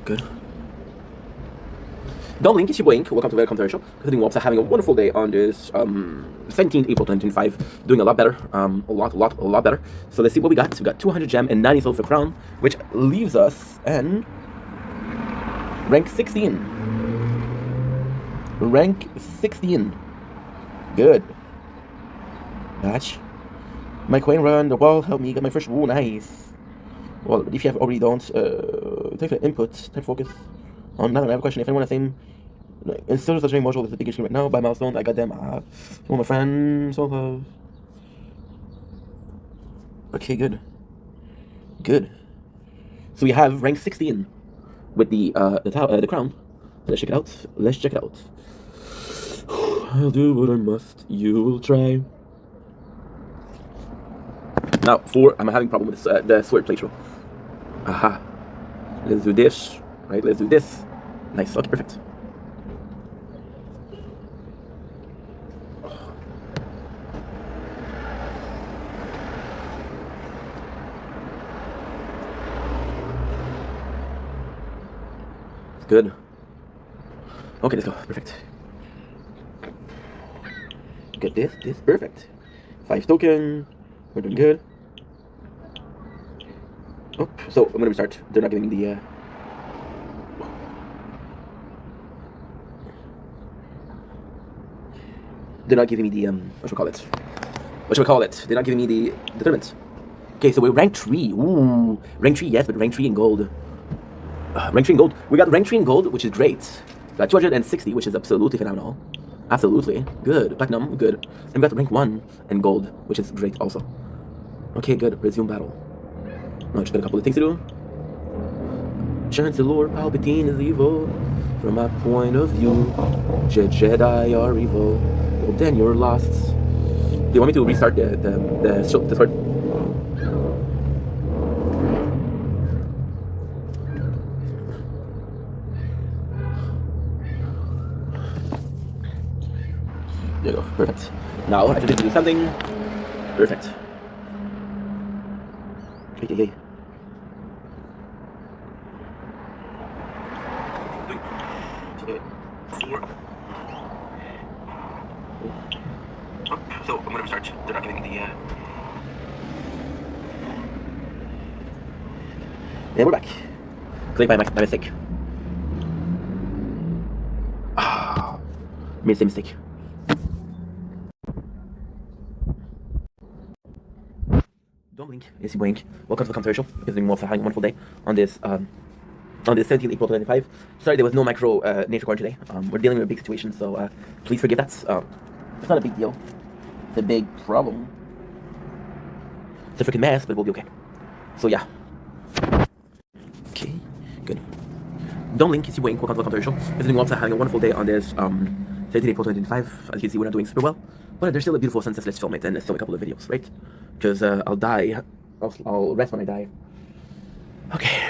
Good. Don't blink, it's your Blink. Welcome to Welcome to our show. Continuing Wolves are having a wonderful day on this 17th April 2025. Doing a lot better. A lot better. So let's see what we got. We got 200 gem and 90 silver crown, which leaves us in rank 16. Rank 16. Good. Match. My coin run, the wall help me get my first wool. Nice. Well, if you have already don't, type of input, type focus. Now I have a question. If anyone has the same instead of such a module as the biggest screen right now, by milestone, I got them. One of my friends. Okay, good. Good. So we have rank 16 with the crown. Let's check it out. Let's check it out. I'll do what I must. You will try. Now, I'm having a problem with this, the sword playthrough. Aha. Let's do this. Right, let's do this. Nice, okay, perfect. Good. Okay, let's go. Perfect. Get this, perfect. 5 token. We're doing good. Oh, so I'm gonna restart. They're not giving me the they're not giving me the what should we call it? What should we call it? They're not giving me the tournament. Okay, so we're rank 3. Ooh, rank 3, yes, but rank 3 in gold. Rank 3 in gold. We got rank 3 in gold, which is great. We got 260, which is absolutely phenomenal. Absolutely. Good. Platinum, good. And we got rank 1 in gold, which is great also. Okay, good. Resume battle. No, just got a couple of things to do. Chancellor Palpatine is evil. From my point of view, Jedi are evil. Well, then you're lost. Do you want me to restart the sword? There you go. Perfect. Now I just need to do something. Perfect. Yay. 4. Oh, so I'm gonna restart. They're not giving me the and we're back. Click by my mistake. Made the same mistake. Don't blink, it's your Blink. Welcome to the commercial. Because we're having a wonderful day on this 17th April 2025. Sorry, there was no micro nature card today. We're dealing with a big situation, so please forgive that. It's not a big deal. It's a big problem. It's a freaking mess, but we'll be okay. So yeah. Okay, good. Don't blink, it's your Blink. Welcome to the commercial. Visiting Walps are having a wonderful day on this 17th April 2025. As you can see, we're not doing super well, but there's still a beautiful sunset. Let's film it and let's film a couple of videos, right? Because I'll die. I'll rest when I die. Okay.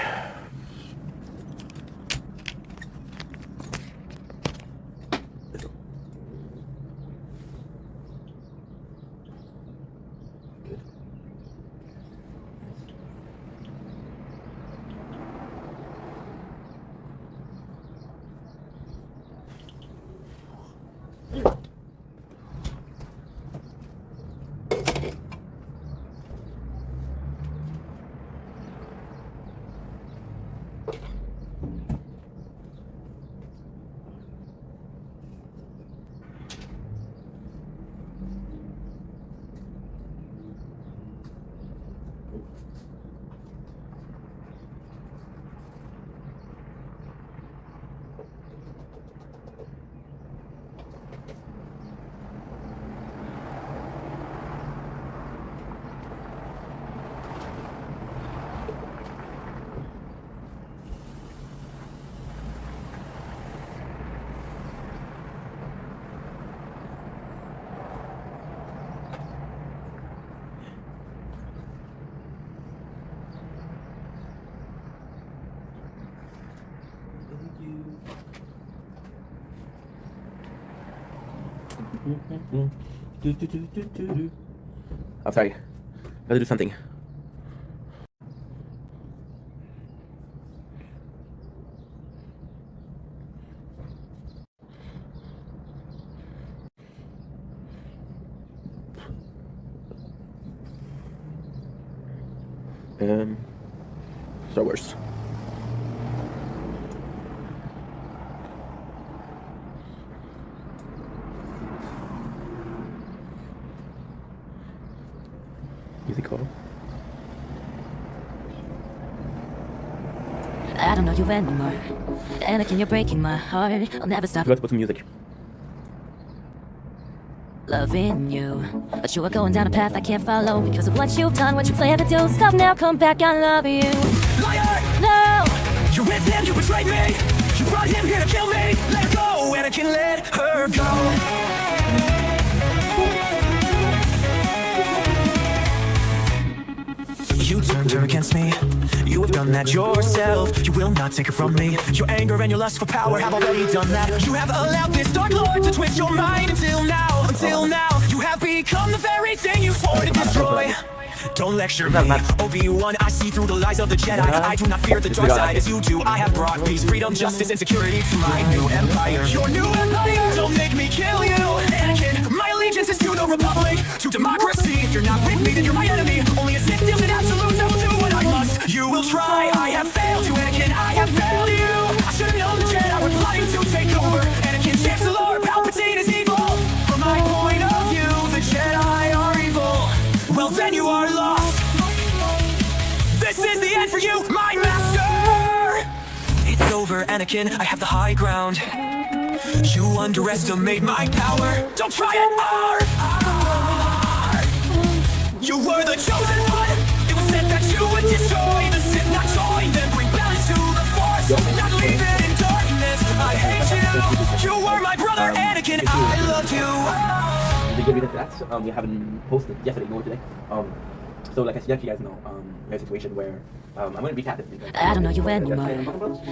Let's go. Good. I'm sorry. Gotta do something. Star Wars. Musical. I don't know you anymore. Anakin, you're breaking my heart. I'll never stop Let's put some music. loving you. But you are going down a path I can't follow because of what you've done, what you plan to do. Stop now, come back, I love you. Liar! No! You're with him, you betrayed me. You brought him here to kill me. Let her go, Anakin, let her go. You turned her against me. You have done that yourself. You will not take her from me. Your anger and your lust for power have already done that. You have allowed this dark lord to twist your mind until now. Until now, you have become the very thing you swore to destroy. Don't lecture me, Obi-Wan, I see through the lies of the Jedi. I do not fear the dark side as you do. I have brought peace, freedom, justice, and security to my new empire. Your new empire, don't make me kill you, Anakin. My allegiance is to the Republic, to democracy. If you're not with me, then you're my enemy. Only a Sith deals in absolutes, I will do what I must. You will try, I have failed you, Anakin, I have failed you. I should have known the Jedi were plotting to take over. Anakin, Chancellor, Palpatine is evil. From my point of view, the Jedi are evil. Well, then you are lost. This is the end for you, my master. It's over, Anakin, I have the high ground. You underestimate my power. Don't try it, You were the chosen one. It was said that you would destroy the Sith, not join them. Bring balance to the Force, not leave it in darkness. I hate you. You were my brother, Anakin, I loved you. To get rid of that, we haven't posted yesterday nor today. So like I suggest you guys know, we have a situation where I'm going to recap it. Because, I don't know you anymore.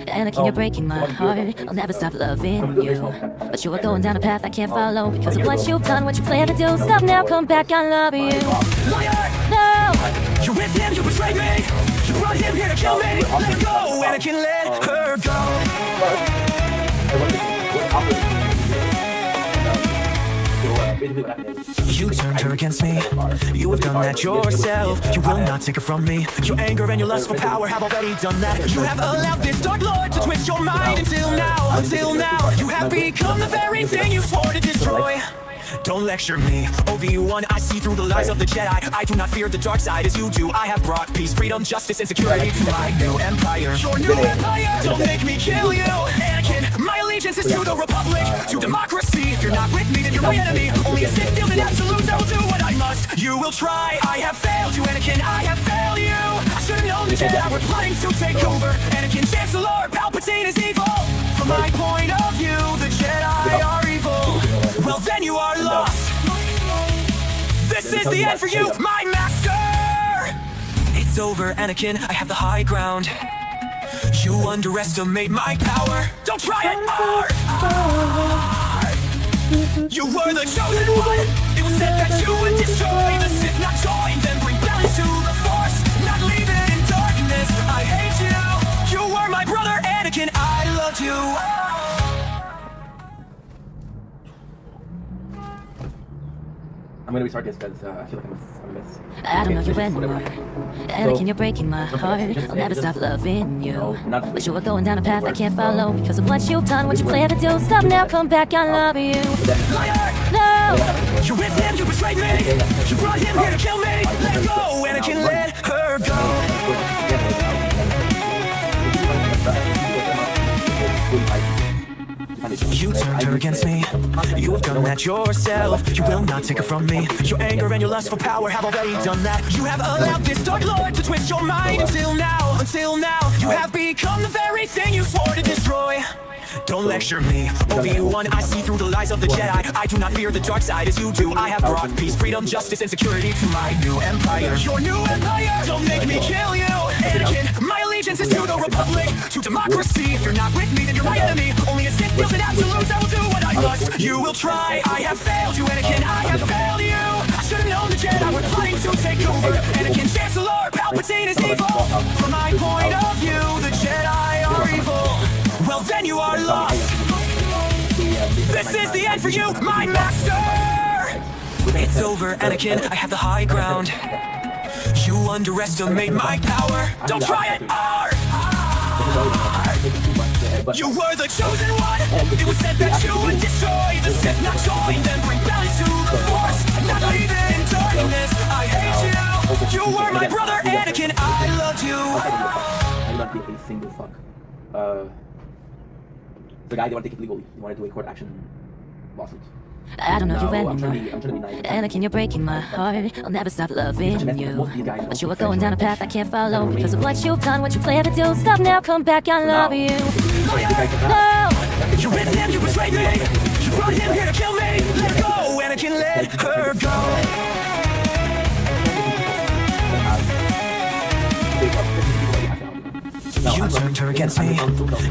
Anakin, you're breaking my heart. I'll never stop loving you. But you are going down a path I can't follow because of what you've done, what you plan to do. Stop now, come back, I love you. Liar! No! You're with him, you betrayed me. You brought him here to kill me. Let her go, Anakin, let her go. You turned her against me. You have done that yourself. You will not take her from me. Your anger and your lust for power have already done that. You have allowed this dark lord to twist your mind until now. Until now, you have become the very thing you swore to destroy. Don't lecture me, Obi-Wan, I see through the lies of the Jedi. I do not fear the dark side as you do. I have brought peace, freedom, justice, and security to my new empire. Your new empire, don't make me kill you, Anakin. My allegiance is to the Republic, to democracy. If you're not with me, then you're my enemy. Only a Sith deals in absolutes, I will do what I must. You will try, I have failed you, Anakin, I have failed you. I should have known the Jedi were plotting to take over. Anakin, Chancellor, Palpatine is evil. From my point of view, the Jedi are evil. Well, then you are lost. This is the end for you, my master. It's over, Anakin, I have the high ground. You underestimate my power. Don't try it, You were the chosen one. It was said that you would destroy the Sith, not join them. Bring balance to the Force, not leave it in darkness. I hate you. You were my brother, Anakin, I loved you. I'm going to restart this because I feel like I'm a mess. I don't know you anymore. Anakin, you're breaking my heart. I'll never stop loving you. But you are going down a path I can't follow because of what you've done, what you plan to do. Stop now, come back, I love you. Liar! No! You're with him, you betrayed me. You brought him here to kill me. Let her go, Anakin, let her go. You turned her against me. You have done that yourself. You will not take her from me. Your anger and your lust for power have already done that. You have allowed this dark lord to twist your mind until now. Until now, you have become the very thing you swore to destroy. Don't lecture me, Obi-Wan, I see through the lies of the Jedi. I do not fear the dark side as you do. I have brought peace, freedom, justice, and security to my new empire. Your new empire, don't make me kill you, Anakin. My allegiance is to the Republic, to democracy. If you're not with me, then you're my enemy. Only a Sith deals in absolutes, I will do what I must. You will try, I have failed you, Anakin, I have failed you. I should have known the Jedi were plotting to take over. Anakin, Chancellor, Palpatine is evil. From my point of view, the Jedi are evil. Well, then you are lost. This is the end for you, my master. It's over, Anakin, I have the high ground. You underestimate my power. Don't try it. You were the chosen one. It was said that you would destroy the Sith, not join them, bring balance to the Force, not leave it in darkness. I hate you. You were my brother Anakin. I loved you. I do not give a single fuck. The guy, they want to take it legally. They want to do a court action lawsuit. I don't know you I'm trying anymore. to be nice. Anakin, you're breaking my heart. I'll never stop loving you. But you are going down a path I can't follow because of what you've done, what you plan to do. Stop now, come back, I love you. No! You with him, you betrayed me. You brought him here to kill me. Let her go, Anakin, let her go. You turned her against me.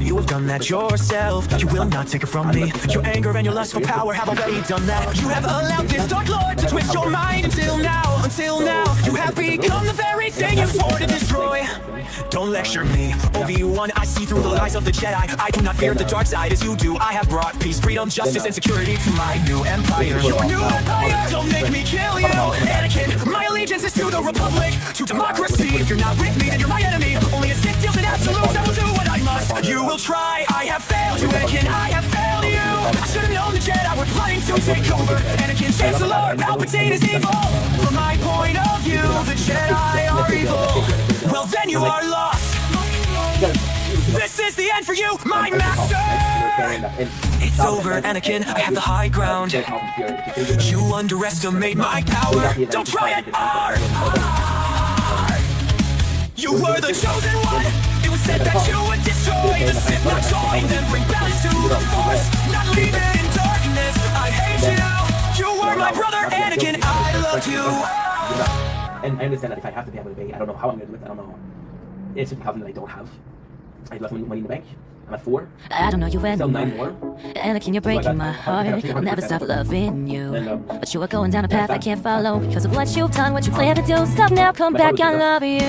You have done that yourself. You will not take it from me. Your anger and your lust for power have already done that. You have allowed this dark lord to twist your mind until now. Until now, you have become the very thing you swore to destroy. Don't lecture me, Obi-Wan. I see through the lies of the Jedi. I do not fear the dark side as you do. I have brought peace, freedom, justice, and security to my new empire. Your new empire. Don't make me kill you, Anakin. My allegiance is to the Republic, to democracy. If you're not with me, then you're my enemy. Only a Sith deals in absolutes. I will do what I must. You will try. I have failed you, Anakin. I have failed you. I should have known the Jedi were plotting to take over. Anakin, Chancellor, Palpatine is evil. From my point of view, the Jedi are evil. Well, then you are lost. This is the end for you, my master. It's over, Anakin. I have the high ground. You underestimate my power. Don't try it. You were the chosen one. It was said that you would destroy the Sith, not join them, bring balance to the Force, not leave it in darkness. I hate you. You were my brother Anakin. I loved you. And I understand that if I have to pay, I'm going to pay. I don't know how I'm going to do it. I don't know. It's just something that I don't have. I left money in the bank. I'm at 4. I don't know you Sell 9 anymore. more. Anakin, you're breaking my heart. I'll never stop loving you. But you are going down a path I can't follow because of what you've done, what you plan to do. Stop now, come back, I love you.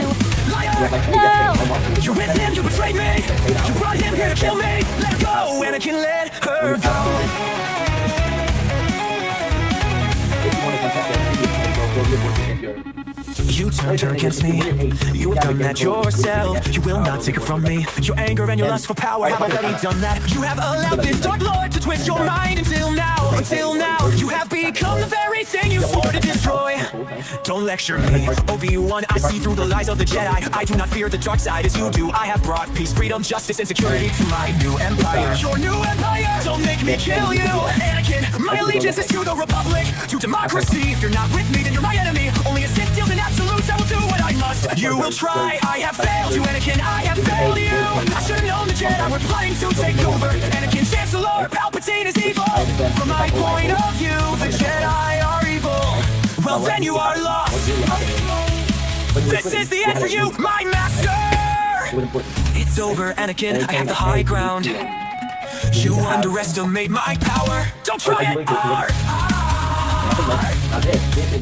No! You're with him, you betrayed me. You brought him here to kill me. Let her go, Anakin, let her go. You turned her against me. You have done that yourself. You will not take it from me. Your anger and your lust for power have already done that. You have allowed this dark lord to twist your mind until now. Until now, you have become the very thing you swore to destroy. Don't lecture me, Obi-Wan. I see through the lies of the Jedi. I do not fear the dark side as you do. I have brought peace, freedom, justice, and security to my new empire. Your new empire. Don't make me kill you, Anakin. My allegiance is to the Republic, to democracy. If you're not with me, then you're my enemy. Only a Sith deals in absolutes. I will do what I must. You will try. I have failed you, Anakin. I have failed you. I should have known the Jedi were plotting to take over. Anakin, Chancellor, Palpatine is evil. From my point of view, the Jedi are evil. Well, then you are lost. This is the end for you, my master. It's over, Anakin. I have the high ground. You underestimate my power. Don't try it.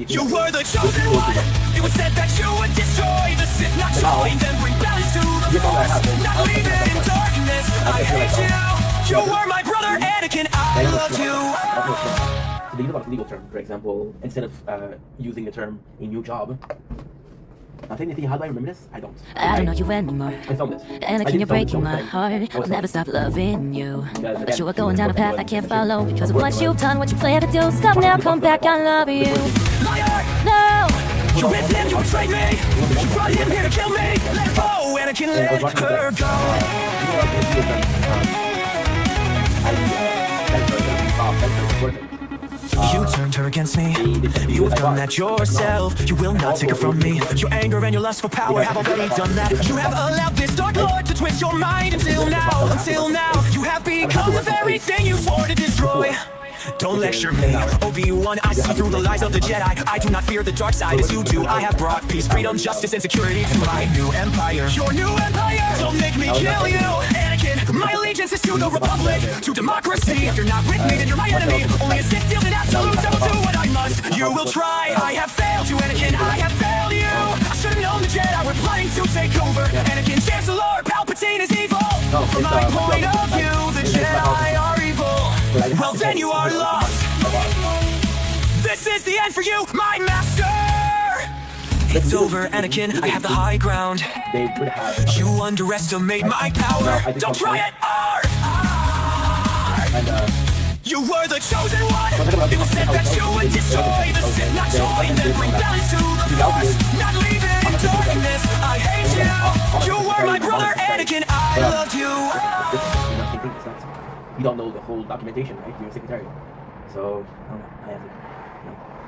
You were the chosen one. It was said that you would destroy the Sith, not join them, bring balance to the Force, not leave it in darkness. I hate you. You were my brother Anakin. I loved you. So they use a lot of legal terms. For example, instead of using the term a new job, I'm thinking, how do I remember this? I don't. I don't know you anymore. I filmed this. Anakin, you're breaking my heart. I'll never stop loving you. But you are going down a path I can't follow because of what you've done, what you plan to do. Stop now, come back, I love you. No! You with him, you betrayed me. You brought him here to kill me. Let her go, Anakin, let her go. You turned her against me. You have done that yourself. You will not take it from me. Your anger and your lust for power have already done that. You have allowed this dark lord to twist your mind until now. Until now, you have become the very thing you swore to destroy. Don't lecture me, Obi-Wan. I see through the lies of the Jedi. I do not fear the dark side as you do. I have brought peace, freedom, justice, and security to my new empire. Your new empire. Don't make me kill you, Anakin. My allegiance is to the Republic, to democracy. If you're not with me, then you're my enemy. Only a Sith deals in absolutes. I will do what I must. You will try. I have failed you, Anakin. I have failed you. I should have known the Jedi were plotting to take over. Anakin, Chancellor, Palpatine is evil. From my point of view, the Jedi are evil. Well, then you are lost. This is the end for you, my master. It's over, Anakin. I have the high ground. they would have. You underestimate my power. Don't try it. And You were the chosen one. It was said that you would destroy the Sith, not join them. Bring balance to the Force, not leave it in darkness. I hate you. You were my brother, Anakin. I loved you. You don't know the whole documentation, right? You're a secretary. So, I don't know. I have to.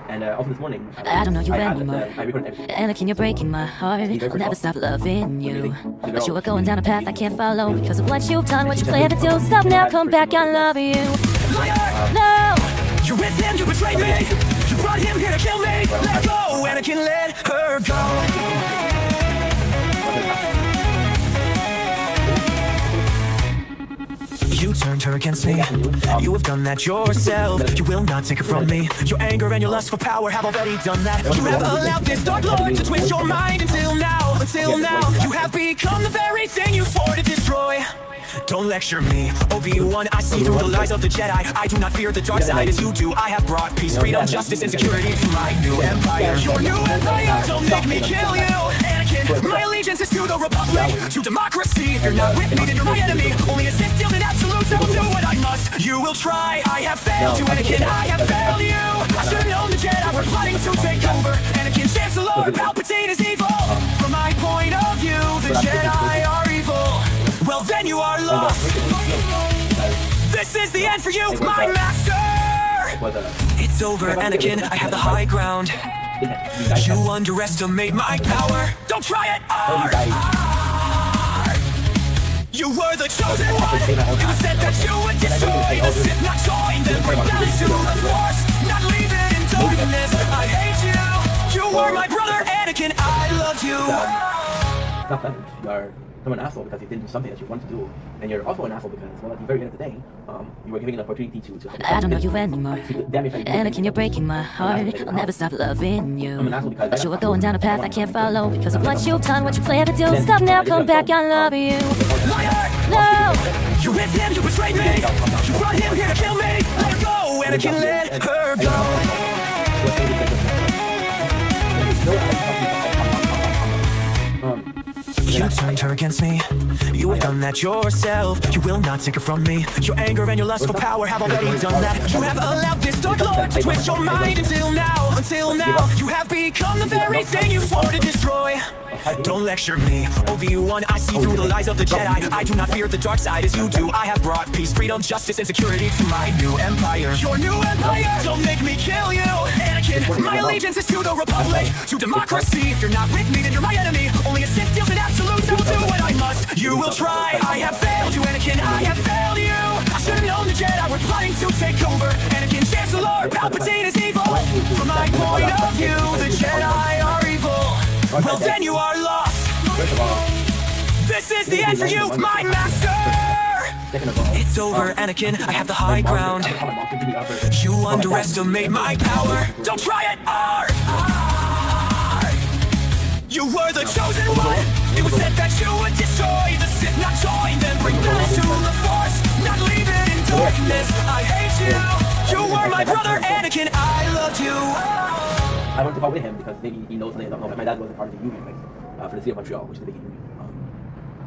And also this morning, I don't know you I anymore. I recorded everything. Anakin, you're breaking my heart. I'll never stop loving you. But you are going down a path I can't follow because of what you've done, what you plan to do. Stop now, come back, I love you. Liar! No! You're with him, you betrayed me. You brought him here to kill me. Let go, Anakin, let her go. You turned her against me. You have done that yourself. You will not take it from me. Your anger and your lust for power have already done that. You have allowed this dark lord to twist your mind until now. Until now, you have become the very thing you swore to destroy. Don't lecture me, Obi-Wan. I see through the lies of the Jedi. I do not fear the dark side as you do. I have brought peace, freedom, justice, and security to my new empire. Your new empire, don't make me kill you, Anakin. My allegiance is to the Republic, to democracy. If you're not with me, then you're my enemy. Only a Sith deals in absolutes. I will do what I must. You will try. I have failed you, Anakin. I have failed you. I should have known the Jedi were plotting to take over. Anakin, Chancellor, Palpatine is evil. From my point of view, the Jedi are evil. Well, then you are lost. This is the end for you, my master. It's over, Anakin. I have the high ground. You underestimate my power. Don't try it. You were the chosen one. It was said that you would destroy the Sith, not join them. Bring balance to the Force, not leave it in darkness. I hate you. You were my brother, Anakin. I loved you. It's not that you're an asshole because you didn't do something that you want to do, and you're also an asshole because, well, at the very end of the day, you were giving an opportunity to I don't know you anymore. Damn if I Anakin, you're breaking my heart. I'll never stop loving you. I'm an asshole because But you are going down a path I can't follow because of what you've done, what you plan to do. Stop now, come back, I love you. Liar! No! You with him, you betrayed me. You brought him here to kill me. Let her go, Anakin, let her go. You turned her against me. You have done that yourself. You will not take it from me. Your anger and your lust for power have already done that. You have allowed this dark lord to twist your mind until now. Until now, you have become the very thing you swore to destroy. Don't lecture me, Obi-Wan. I see through the lies of the Jedi. I do not fear the dark side as you do. I have brought peace, freedom, justice, and security to my new empire. Your new empire, don't make me kill you, Anakin. My allegiance is to the Republic, to democracy. If you're not with me, then you're my enemy. Only a Sith deals in absolutes. I will do what I must. You will try. I have failed you, Anakin. I have failed you. I should have known the Jedi were plotting to take over. Anakin, Chancellor, Palpatine is evil. From my point of view, the Jedi are evil. Well, then you are lost. This is the end for you, my master. It's over, Anakin. I have the high ground. You underestimate my power. Don't try it. You were the chosen one. It was said that you would destroy the Sith, not join them. Bring balance to the Force, not leave it in darkness. I hate you. You were my brother, Anakin. I loved you. I wanted to talk with him because maybe he knows something I don't know. But my dad was a part of the union, right? For the city of Montreal, which is the big union.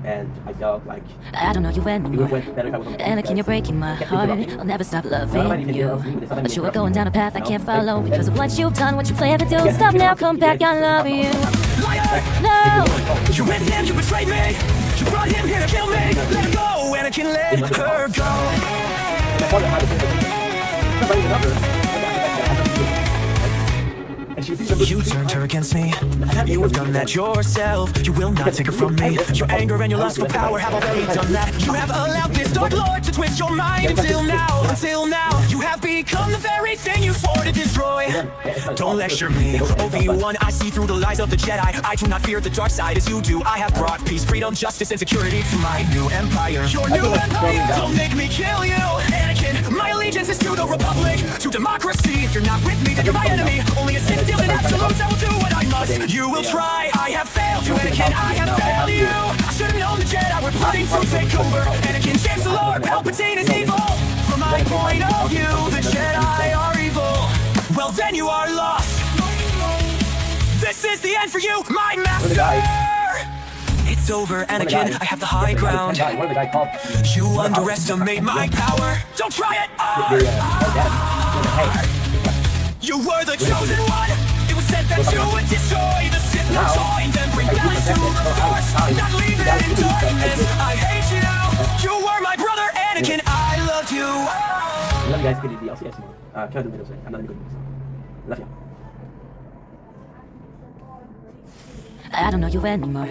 And I felt like I don't know you anymore. Anakin, you're breaking my heart. I'll never stop loving you. But you are going down a path I can't follow because of what you've done, what you plan to do. Stop now, come back, I love you. Liar! No! You with him, you betrayed me. You brought him here to kill me. Let her go, Anakin, let her go. You turned her against me. You have done that yourself. You will not take it from me. Your anger and your lust for power have already done that. You have allowed this dark lord to twist your mind until now. Until now, you have become the very thing you swore to destroy. Don't lecture me, Obi-Wan. I see through the lies of the Jedi. I do not fear the dark side as you do. I have brought peace, freedom, justice, and security to my new empire. Your new empire, don't make me kill you, Anakin. My allegiance is to the Republic, to democracy. If you're not with me, then you're my enemy. Only a Sith deals in absolutes. I will do what I must. You will try. I have failed you, Anakin. I have failed you. I should have known the Jedi were plotting to take over. Anakin, Chancellor, Palpatine is evil. From my point of view, the Jedi are evil. Well, then you are lost. This is the end for you, my One of the master. guys. It's over, One of the Anakin. guys- I have the high ground. One of the guys called. You underestimate my power. Don't try it. Hey. You were the chosen one. It was said that you would destroy the Sith Lord joined and bring balance to the Force. Not leave it in darkness. I hate you. You were my brother, Anakin. I loved you. Love you guys. Good easy. I'll see you guys tomorrow. Can't do videos today. I'm not in good mood. Love you. I don't know you anymore.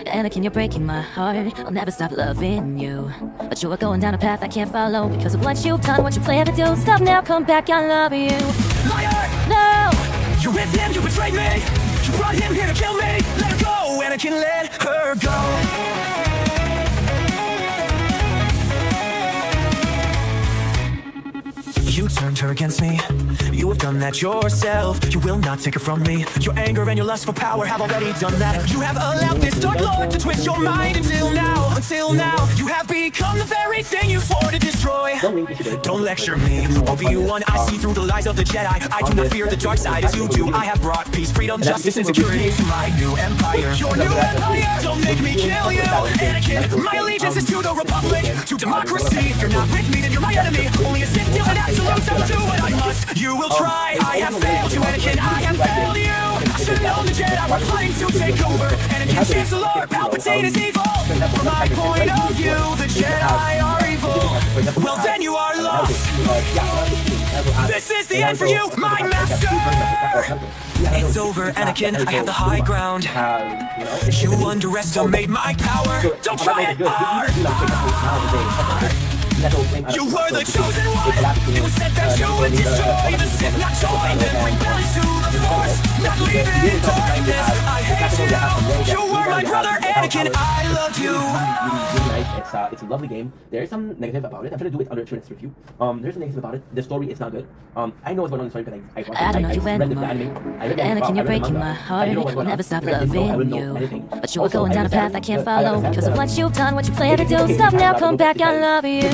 Anakin, you're breaking my heart. I'll never stop loving you. But you are going down a path I can't follow because of what you've done, what you plan to do. Stop now, come back, I love you. Liar! No! You're with him, you betrayed me. You brought him here to kill me. Let her go, Anakin, let her go. You turned her against me. You have done that yourself. You will not take it from me. Your anger and your lust for power have already done that. You have allowed this dark lord to twist your mind until now. Until now, you have become the very thing you swore to destroy. Don't lecture me. Obi-Wan, I see through the lies of the Jedi. I do not fear the dark side as you do. I have brought peace, freedom, justice, and security to my new empire. Your new empire, don't make me kill you, Anakin. My allegiance is to the Republic, to democracy. If you're not with me, then you're my enemy. Only a Sith deal and absolute, I will do what I must. You will try, I have failed you, Anakin. I have failed you. I should have known the Jedi were planning to take over. Anakin, Chancellor, Palpatine is evil. From my point of view, the Jedi are evil. Well, then you are lost. This is the end for you, my master. It's over, Anakin. I have the high ground. You underestimate my power. Don't try it. You were the chosen one. It was said that you would destroy the Sith, not join them. Bring balance to the Force, not leave it in darkness. I hate you. You were my brother, Anakin. I loved you. Really nice. It's a lovely game. There is some negative about it. I'm trying to do it under a 2 minutes review. There's some negative about it. The story is not good. I know what's going on in the story because I watched I don't know you read the anymore. anime. I read the Anakin, I you're read the breaking manga. my heart. I know what's I'll going never on. stop If I didn't know, I wouldn't loving know you. anything. But you are Also, going down a path I can't follow because of what you've done, what you plan to do. Stop now, come back, I love you.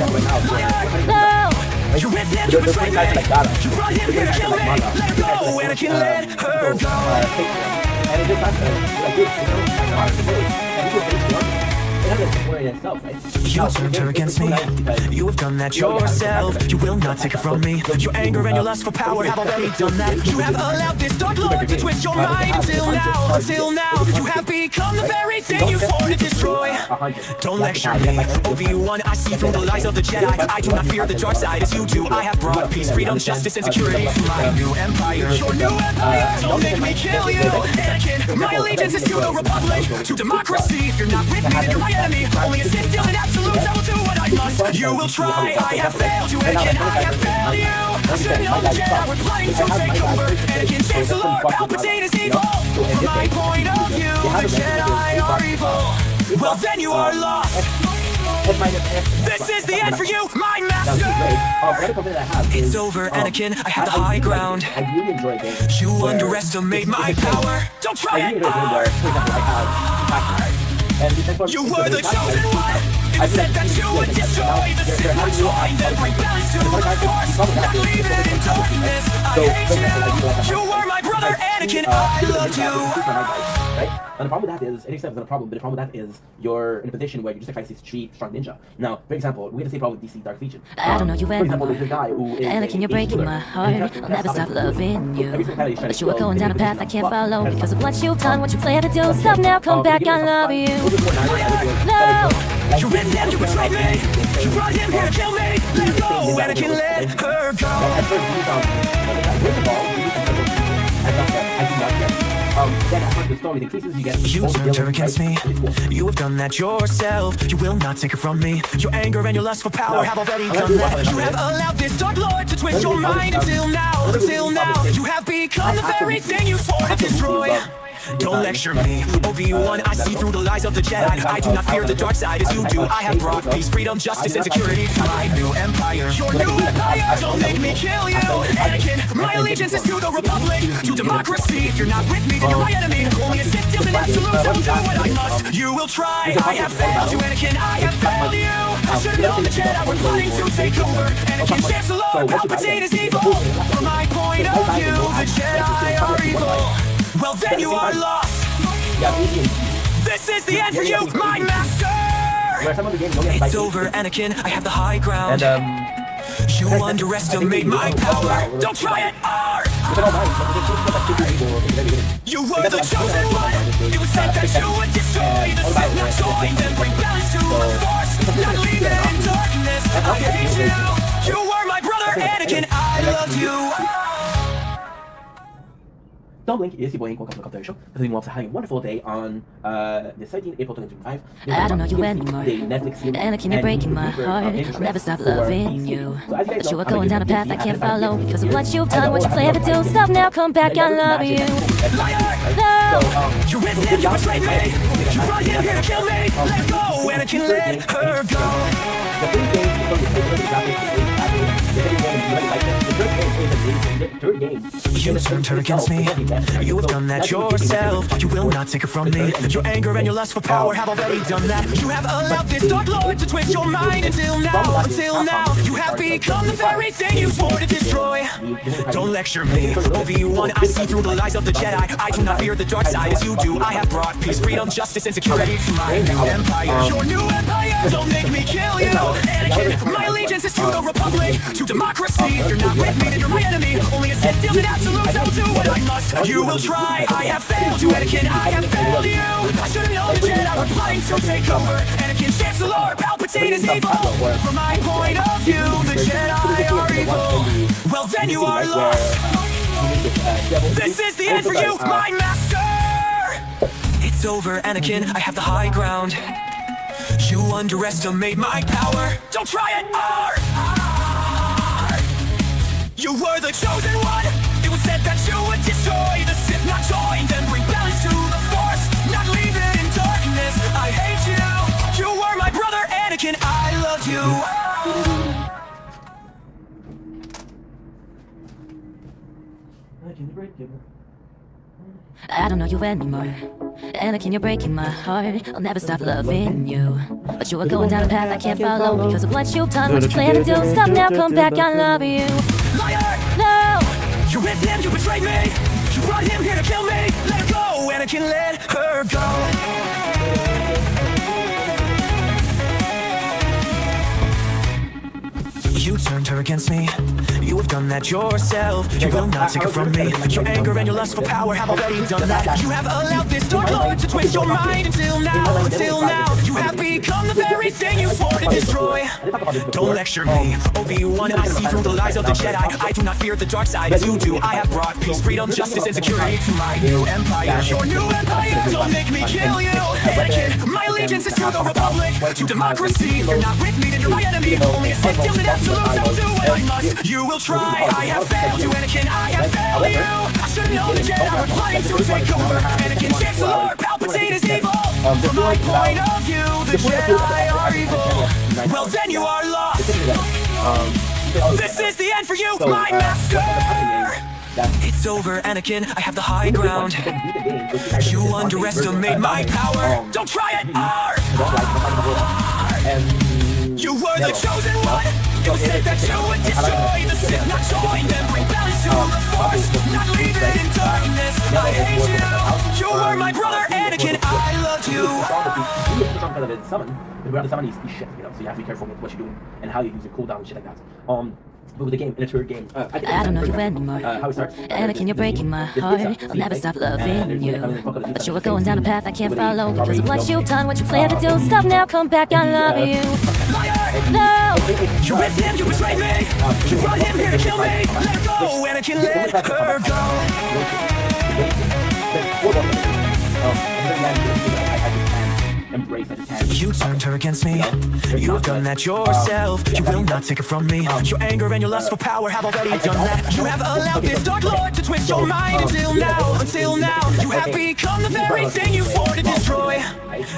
No! You're with him, you betrayed me. You brought him here to kill me. Let her go, Anakin, let her go. And it just has to, like, You turned her against me. You have done that yourself. You will not take it from me. Your anger and your lust for power have already done that. You have allowed this dark lord to twist your mind until now. Until now, you have become the very thing you swore to destroy. Don't lecture me. Obi-Wan, I see through the lies of the Jedi. I do not fear the dark side as you do. I have brought peace, freedom, justice, and security to my new empire. Your new empire, don't make me kill you, Anakin. My allegiance is to the Republic, to democracy. If you're not with me, then you're my enemy. Only a Sith deal and absolute, I will do what I must. You will try, I have failed you, Anakin. I have failed you. I should have known the Jedi were planning to take over. Anakin, Chancellor, Palpatine is evil. From my point of view, the Jedi are evil. Well, then you are lost. This is the end for you, my master. It's over, Anakin. I have the high ground. I really enjoy games. You underestimate my power. Don't try I really it. enjoy games where, for example, I have. You were the chosen one. It was said that you would destroy the Sith, not join them. Bring balance to the Force, not leave it in darkness. I hate you. You were my brother, Anakin. I loved you. Right? And the problem with that is, anything is not a problem, but the problem with that is you're in a position where you just sacrifice this cheap, strong ninja. Now, for example, we have the same problem with DC Dark Legion. I don't know you For example, anymore. there's a guy who is Anakin, you're breaking my heart. I'll never stop loving you. But you are going down a path I can't follow because of what you've done, what you plan to do. Stop now, come back, I love you. No! You with him, you betrayed me. You brought him here to kill me. Let her go, Anakin, let her You turned her against me. You have done that yourself. You will not take it from me. Your anger and your lust for power have already done that. You have allowed this dark lord to twist your mind until now. Until now, you have become the very thing you swore to destroy. Don't lecture me, Obi-Wan, I see through the lies of the Jedi. I do not fear the dark side as you do. I have brought peace, freedom, justice, and security to my new empire. Your new empire, don't make me kill you, Anakin. My allegiance is to the Republic, to democracy. If you're not with me, then you're my enemy. Only a Sith deal and absolute, I will do what I must. You will try, I have failed you, Anakin. I have failed you. I should have known the Jedi were planning to take over. Anakin, Chancellor, Palpatine is evil. From my point of view, the Jedi are evil. Well, then you are lost. Yeah, easy. This is the end for you, my master. Where some of the games don't get It's spicy. over, Anakin. I have the high ground. And You underestimate my power. Don't try it hard. You were the chosen one. It was said that you would destroy the Sith, not join them, bring balance to the Force, not leave it in darkness. I hate you. You were my brother, Anakin. I loved you. Don't blink, it's your boy, welcome to the Commentary Show. Hopefully you all having a wonderful day on the 17th April 2025. I don't know you anymore. The Netflix series. Anakin, you're breaking my heart. I'll never stop loving you. But you are going down a path I can't follow because of what you've done, what you plan to do. Stop now, come back, I love you. Liar! No! You're with him, you betrayed me. You brought him here to kill me. Let go, Anakin, let her go. You turned her against me. You have done that yourself. You will not take it from me. Your anger and your lust for power have already done that. You have allowed this dark lord to twist your mind until now. You have become the very thing you swore to destroy. Don't lecture me, Obi-Wan. I see through the lies of the Jedi. I do not fear the dark side as you do. I have brought peace, freedom, justice, and security to my new empire. Your new empire, don't make me kill you. Anakin, my allegiance is to the Republic, to democracy. If you're not with me, then you're my enemy. Only a Sith deals in absolutes. I'll do what I must. You will try. I have failed you, Anakin. I have failed you. I should have known the Jedi were plotting to take over. Anakin, Chancellor, Palpatine is evil. From my point of view, the Jedi are evil. Well, then you are lost. This is the end for you, my master. It's over, Anakin. I have the high ground. You underestimate my power. Don't try it hard. You were the chosen one. It was said that you would destroy the Sith, not join them, bring balance to the Force, not leave it in darkness. I hate you. You were my brother, Anakin. I loved you. I don't know you anymore. Anakin, you're breaking my heart. I'll never stop loving you. But you are going down a path I can't follow because of what you've done, what you plan to do. Stop now, come back, I love you. Liar! No! You're with him, you betrayed me. You brought him here to kill me. Let her go, Anakin, let her go. You turned her against me. You have done that yourself. You will not take it from me. Your anger and your lust for power have already done that. You have allowed this dark lord to twist your mind until now. You have become the very thing you swore to destroy. Don't lecture me, Obi-Wan. I see through the lies of the Jedi. I do not fear the dark side as you do. I have brought peace, freedom, justice, and security to my new empire. Your new empire, don't make me kill you. Anakin, my allegiance is to the Republic, to democracy. If you're not with me, then you're my enemy. Only a Sith deals in absolutes. I'll do what I must. You will try. I have failed you, Anakin. I have failed you. I should have known the Jedi were plotting to take over. Anakin, Chancellor, Palpatine is evil. From my point of view, the Jedi are evil. Well, then you are lost. This is the end for you, my master. It's over, Anakin. I have the high ground. You underestimate my power. Don't try it hard. You were the chosen one. It was said that you would destroy the Sith, not join them, bring balance to the Force, not leave it in darkness. I hate you. You were my brother, Anakin. I loved you. Because of his summon, but without the summon, he's shit, you know. So you have to be careful with what you're doing and how you use your cooldown and shit like that. But with the game, in a third game, I don't know you anymore. How it starts. Anakin, you're breaking my heart. I'll never stop loving you. But you are going down a path I can't follow because of what you've done, what you plan to do. Stop now, come back, I love you. No! You're with him, you betrayed me. You brought him here to kill me. Let her go, Anakin, let her go. You turned her against me. You have done that yourself. You will not take it from me. Your anger and your lust for power have already done that. You have allowed this dark lord to twist your mind until now. You have become the very thing you swore to destroy. destroy.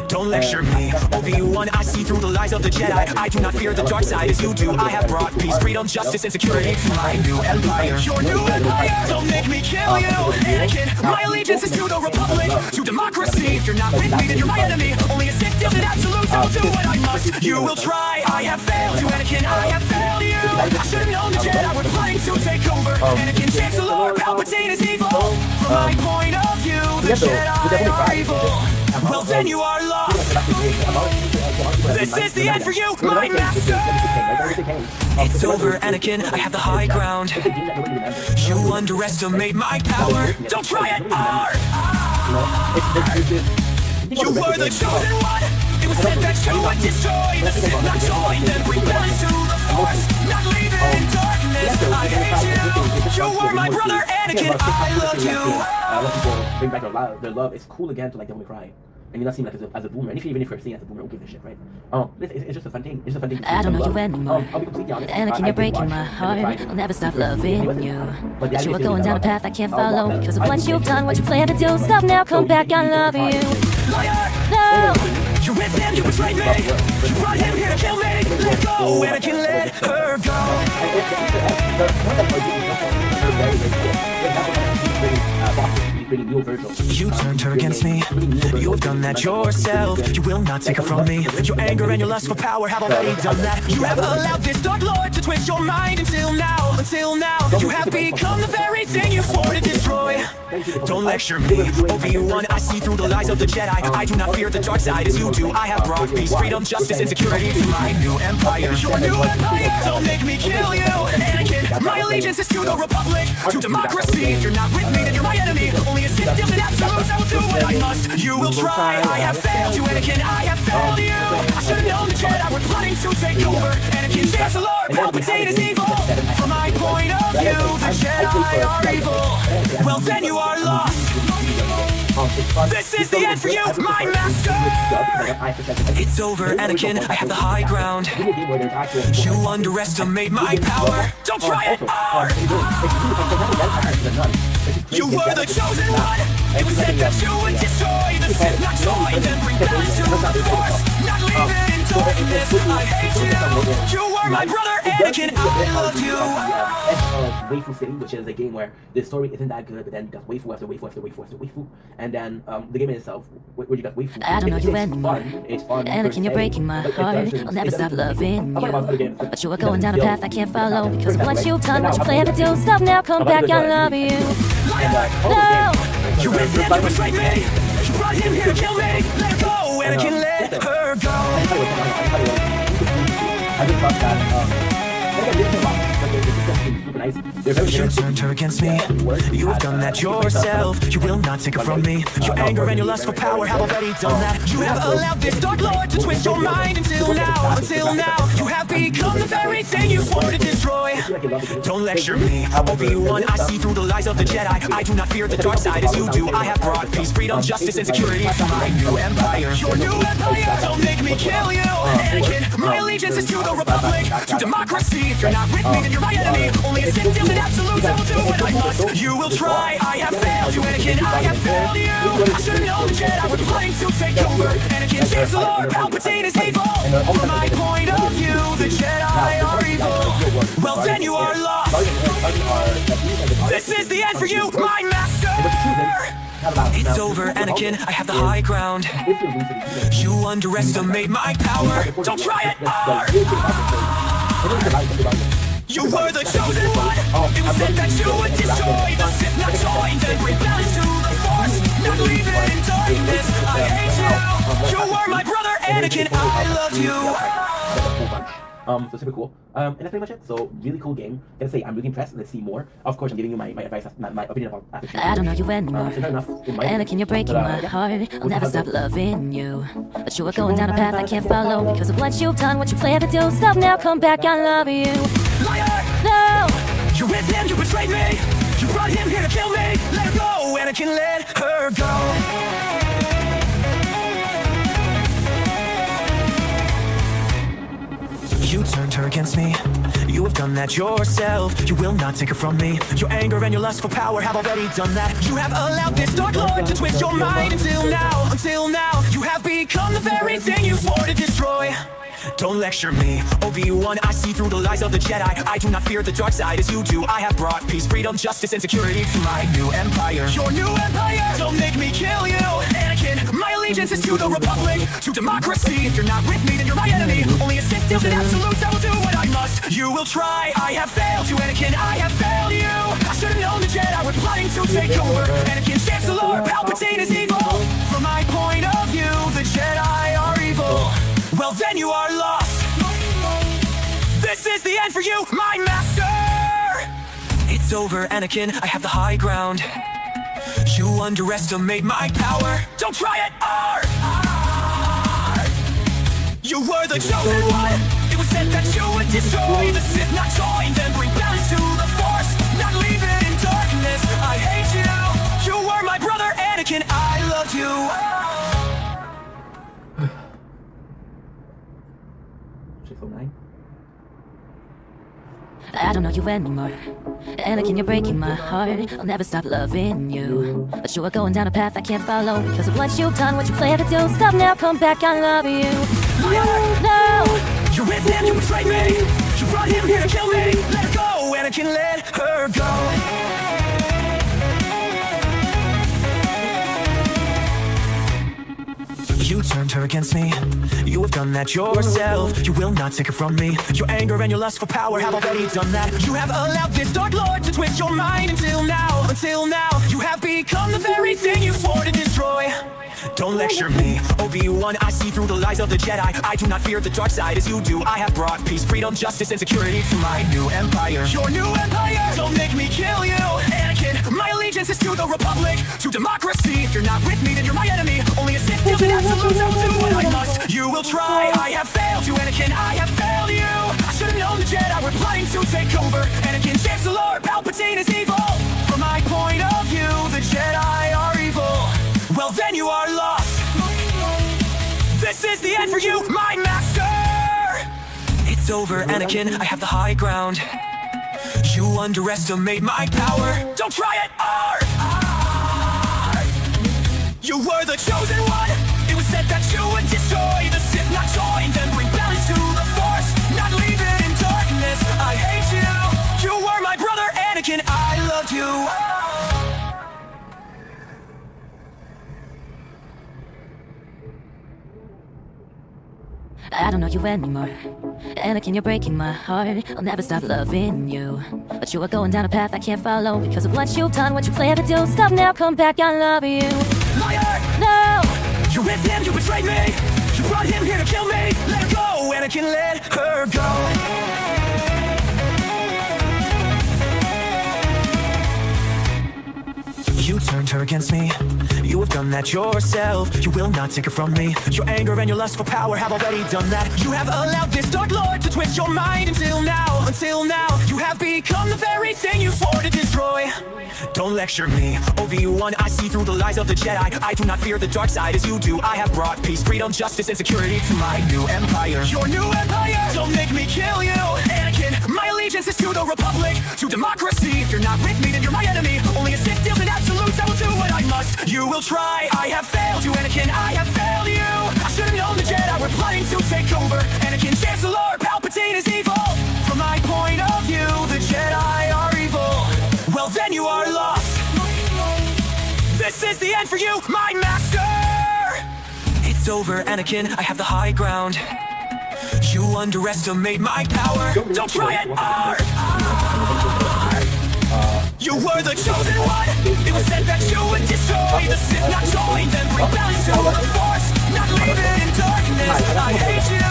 Don't lecture me, Obi-Wan, I see through the lies of the Jedi. I do not fear the dark side as you do. I have brought peace, freedom, justice, and security to my new empire. Your new empire, don't make me kill you, Anakin. My allegiance is to the Republic, to democracy. If you're not with me, then you're my enemy. Only a Sith deals in absolutes, I'll do what I must. You will try, I have failed you, Anakin, I have failed you. I should've known the Jedi were planning to take over. Anakin, Chancellor, Palpatine is evil. From my point of view, the Jedi are evil. Well, then you are lost. This is the end for you, my master. It's over, Anakin, I have the high ground. You underestimate my power. Don't try it, You were the chosen one. It was said that you would destroy the Sith, not join them. Bring balance to the Force, not leave it in darkness. I hate you. You were my brother, Anakin. I love you. Let people bring back their love. It's cool again to like Devil May Cry. And you're not seen like as a boomer. And even if you're seen as a boomer, don't give a shit, right? It's just a fun thing. It's just a fun thing. I don't know you anymore. I'll be completely honest. Anakin, you're breaking my heart. I'll never stop loving you. But you are going down a path I can't follow because of what you've done, what you plan to do. Stop now, come back, I love you. Liar! No! You're with him, you betrayed me. You brought him here to kill me. Let go, Anakin, let her go. You turned her against me. You have done that yourself. You will not take her from me. Your anger and your lust for power have already done that. You have allowed this dark lord to twist your mind until now. Until now, you have become the very thing you swore to destroy. Don't lecture me, Obi-Wan, I see through the lies of the Jedi. I do not fear the dark side as you do. I have brought peace, freedom, justice, and security to my new empire. Your new empire, don't make me kill you, Anakin. My allegiance is to the Republic, to democracy. If you're not with me, then you're my enemy. Only a Sith deals in absolutes, I will do what I must. You will try, I have failed you, Anakin, I have failed you. I should've known the Jedi were planning to take over. Anakin, Chancellor, Palpatine is evil. From my point of view, the Jedi are evil. Well, then you are lost. This is the end for you, my master. It's over, Anakin, I have the high ground. You underestimate my power. Don't try it, You were the chosen one. It was said that you would destroy the Sith, not join them. Bring balance to the Force, not leave it in darkness. I hate you. You were my brother, Anakin, I love you. Waifu City, which is a game where the story isn't that good, but then you got waifu after waifu after waifu after waifu, and then the game in itself, where you got waifu. I don't know you anymore. It's fun. Anakin, you're breaking my heart. I'll never stop loving you. But you are going down a path I can't follow because of what you've done, what you plan to do. Stop now, come back, I love you. No! You with him, you betrayed me. You brought him here to kill me. Let her go, Anakin, let her go. I just love that. You turned her against me. You have done that yourself. You will not take her from me. Your anger and your lust for power have already done that. You have allowed this dark lord to twist your mind until now. Until now, you have become the very thing you swore to destroy. Don't lecture me, Obi-Wan, I see through the lies of the Jedi. I do not fear the dark side as you do. I have brought peace, freedom, justice, and security to my new empire. Your new empire, don't make me kill you, Anakin. My allegiance is to the Republic, to democracy. If you're not with me, then you're my enemy. Only a Sith deals in absolutes, I will do what I must. You will try, I have failed you, Anakin, I have failed you. I should've known the Jedi were planning to take over. Anakin, Chancellor, Palpatine is evil. From my point of view, the Jedi are evil. Well, then you are lost. This is the end for you, my master. It's over, Anakin, I have the high ground. You underestimate my power. Don't try it, You were the chosen one. It was said that you would destroy the Sith, not join them. Bring balance to the Force, not leave it in darkness. I hate you. You were my brother, Anakin, I love you. So super cool. And that's pretty much it. So really cool game. Gotta say, I'm really impressed. Let's see more. Of course, I'm giving you my advice, my opinion about after. I don't know you anymore. So fair enough, in my Anakin, you're breaking my heart. I'll never stop loving you. But you are going down a path I can't follow because of what you've done, what you plan to do. Stop now, come back, I love you. Liar! No! You're with him, you betrayed me. You brought him here to kill me. Let her go, Anakin, let her go. You turned her against me. You have done that yourself. You will not take her from me. Your anger and your lust for power have already done that. You have allowed this dark lord to twist your mind until now. Until now, become the very thing you swore to destroy. Don't lecture me, Obi-Wan, I see through the lies of the Jedi. I do not fear the dark side as you do. I have brought peace, freedom, justice, and security to my new empire. Your new empire, don't make me kill you, Anakin. My allegiance is to the Republic, to democracy. If you're not with me, then you're my enemy. Only a Sith deals in absolutes, I will do what I must. You will try, I have failed you, Anakin, I have failed you. I should have known the Jedi were plotting to take over. Anakin, Chancellor, Palpatine is evil. From my point of view, the Jedi are evil. Well, then you are lost. This is the end for you, my master. It's over, Anakin, I have the high ground. You underestimate my power. Don't try it, You were the chosen one. It was said that you would destroy the Sith, not join them, bring balance to the Force, not leave it in darkness. I hate you. You were my brother, Anakin, I loved you. I don't know you anymore. Anakin, you're breaking my heart. I'll never stop loving you. But you are going down a path I can't follow because of what you've done, what you plan to do. Stop now, come back, I love you. No, You're with him, you betrayed me. You brought him here to kill me. Let her go, Anakin, let her go. You turned her against me. You have done that yourself. You will not take her from me. Your anger and your lust for power have already done that. You have allowed this dark lord to twist your mind until now. Until now, you have become the very thing you swore to destroy. Don't lecture me, Obi-Wan, I see through the lies of the Jedi. I do not fear the dark side as you do. I have brought peace, freedom, justice, and security to my new empire. Your new empire, don't make me kill you, Anakin. My allegiance is to the Republic, to democracy. If you're not with me, then you're my enemy. Only a Sith deals in absolutes, I will do what I must. You will try, I have failed you, Anakin, I have failed you. I should have known the Jedi were plotting to take over. Anakin, Chancellor, Palpatine is evil. From my point of view, the Jedi are evil. Well, then you are lost. This is the end for you, my master. It's over, Anakin, I have the high ground. You underestimate my power. Don't try it, You were the chosen one. It was said that you would destroy the Sith, not join them, bring balance to the Force, not leave it in darkness. I hate you. You were my brother, Anakin, I loved you. I don't know you anymore. Anakin, you're breaking my heart. I'll never stop loving you. But you are going down a path I can't follow because of what you've done, what you plan to do. Stop now, come back, I love you. Liar! No, You're with him, you betrayed me. You brought him here to kill me. Let her go, Anakin, let her go. You turned her against me. You have done that yourself. You will not take her from me. Your anger and your lust for power have already done that. You have allowed this dark lord to twist your mind until now. Until now, you have become the very thing you swore to destroy. Don't lecture me, Obi-Wan, I see through the lies of the Jedi. I do not fear the dark side as you do. I have brought peace, freedom, justice, and security to my new empire. Your new empire, don't make me kill you, Anakin. My allegiance is to the Republic, to democracy. If you're not with me, then you're my enemy. Only a Sith deals in absolutes, I will do what I must. You will try, I have failed you, Anakin, I have failed you. I should have known the Jedi were plotting to take over. Anakin, Chancellor, Palpatine is evil. From my point of view, the Jedi are evil. Well, then you are lost. This is the end for you, my master. It's over, Anakin, I have the high ground. You underestimate my power. Don't try it, You were the chosen one. It was said that you would destroy the Sith, not join them, bring balance to the Force, not leave it in darkness. I hate you.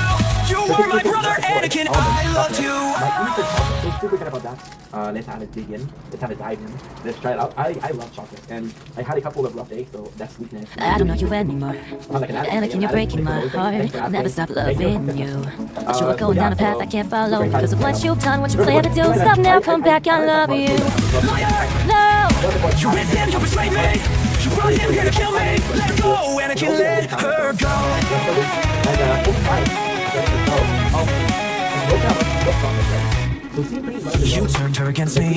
You were my brother, Anakin, I loved you. My research is so super good about that. Let's have it dig in. Let's have it dive in. Let's try it out. I love chocolate, and I had a couple of rough days, so that's sweetness. I don't know you anymore. I'm like an addict. Anakin, you're breaking my heart. I'll never stop loving you. But you are going down a path I can't follow because of what you've done, what you plan to do. Stop now, come back, I love you. Liar! No, You're with him, you betrayed me. You brought him here to kill me. Let her go, Anakin, let her go. So seeing pretty much You turned her against me.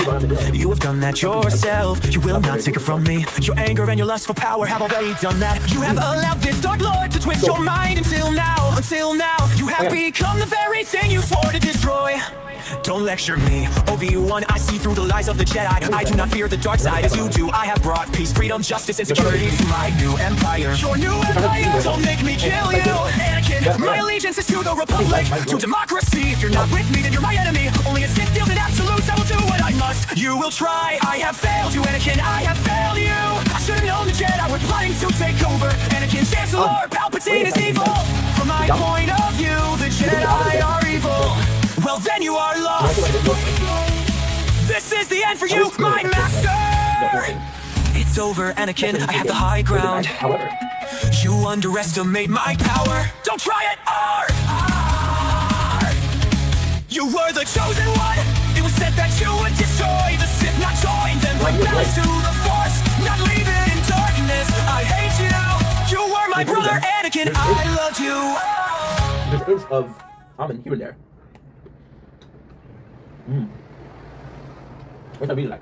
You have done that yourself. You will not take it from me. Your anger and your lust for power have already done that. You have allowed this dark lord to twist your mind until now. Until now, you have become the very thing you swore to destroy. Don't lecture me, Obi-Wan. I see through the lies of the Jedi. I do not fear the dark side as you do. I have brought peace, freedom, justice, and security to my new empire. Your new empire, don't make me kill you, Anakin. My allegiance is to the Republic, to democracy. If you're not with me, then you're my enemy. Only a Sith deals in absolutes. I will do what I must. You will try. I have failed you, Anakin. I have failed you. I should have known the Jedi were plotting to take over. Anakin, Chancellor, Palpatine is evil. From my point of view, the Jedi are evil. Well, then you are lost. This is the end for you, my master. It's over, Anakin. I have the high ground. However, You underestimate my power. Don't try it. You were the chosen one. It was said that you would destroy the Sith, not join them. Bring balance to the Force, not leave it in darkness. I hate you. You were my brother, Anakin. I loved you. there's hints of almond here and there. What's that really like?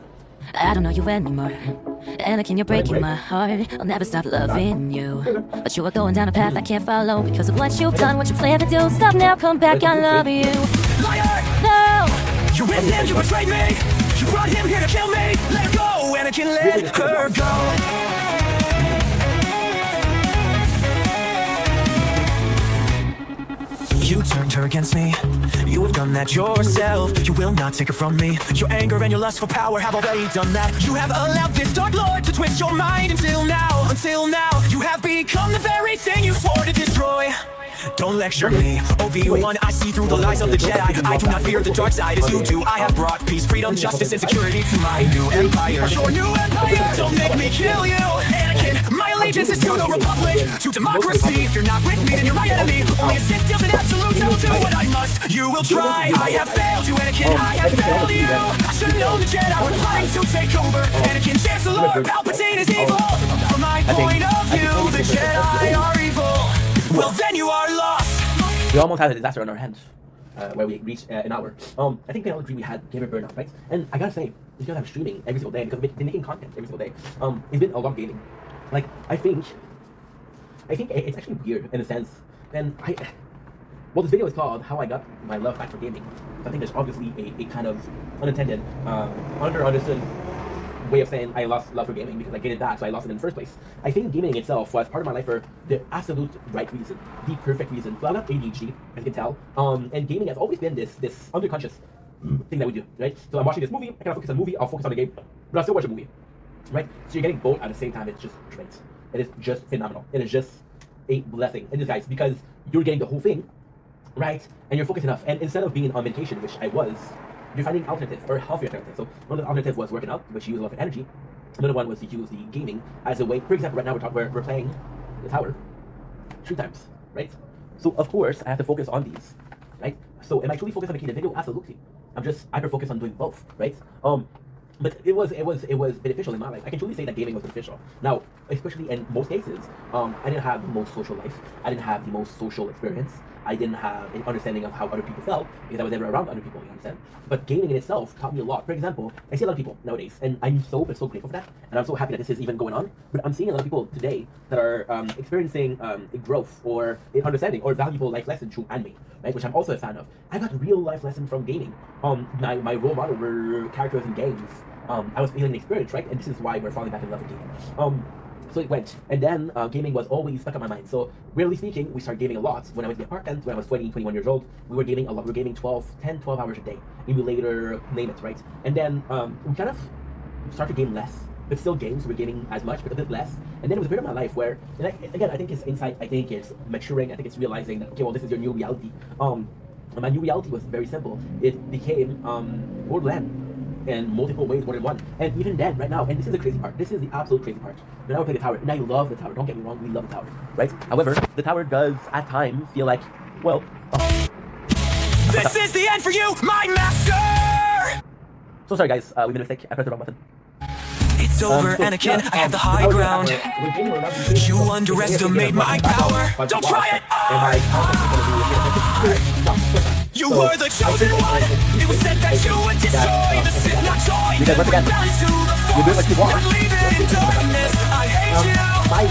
I don't know you anymore. Anakin, you're breaking my heart. I'll never stop loving you. But you are going down a path I can't follow because of what you've done, what you plan to do. Stop now, come back, I love you. Liar! No! You're with him, you betrayed me. You brought him here to kill me. Let her go, Anakin, let her go. You turned her against me. You have done that yourself. You will not take it from me. Your anger and your lust for power have already done that. You have allowed this dark lord to twist your mind until now. Until now, you have become the very thing you swore to destroy. Don't lecture me, Obi-Wan. I see through the lies of the Jedi. I do not fear the dark side as you do. I have brought peace, freedom, justice, and security to my new empire. Your new empire, don't make me kill you, Anakin. My allegiance is to the Republic, to democracy. If you're not with me, then you're my enemy. Only a Sith deals in absolutes. I will do what I must. You will try. I have failed you, Anakin. I have failed you. I should have known the Jedi were plotting to take over. Anakin, Chancellor, Palpatine is evil. From my point of view, the Jedi are evil. Well, then you are lost. We almost had a disaster on our hands, where we reached an hour. I think we all agree we had gamer burnout, right? And I gotta say, it's because I'm streaming every single day, because we've been making content every single day. It's been a lot of gaming. Like, I think it's actually weird in a sense. And well, this video is called "How I Got My Love Back for Gaming." So I think there's obviously a kind of unintended, understood way of saying I lost love for gaming because I gained that, so I lost it in the first place. I think gaming itself was part of my life for the absolute right reason, the perfect reason. So I got ADHD, as you can tell, and gaming has always been this underconscious thing that we do, right? So I'm watching this movie, I cannot focus on the movie, I'll focus on the game, but I'll still watch a movie, right? So you're getting both at the same time. It's just great. It is just phenomenal. It is just a blessing in disguise because you're getting the whole thing, right? And you're focused enough. And instead of being on medication, which I was, you're finding alternatives or healthier alternatives. So one of the alternatives was working out, which you use a lot of energy. Another one was to use the gaming as a way. For example, right now we're playing the tower 3 times, right? So of course I have to focus on these, right? So am I truly focused on making a video? Absolutely. I'm just hyper focused on doing both, right? But it was beneficial in my life. I can truly say that gaming was beneficial. Now, especially in most cases, I didn't have the most social life. I didn't have the most social experience. I didn't have an understanding of how other people felt because I was never around other people, you understand? But gaming in itself taught me a lot. For example, I see a lot of people nowadays, and I'm so grateful for that, and I'm so happy that this is even going on, but I'm seeing a lot of people today that are experiencing a growth or an understanding or valuable life lesson through anime, right? Which I'm also a fan of. I got real life lessons from gaming. My role model were characters in games. I was feeling an experience, right? And this is why we're falling back in love with gaming. So it went, and then gaming was always stuck on my mind. So rarely speaking, we started gaming a lot. When I was in the apartment, when I was 20, 21 years old, we were gaming a lot. We were gaming 12 hours a day. Emulator, name it, right? And then we kind of started to game less, but still games. We're gaming as much, but a bit less. And then it was a period of my life where, and I think it's insight, I think it's maturing, I think it's realizing that, okay, well, this is your new reality. My new reality was very simple. It became Borderlands. In multiple ways, more than one. And even then, right now, and this is the crazy part, this is the absolute crazy part. Now I play the tower, and I love the tower, don't get me wrong, we love the tower, right? However, the tower does, at times, feel like, well... This is the end for you, my master! So sorry guys, we made a mistake, I pressed the wrong button. It's It's over, Anakin, I have the high ground. You underestimate my power. Don't try it! You were the chosen one. It was said that you would destroy the Sith, not join them. Bring balance to the Force, not leave it in darkness. I hate you.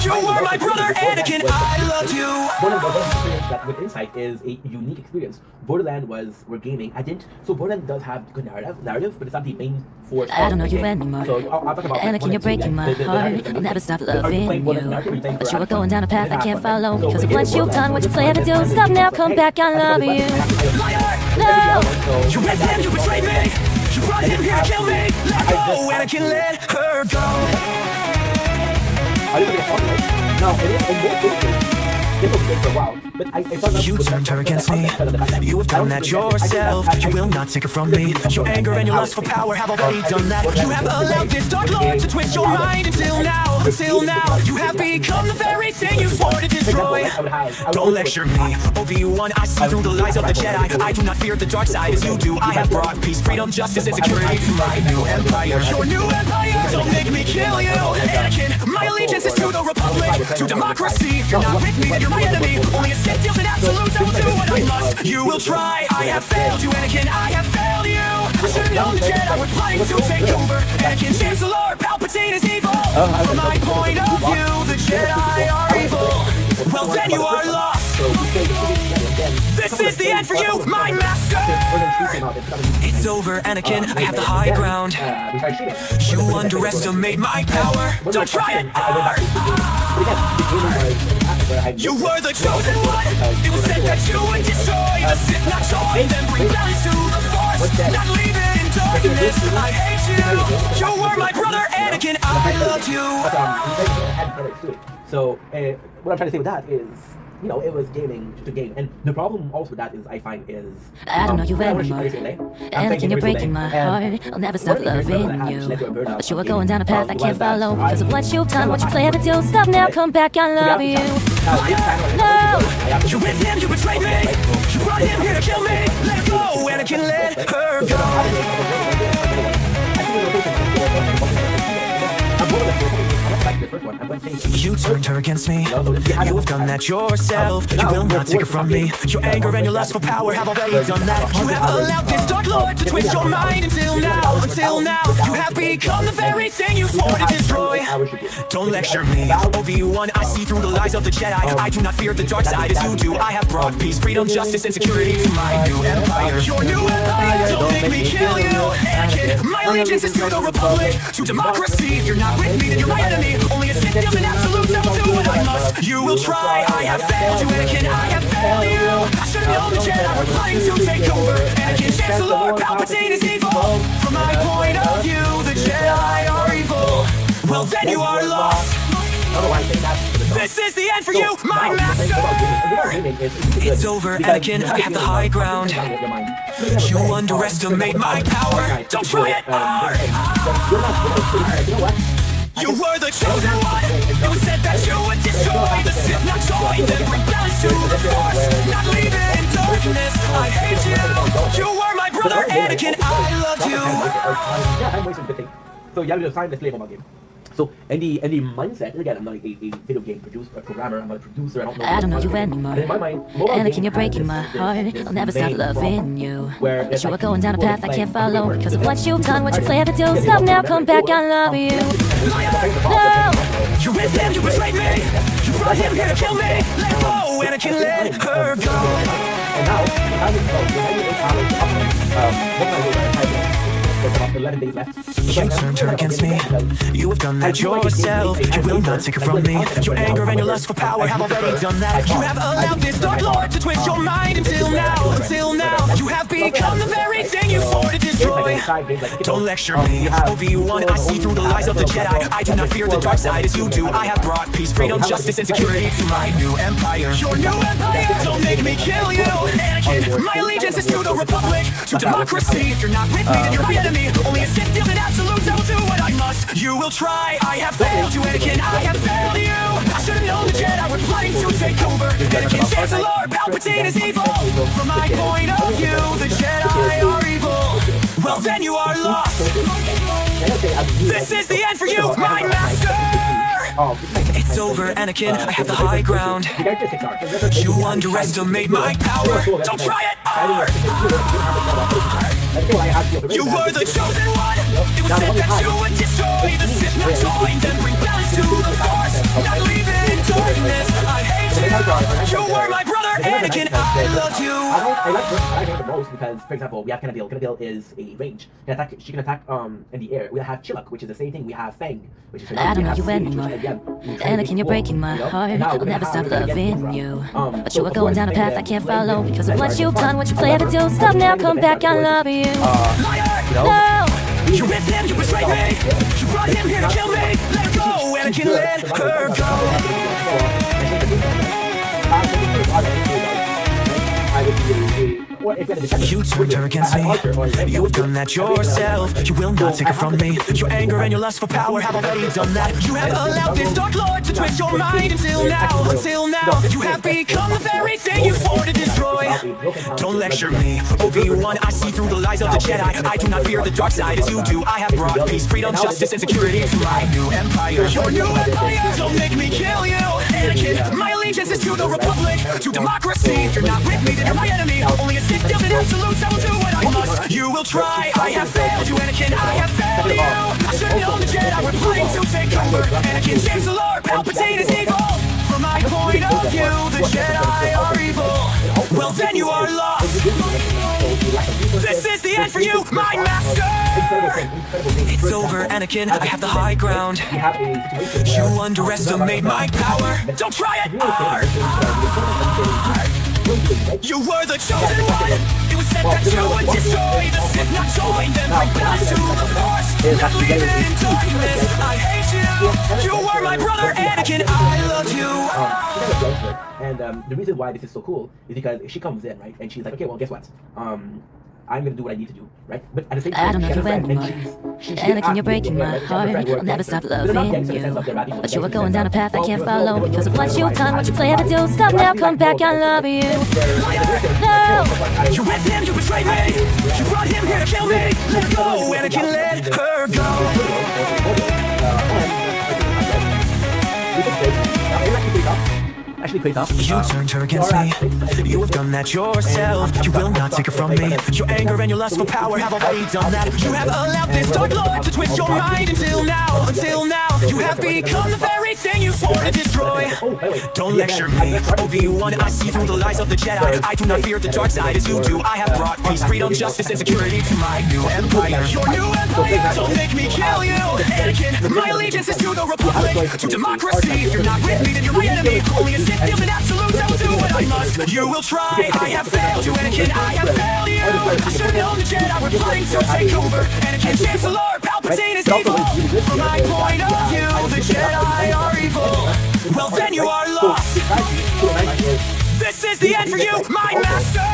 You were my brother, Anakin. I loved you. Borderlands experience that with Insight is a unique experience. Borderlands we're gaming. So Borderlands does have good narrative, but it's not the main force. I don't know of the you game. anymore. So I'll talk about Anakin, you're breaking my heart. I'll never stop loving you. But you were going down a path I can't follow because of what you've done, what you plan to do. Stop now, come back, I love you. No! You with him, you betrayed me. You brought him here to kill me. Let go, Anakin, let her go. Are you going to talk about? No, it will take for a while. But I thought You turned her against me. You have done that yourself. You will not take it from me. Your anger and your lust for power have already done that. You have allowed this dark lord to twist your mind until now. You have become the very thing you swore to destroy. Don't lecture me, Obi-Wan. I see through the lies of the Jedi. I do not fear the dark side as you do. I have brought peace, freedom, justice, and security to my new empire. Your new empire, don't make me kill you, Anakin. My allegiance is to the Republic, to democracy. If you're not with me, then you're my enemy. Only a Sith deals in absolutes. I will do what I must. You will try. I have failed you, Anakin. I have failed you. I should have known the Jedi were planning to take over. Anakin, Chancellor, Palpatine is evil. From my point of view, the Jedi are evil. Well, then you are lost. This is the end for you, my master. It's over, Anakin. I have the high ground. You underestimate my power. Don't try it. You were the chosen one. It was said that you would destroy the Sith, not join them. Bring balance to the Force, not leave it in darkness. I hate you. You were my brother, Anakin. I loved you. So what I'm trying to say with that is, you know, it was gaming to game, and the problem also with that is I find is I don't know you anymore. Anakin, you're breaking my heart. I'll never stop loving you. But you were going down a path I can't follow because of what you've done, what you plan to do. Stop now, come back, I love you. No! You with him, you betrayed me. You brought him here to kill me. Let her go, Anakin, let her go. You turned her against me. You have done that yourself. You will not take it from me. Your anger and your lust for power have already done that. You have allowed this dark lord to twist your mind until now. You have become the very thing you swore to destroy. Don't lecture me, Obi-Wan. I see through the lies of the Jedi. I do not fear the dark side as you do. I have brought peace, freedom, justice, and security to my new empire. Your new empire, don't make me kill you, Anakin. My allegiance is to the Republic, to democracy. If you're not with me, then you're my enemy. Only a Sith deals in absolutes. I will do what I must. You will try. I have failed you, Anakin. I have failed you. I should have known the Jedi were planning to take over. Anakin, Chancellor, Palpatine is evil. From my point of view, the Jedi are evil. Well, then you are lost. This is the end for you, my master. It's over, Anakin. I have the high ground. You underestimate my power. Don't try it. You were the chosen one. It was said that you would destroy the Sith, not join them. Bring balance to the Force, not leave it in darkness. I hate you. You were my brother, Anakin. I loved you. Yeah, I'm wasting 15. So you have to sign this label on my game. So in the mindset, again, I'm not a video game programmer. I'm not a producer. I don't know you anymore. And in my mind, Anakin, you're breaking my heart. I'll never stop loving you. But you were going down a path I can't follow because of what you've done, what you plan to do. Stop now, come back, I love you. No! You with him, you betrayed me. You brought him here to kill me. Let go, Anakin, let her go. And now, about 11 days left. You turned her against me. You have done that yourself. You will not take it from me. Your anger and your lust for power have already done that. You have allowed this dark lord to twist your mind until now. You have become the very thing you swore to destroy. Don't lecture me, Obi-Wan. I see through the lies of the Jedi. I do not fear the dark side as you do. I have brought peace, freedom, justice, and security to my new empire. Your new empire, don't make me kill you, Anakin. My allegiance is to the Republic, to democracy. If you're not with me, then you're my enemy. Only a Sith deals in absolutes. I will do what I must. You will try. I have failed you, Anakin. I have failed you. I should have known the Jedi were planning to take over. Anakin, Chancellor, Palpatine is evil. From my point of view, the Jedi are evil. Well, then you are lost. This is the end for you, my master! It's over, Anakin, I have the high ground. You underestimate my power. Don't try it! You were the chosen one. It was said that you would destroy the Sith, not join them, bring balance to the Force, not leave it in darkness. I hate you. You were my brother, Anakin. I loved you. I like her the most because, for example, we have Kenadil. Kenadil is a range. She can attack in the air. We have Chiluk, which is the same thing. We have Fang, which is. I don't know you anymore. Anakin, you're breaking my heart. I'll never stop loving you. But you are going down a path I can't follow because of what you've done, what you plan to do. Stop now, come back, I love you. No! You with him, you betrayed me. You brought him here to kill me. Let her go, Anakin, let her go. You turned her against me. You've done that yourself. You will not take it from me. Your anger and your lust for power have already done that. You have allowed this dark lord to twist your mind until now. Until now, you have become the very thing you swore to destroy. Don't lecture me, Obi-Wan. I see through the lies of the Jedi. I do not fear the dark side as you do. I have brought peace, freedom, justice, and security to my new empire. Your new empire. Don't make me kill you, Anakin. My allegiance is to the Republic, to democracy. If you're not with me, then you're my enemy. Only a Sith deals in absolutes. I will do what I must. You will try. I have failed you, Anakin. I have failed you. I should have known the Jedi were plotting to take over. Anakin, Chancellor, Palpatine is evil. From my point of view, the Jedi are evil. Well, then you are lost. This is the end for you, my master. It's over, Anakin. I have the high ground. You underestimate my power. Don't try it. You were the chosen one. It was said that you would destroy the Sith, not join them. Bring balance to the Force, not leave it in darkness. I hate you. You were my brother, Anakin. I loved you. And the reason why this is so cool is because she comes in, right, and she's like, okay, well, guess what? I'm gonna do what I need to do, right? But at the same time, I don't know you anymore. Anakin, you're breaking my heart. I'll never stop loving you. But you are going down a path I can't follow because of what you've done, what you plan to do. Stop now, come back, I love you. No! You with him, you betrayed me. You brought him here to kill me. Let her go, Anakin, let her go. Actually, pretty tough. You turned her against me. You have done that yourself. You will not take it from me. Your anger and your lust for power have already done that. You have allowed this dark lord to twist your mind until now. Until now, you have become the very thing you swore to destroy. Don't lecture me, Obi-Wan. I see through the lies of the Jedi. I do not fear the dark side as you do. I have brought peace, freedom, justice, and security to my new empire. Your new empire. Don't make me kill you, Anakin. My allegiance is to the Republic, to democracy. If you're not with me, then you're my enemy. Only a Sith deals in absolutes. I will do what I must. You will try. I have failed you, Anakin. I have failed you. I should have known the Jedi were plotting to take over. Anakin, Chancellor, Palpatine is evil. From my point of view, the Jedi are evil. Well, then you are lost. This is the end for you, my master.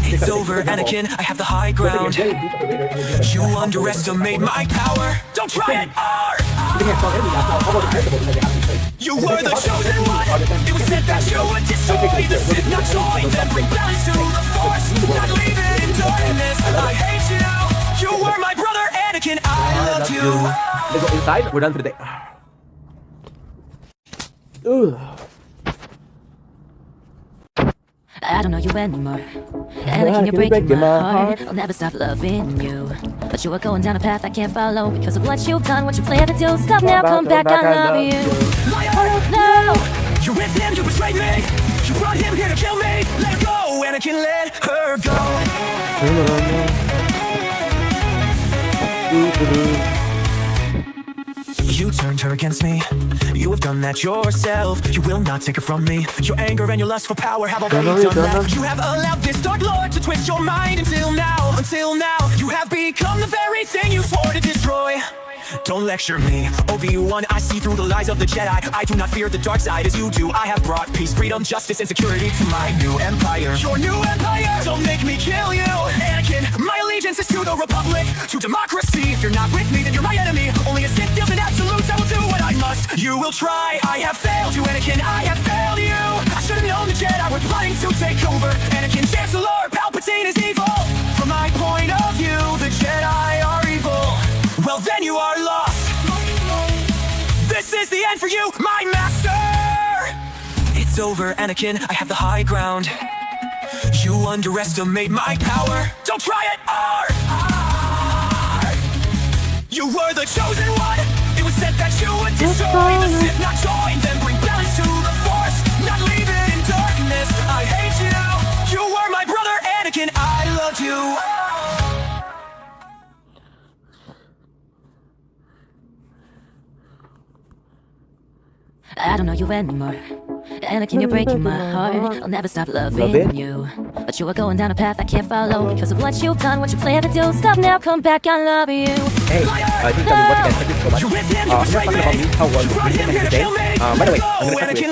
It's over, Anakin. I have the high ground. You underestimate my power. Don't try it. You were the chosen one. It was said that you would destroy the Sith, not join them. Bring balance to the Force, not leave it in darkness. I hate you. You were my brother, Anakin. I loved you. Let's go inside. We're done for the day. Ugh. I don't know you anymore. Anakin, you're breaking my heart. I'll never stop loving you. But you are going down a path I can't follow because of what you've done, what you plan to do. Stop now, come back, I love you. No! You're with him, you betrayed me. You brought him here to kill me. Let her go, Anakin, let her go. You turned her against me. You have done that yourself. You will not take it from me. Your anger and your lust for power have already done that. You have allowed this dark lord to twist your mind until now. Until now, you have become the very thing you swore to destroy. Don't lecture me, Obi-Wan. I see through the lies of the Jedi. I do not fear the dark side as you do. I have brought peace, freedom, justice, and security to my new empire. Your new empire. Don't make me kill you, Anakin. My allegiance is to the Republic, to democracy. If you're not with me, then you're my enemy. Only a Sith deals in absolutes. I will do what I must. You will try. I have failed you, Anakin. I have failed you. I should have known the Jedi were plotting to take over. Anakin, Chancellor, Palpatine is evil. From my point of view, the Jedi are evil. Well, for you, my master! It's over, Anakin, I have the high ground. You underestimate my power. Don't try it! You were the chosen one. It was said that you would destroy the Sith, not join them. Bring balance to the Force, not leave it in darkness. I hate you. You were my brother, Anakin. I loved you. I don't know you anymore. Anakin, you're breaking my heart. I'll never stop loving you. But you are going down a path I can't follow because of what you've done, what you plan to do. Stop now, come back, I love you. Hey, I think what you guys thank you so much. I'm not talking about me, how was it today. By the way, I'm gonna cut you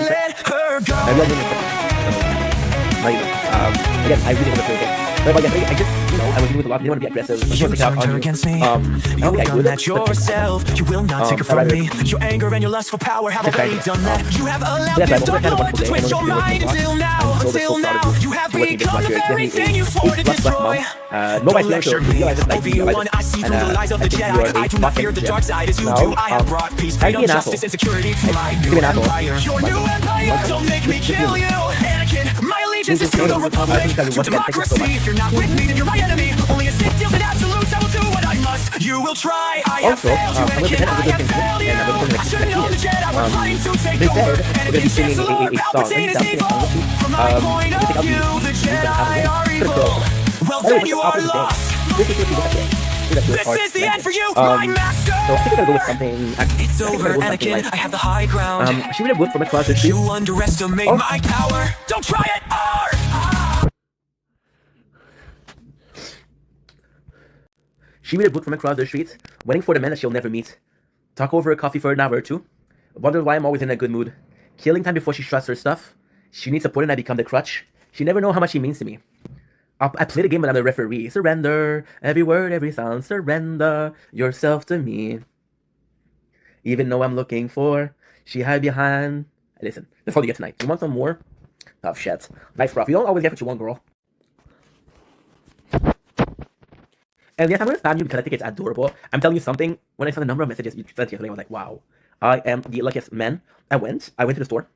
again, I really want to feel it. But again, I just, I was dealing with a lot. I didn't want to be aggressive. You turned her against me. You've done that yourself. You will not take it from me. Your anger and your lust for power have already done that. You have allowed this dark lord to twist your mind until now. You have become the very thing you swore to destroy. Don't lecture me. Obi Wan, I see through the lies of the Jedi. I do not fear the dark side as you do. I have brought peace, freedom, justice, and security to my new empire. Your new empire, don't make me kill you, Anakin. My allegiance is to the Republic, to democracy. If you're not with me, then you're my enemy. Only a Sith deals in absolutes. I will do what I must. You will try. I have failed you, Anakin. I have failed you. I should have known the Jedi were trying to take over. Anakin's Chancellor, Palpatine is evil. From my point of view, the Jedi are evil. Well, then you are lost. This is the end for you, my master. So I think I'm gonna go with something. It's over, Anakin. I have the high ground. She would have worked from across the street. You underestimate my power. Don't try it. She would have booked from across the street, waiting for the man that she'll never meet. Talk over a coffee for an hour or two. Wonder why I'm always in a good mood. Killing time before she trusts her stuff. She needs support and I become the crutch. She never know how much she means to me. I play the game but I'm the referee. Surrender, every word, every sound. Surrender yourself to me. Even though I'm looking for, she hide behind. Listen, that's all you get tonight. You want some more? Tough shit. Nice rough. You don't always get what you want, girl. And yes, I'm going to spam you because I think it's adorable. I'm telling you something. When I saw the number of messages you sent yesterday, I was like, wow. I am the luckiest man. I went to the store.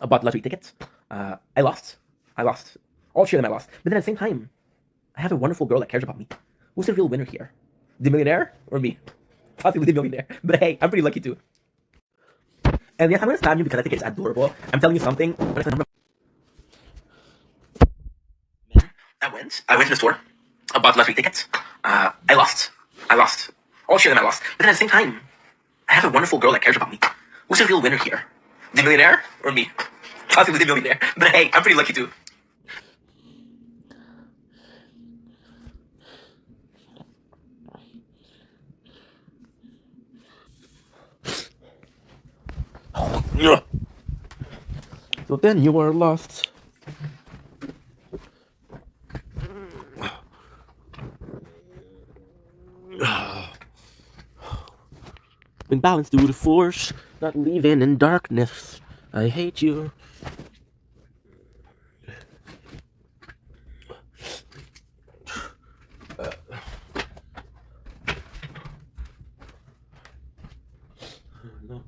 I bought lottery tickets. I lost. All three of them I lost. But then at the same time, I have a wonderful girl that cares about me. Who's the real winner here? The millionaire or me? Possibly the millionaire. But hey, I'm pretty lucky too. And yes, I'm going to spam you because I think it's adorable. I'm telling you something. When I saw the number of I went to the store. I bought lottery tickets. I lost. All three of them I lost. But then at the same time, I have a wonderful girl that cares about me. Who's the real winner here? The millionaire or me? Possibly the millionaire. But hey, I'm pretty lucky too. So then you are lost. Bring balance through the Force, not leaving in darkness. I hate you. No.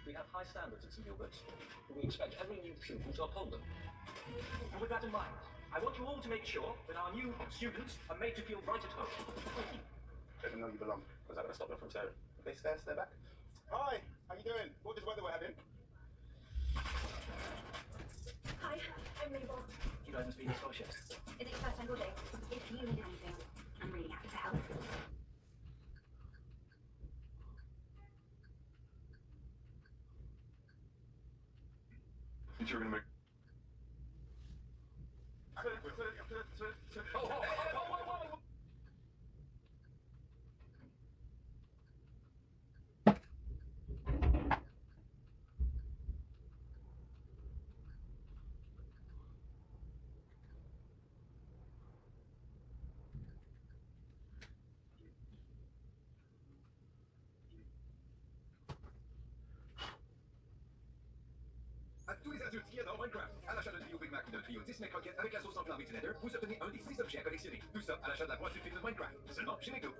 We have high standards at St. Gilbert's. We expect every new pupil to uphold them. And with that in mind, I want you all to make sure that our new students are made to feel right at home. Let them know you belong. Was that going to stop them from staring? If they stare back. Hi, how you doing? What is weather we're having? Hi, I'm Mabel. You guys must be in the scholarship. Is it your first time boarding? If you need anything, I'm really happy to help. You're gonna make. tous les adultes qu'il y a dans Minecraft. À l'achat d'un trio Big Mac ou d'un trio Disney Croquette avec la sauce enflammée du Nether, vous obtenez un des 6 objets à collectionner. Tout ça à l'achat de la boîte du film de Minecraft. Seulement chez McDo.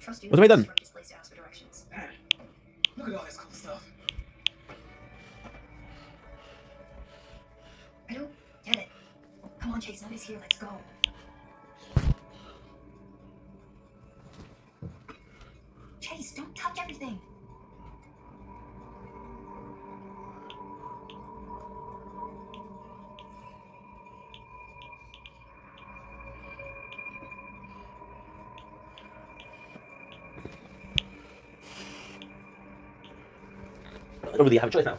Trust you. What have I done? From this place to ask for directions. Look at all this cool stuff. I don't get it. Come on, Chase. Nobody's here. Let's go. Chase, don't touch everything. I don't really have a choice now.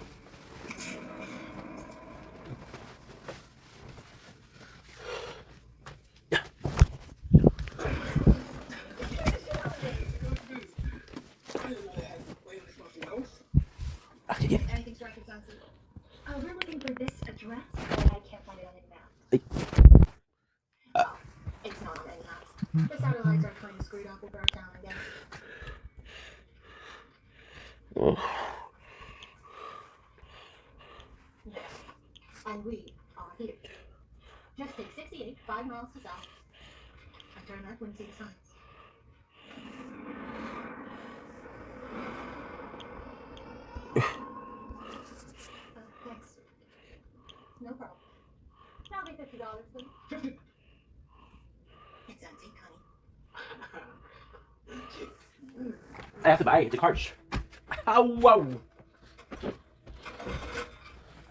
Yeah. Anything directions on? We're looking for this address, but I can't find it on any map. It's not on any maps. The satellites are kind of screwed up over our town, I guess. And we are here. Just take 68, 5 miles to south. I turn left when you see the signs. Thanks. No problem. That'll be $50, please. 50. It's antique, honey. I have to buy the cartridge. Oh, wow.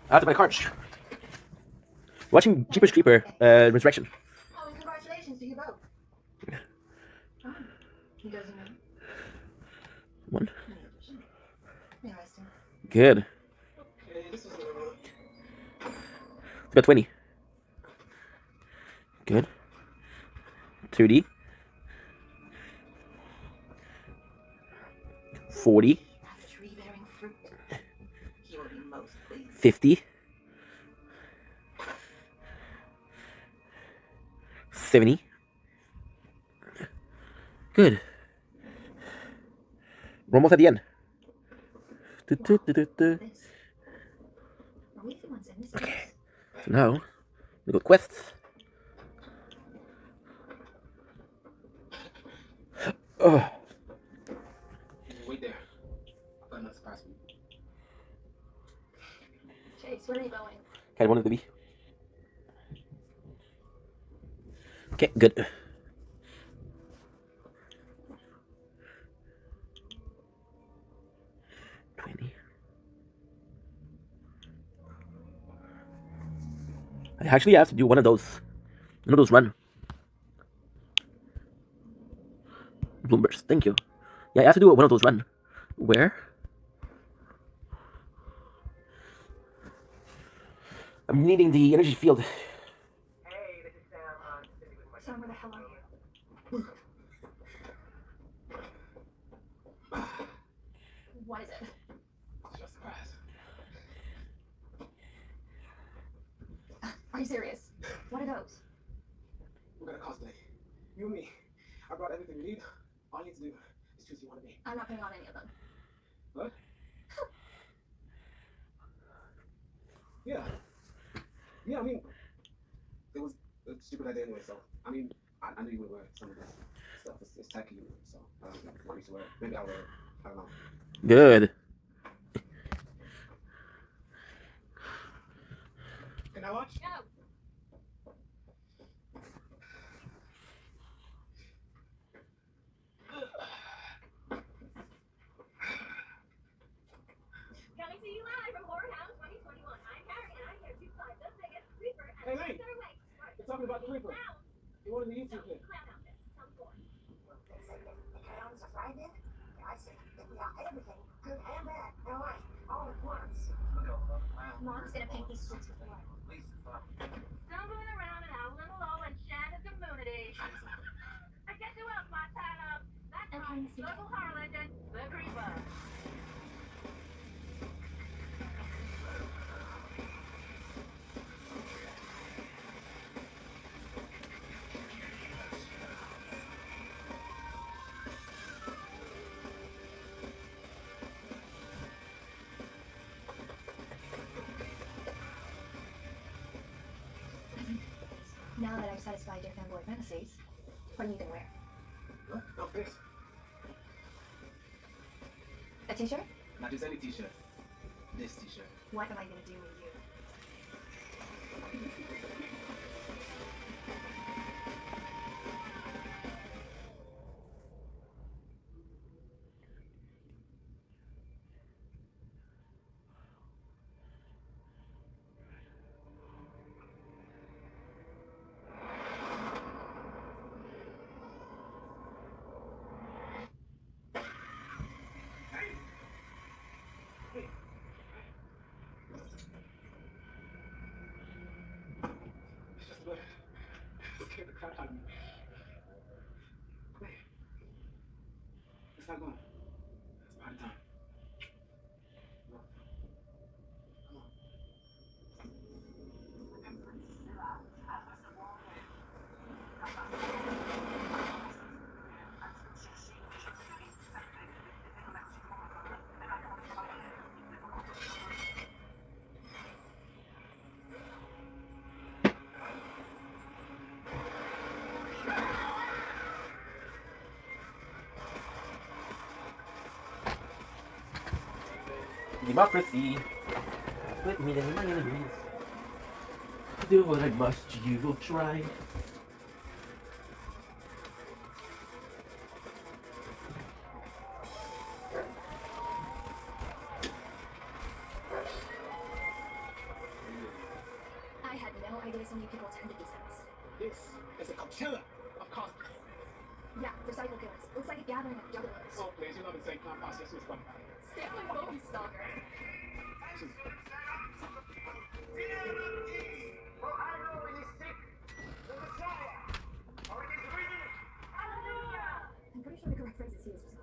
I have to buy the cartridge. Watching Jeepers Creeper Resurrection. Oh, and congratulations to you both. Oh, he doesn't know. One. Interesting. Good. It's got 20. Good. 30. 40. As a tree bearing fruit, he will be most pleased. 50. 70. Good. We're almost at the end. This. Are we the ones in this? Okay. So now, we go quests. Oh. Wait there. I've got another surprise for you. Chase, where are you going? Kind of wanted to be. Okay, good. I actually have to do one of those run. Bloombergs, thank you. Yeah, I have to do one of those run. Where? I'm needing the energy field. Sam, where the hell are you? What is it? It's your surprise. Are you serious? What are those? We're gonna cosplay. You and me. I brought everything you need. All you need to do is choose who you want to be. I'm not putting on any of them. What? Yeah. Yeah, I mean, it was a stupid idea anyway, so, I mean, I knew you would wear some of this stuff. It's tacky, so I don't want you to wear it. Maybe I'll wear it. I don't know. Good. Can I watch? No. Coming to you live from Horror House 2021. I'm Carrie, and I'm here to find the biggest creeper and Hey, Lane. their way. We're talking about the Reaper. You wanted the YouTube clip. Clown outfit. Come forth. The clowns are frightened? I say that we are everything, good and bad, and life, all at once. Mom's gonna paint these streets with blood. Stumbling around and howling low and shine the community. I guess who else might tie up? That's And right, Lindsay. local horror legend, the Creeper. Now that I've satisfied your fanboy fantasies, what are you gonna wear? What? No, thanks. A t-shirt? Not just any t-shirt. This t-shirt. What am I gonna do with you? It's just a bird. Scared the crap out of me. Wait. It's not going. It's party time. Come on. Come on. Democracy. Put me in my enemies. Do what I must, you will try. no idea so many people attended these things. This is a Coachella of cosplay. Yeah, disciple killers. Looks like a gathering of juggalos. Oh, please, you love the same time process was fun. Stanley Bogey Stalker. I'm pretty sure the correct phrase is he was just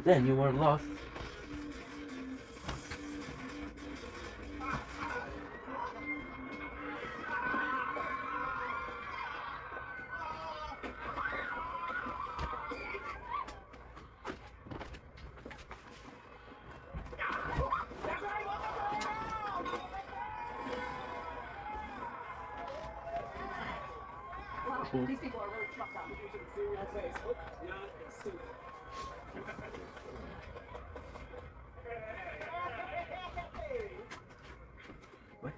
Then you weren't lost. Wow, these people are really trucked up. You should see your face. Look, young and stupid. What?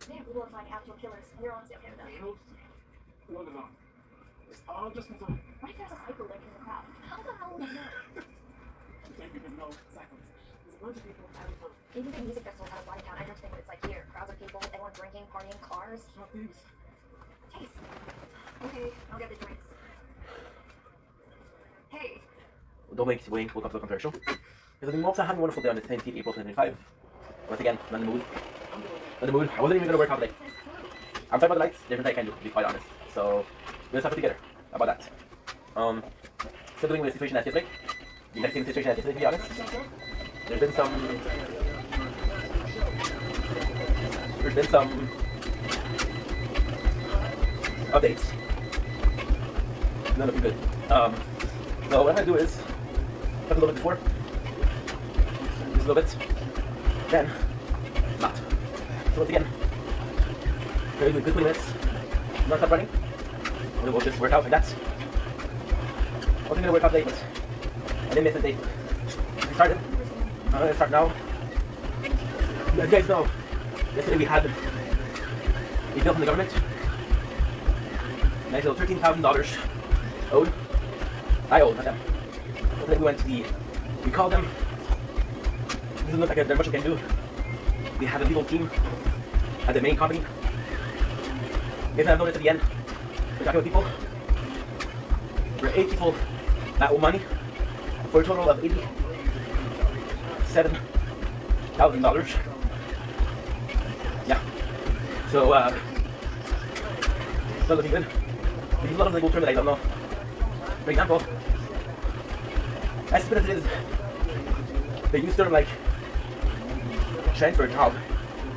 Damn, we will find actual killers. And you're honestly okay with that. Killed? What is on? It's all just fun. What if there's a psycho lurking in the crowd? How the hell would I know? Maybe there's no cyclists. There's a bunch of people having fun. Even the music festivals out of Watertown, I don't think it's like here. Crowds of people, everyone drinking, partying, cars. Small things. Taste. Okay, I'll get the drinks. Hey, Don't make wink, welcome to the commercial. Because I'm also having a wonderful day on the 10th of April 2025. Once again, I'm in the mood. I'm in the mood. I wasn't even going to work out today. I'm talking about the lights, different I can do, to be quite honest. So, we'll just have to put together. How about that? Still dealing with the situation as yesterday. The exact same situation as yesterday, to be honest. There's been some updates. None looking good. So what I'm gonna do is talk a little bit before, just a little bit, then not. So once again, very good 20 minutes, not stop running, and then we'll just work out, and that's. I wasn't gonna work out late, but I didn't miss the day. We started. I'm gonna start now. You guys know, yesterday we had a bill from the government. Nice little $13,000 owed. I owed, not them. So then we called them. It doesn't look like there's much we can do. We have a legal team at the main company. We didn't have notice at the end. We're talking with people. We're 8 people that owe money for a total of $87,000. Yeah. So, it's not looking good. There's a lot of legal terms that I don't know. For example, as stupid as it is, they use terms like transfer job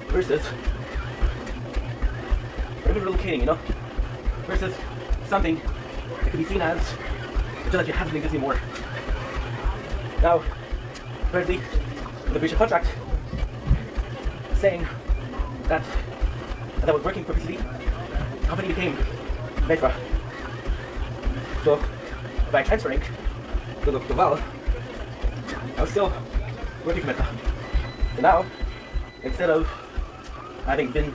versus relocating, you know, versus something that could be seen as just that you have to exist anymore. Now, apparently, the breach of contract saying that as I was working for PCD, the company became Metra. So, by transferring to the Val, I was still working for Meta. So now, instead of having been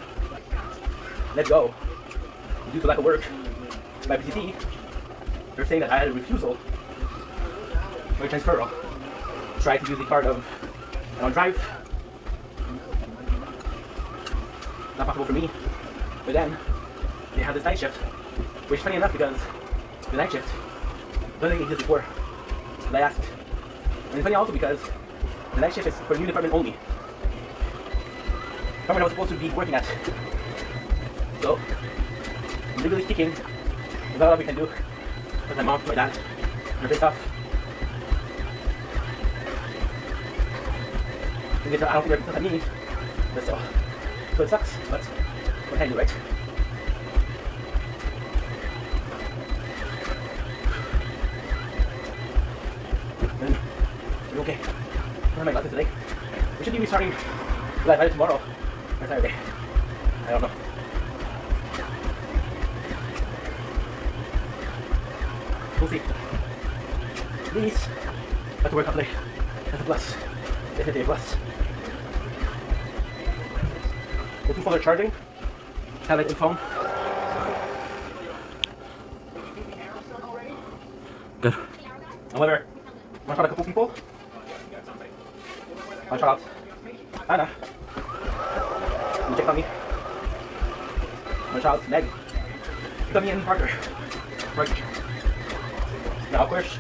let go due to lack of work by PCT, they're saying that I had a refusal for a transfer. Try to use the card of OneDrive. Not possible for me. But then they have this night shift, which is funny enough because the night shift doesn't exist before. And I asked. And it's funny also because the night shift is for the new department only. Department I was supposed to be working at. So, legally speaking, there's not a lot we can do. Because my mom, my dad, they're pissed off. I don't think they're pissed off at me. But so So it sucks, but what can I do, right? Then we're okay. Where am I glasses today? We should be restarting live either tomorrow or Saturday. I don't know. We'll see. These have to work out today. That's a plus. Definitely a plus. The two phones are charging. Tablet and phone. Good. However, I want to shout out a couple people. I want to shout out Anna. You checked on me. I want to shout out Meg. Checked on me and Parker. Right. Now, of course,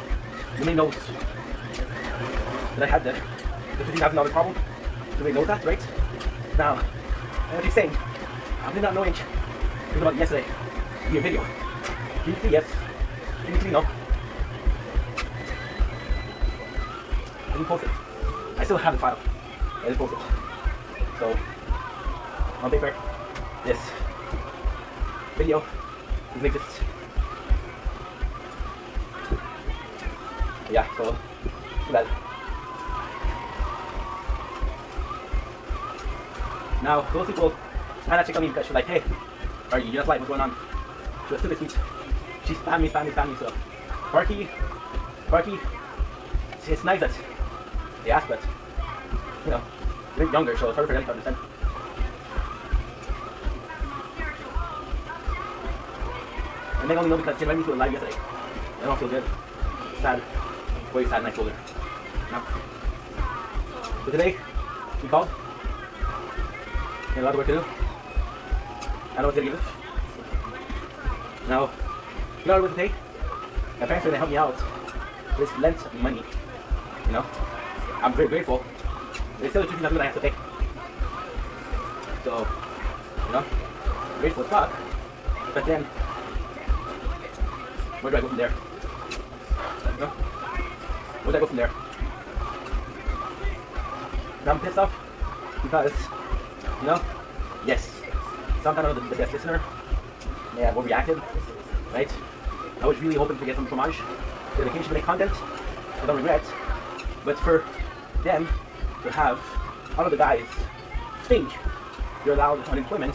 nobody knows that I had the $50,000 problem. Nobody knows that, right? Now, what he's saying, I did not know anything about yesterday in your video. Can you see yes? Can you see no? I didn't post it. I still have the file. I didn't post it. So, on paper, this video doesn't exist. Yeah, so, too bad. Now, those people, Anna checked on me because she's like, hey, are you just like, what's going on? She was super sweet. She spammed me, so. Parky, it's nice that they asked, but, you know, they're younger, so it's hard for them to understand. And they only know because she invited me to a live yesterday. I don't feel good. Sad. Very sad, nice folder. Now, so today, we called. A lot of work to do. I don't know what to give us. Now, you know what today? My parents are going to help me out with lent money. You know? I'm very grateful. There's still $2,000 that I have to pay. So, you know, grateful as fuck. But then, where do I go from there? You know? Where do I go from there? Now I'm pissed off because, you know, yes, sometimes I'm the best listener. May have overreacted, right? I was really hoping to get some fromage, dedication to make content. I don't regret. But for them to have all of the guys think you're allowed unemployment,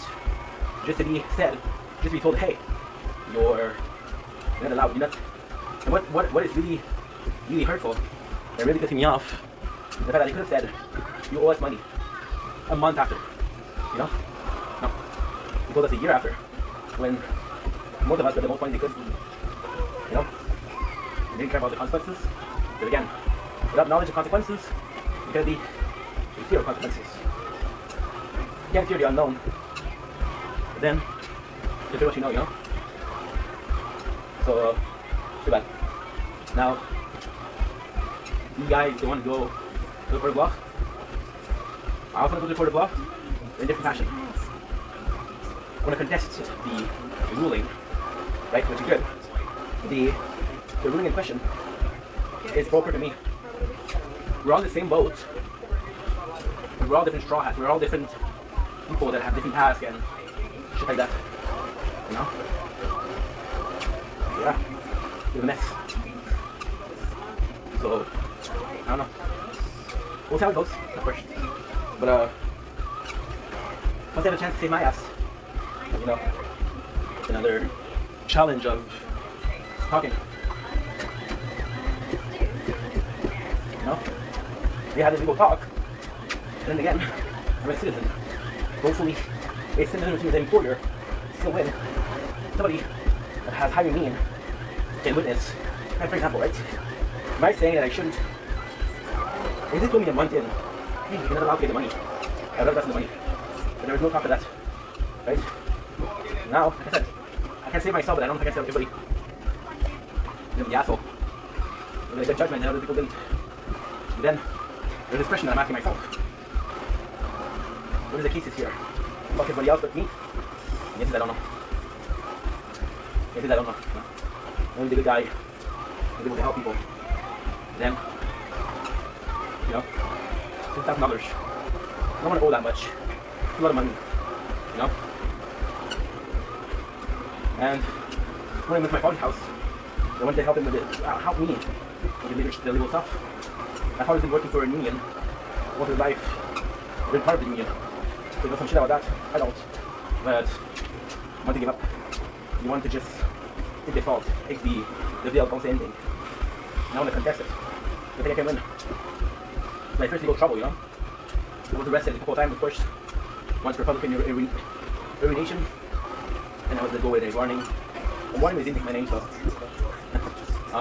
just to be said, just to be told, hey, you're not allowed. You're not. And what is really hurtful and really pissing me off is the fact that they could have said, you owe us money a month after. You know? No. They told us a year after, when most of us got the most money they could. You know? They didn't care about the consequences. But again, without knowledge of consequences, you can be fear of consequences. You can't fear the unknown. But then, you fear what you know, you know? So, too bad. Now, you guys don't want to go to the court of law. I also want to go to the court of law in a different fashion. I want to contest the ruling, right, which is good. The ruling in question is proper to me. We're all in the same boat. We're all different straw hats. We're all different people that have different tasks and shit like that. You know? Yeah. It's a mess. So, I don't know. We'll see how it goes, of course. But, once I have a chance to save my ass, you know, it's another challenge of talking. You know? We had this legal talk, and then again, I'm a citizen. Hopefully, a citizen who is an employer still win. Somebody that has higher mean can witness. And for example, right? Am I saying that I shouldn't? If they told me a month in, hey, you're not allowed to pay the money. I would have gotten the money. But there was no talk of that. Right? Now, like I said, I can't save myself, but I don't think I can save everybody. I'm the asshole. When I get judgment and other people didn't. But then, there's this question that I'm asking myself. What is the cases here? Fuck everybody else but me? And yes, I don't know. Yes, I don't know. No. I'm only the good guy. I'm able to help people. And then, you know, $2,000. I don't want to owe that much. It's a lot of money. you know. And when I went to my father's house, I went to help him with it, help me with the legal stuff. My father's been working for a union all his life, been part of the union. So he knows some shit about that. I don't. But I want to give up. You want to just take the fault, take the deal, don't say anything. And I want to contest it. I think I can win. My first legal trouble, you know. I was arrested a couple of times, of course. Once Republican urination, and I was to go with a warning. The warning was didn't take my name, so I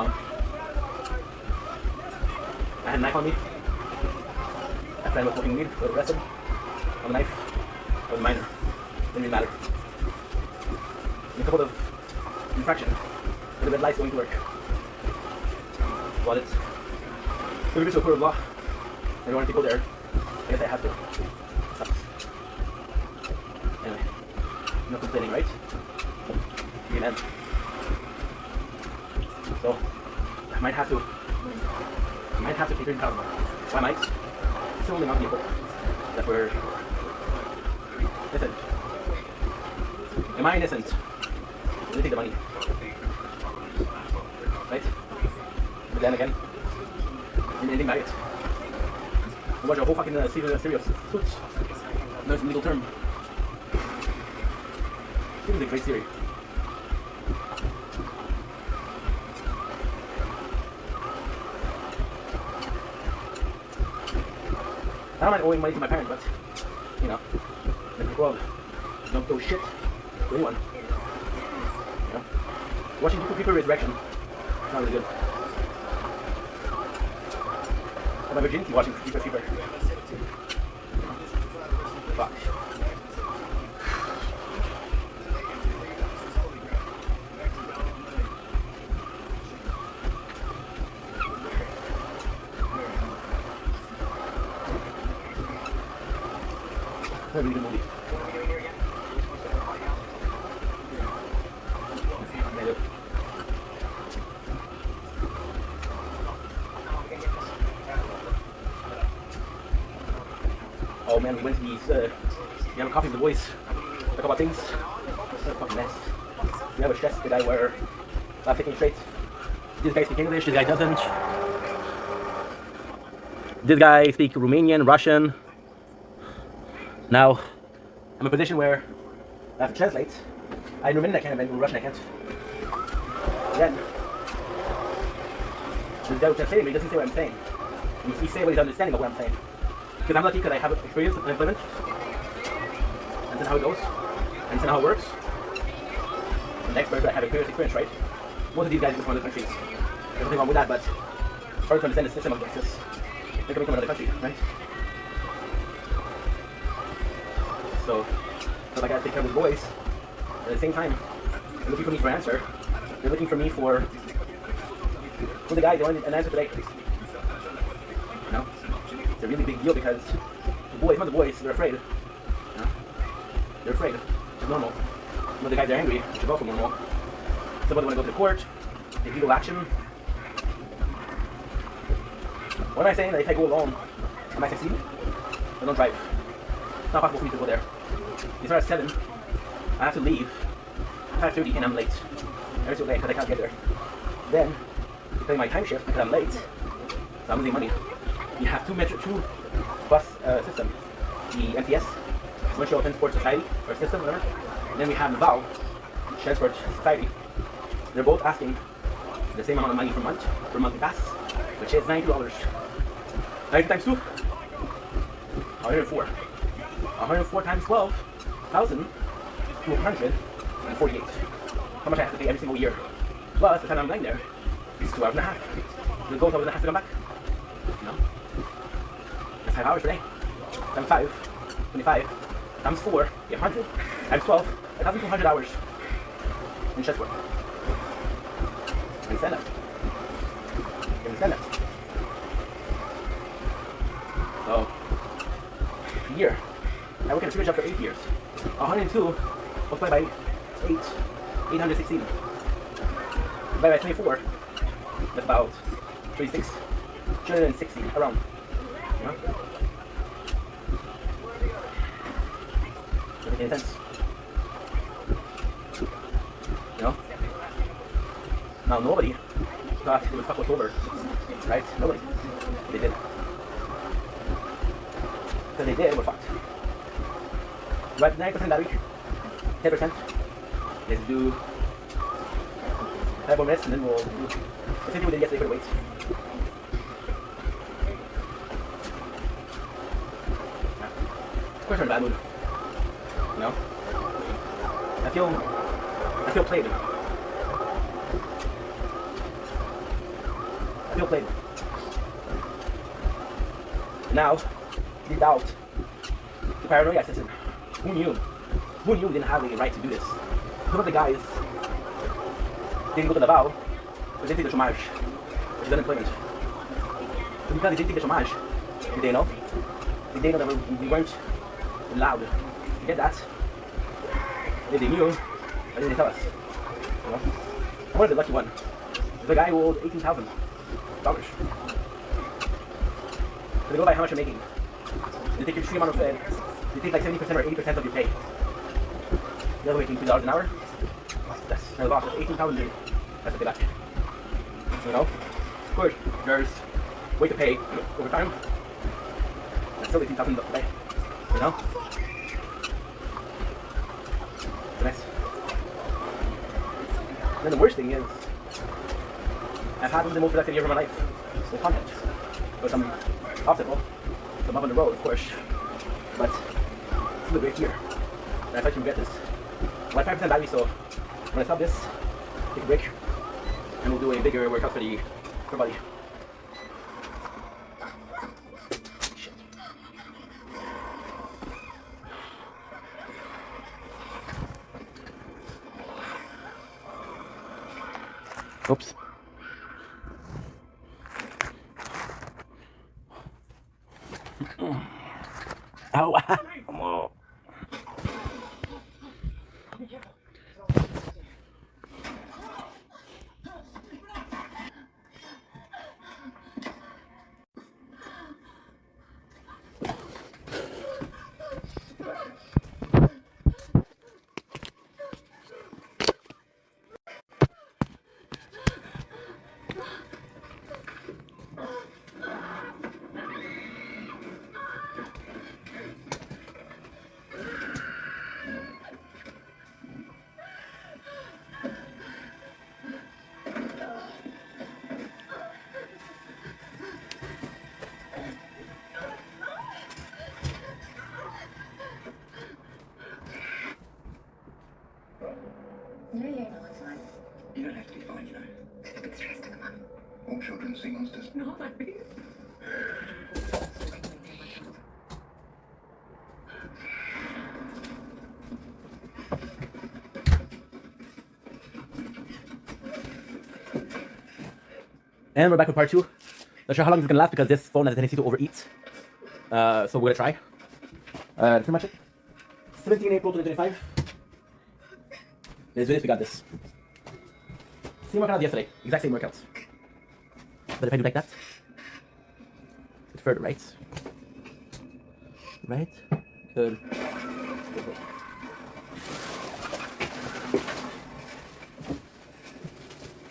had a knife on me. A friend was smoking weed, got arrested on a knife. I was a minor. Didn't really matter. And a couple of infraction. With the red lights going to work. Well, it's maybe to a court of law. I don't want to go there. I guess I have to. It sucks. Anyway, no complaining, right? Amen. So I might have to take it in account. So I might still only not people that were innocent. Am I innocent? Let me take the money. Right? But then again, anything about it. I watch a whole fucking series of suits. No, it's a legal term. It was a great series. I don't mind owing money to my parents, but, you know, in the world, don't do shit to anyone. You know? Watching people resurrection, it's not really good. My virginity watching Jeepers Creepers. Fuck. It's a really good movie. Oh man, we went to these, we have a coffee with the boys, talk about things. What a fucking mess. We have a stress, the guy were thinking straight. This guy speaks English, this guy doesn't. This guy speaks Romanian, Russian. Now, I'm in a position where I have to translate. I know Romanian I can, and in Russian I can't. Then, the guy who's translating me doesn't say what I'm saying. He say what he's understanding of what I'm saying. Because I'm lucky because I have experience in employment. And then how it goes. And then how it works. I'm an expert, but I have a previous experience, right? Most of these guys are from other countries. There's nothing wrong with that, but it's hard to understand the system of justice. They're coming from another country, right? So I gotta take care of the boys. But at the same time, they're looking for me for an answer. They're looking for me for the guy, they want an answer today. You know? It's a really big deal because the boys, not the boys, they're afraid. You know? They're afraid. It's normal. When the guys are angry, which is also normal. Somebody want to go to the court, take legal action. What am I saying? That if I go alone, I might succeed? I don't drive. It's not possible for me to go there. They start at 7. I have to leave at 5:30 and I'm late. Every single day because I can't get there. Then, pay my time shift because I'm late. So I'm losing money. We have two bus system. The MTS, Montreal Transport Society, or system, whatever. And then we have the VAL, Transport Society. They're both asking the same amount of money per month, for monthly pass, which is $92. 90 times 2? 104. 104 times 12,248. How much I have to pay every single year. Plus, the time I'm going there is 2 hours and a half. The goal is I have to come back. You know? That's 5 hours per day. Times 5, 25. Times 4, 100. Times 12, 1,200 hours in chest work. And stand up. And stand up. So, a year. I work in a previous job for 8 years. 102 multiplied by 816. Divided by 24, that's about 36, 260 around. You know? Does that make any sense? Now nobody thought they would fuck us over, right? Nobody. They did. Because they did, we're fucked. But 9% that week, 10%. Let's do 5 more minutes and then we'll do essentially we did yesterday for the weights. Of course, we're in a bad mood. You know? I feel played. I feel played. Now, the doubt, the paranoia sets in. Who knew? Who knew we didn't have the right to do this? Some of the guys didn't go to Davao, but they didn't take the chômage, which is unemployment. So because they didn't take the chômage, did they know? Did they know that we weren't allowed to get that? If they knew, why didn't they tell us? You know? I wanted the lucky one. The guy who owed $18,000. So they go by how much you're making. They take your extreme amount of fed. They take like 70% or 80% of your pay. You're making $2 an hour. That's a lot. That's $18,000. That's what they got. You know? Of course, there's way to pay over time. That's still $18,000 a day. You know? It's nice. And then the worst thing is, I've had the most productive year of my life with content. With some obstacle, some up on the road, of course. But it's been a great year. And I thought you would get this. I'm at 5% battery, so when I stop this, take a break, and we'll do a bigger workout for the upper body. Shit. Oops. Ow. Oh. No, you're not fine. You don't have to be fine, you know. It's a bit stressed, come on. All children see monsters. Not like this. And we're back with part 2. Not sure how long this is gonna last because this phone has a tendency to overeat. So we're gonna try. That's pretty much it. 17 April 2025. Let's do this, we got this. Same workout as yesterday. Exact same workouts. But if I do like that, it's further, right? Right? Good.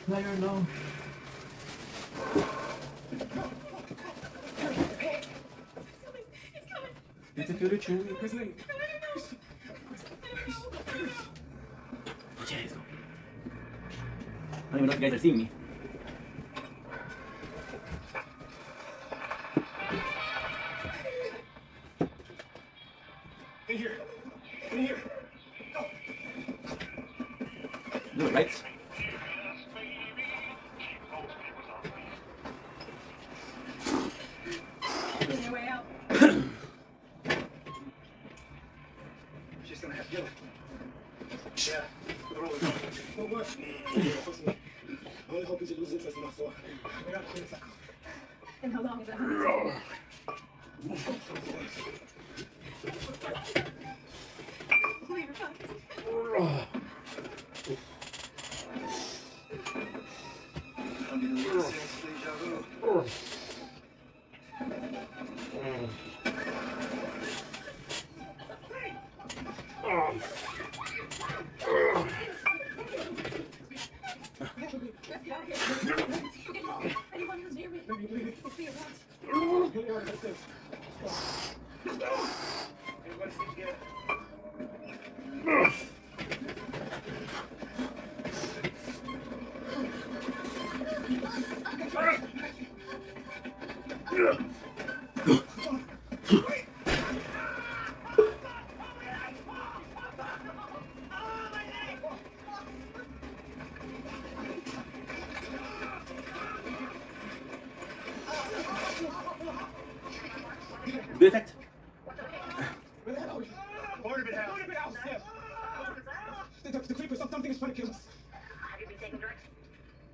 Fire no. It's a good tune. Jeez. I don't even know if you guys are seeing me. In here. In here. Do it, right? On your way out. She's gonna have yellow. Yeah. But what? I only hope you lose interest in my store. And how long is that? Leave your phone. Go to the house, yeah. The creeper, something is trying to kill us. Have you been taking drugs?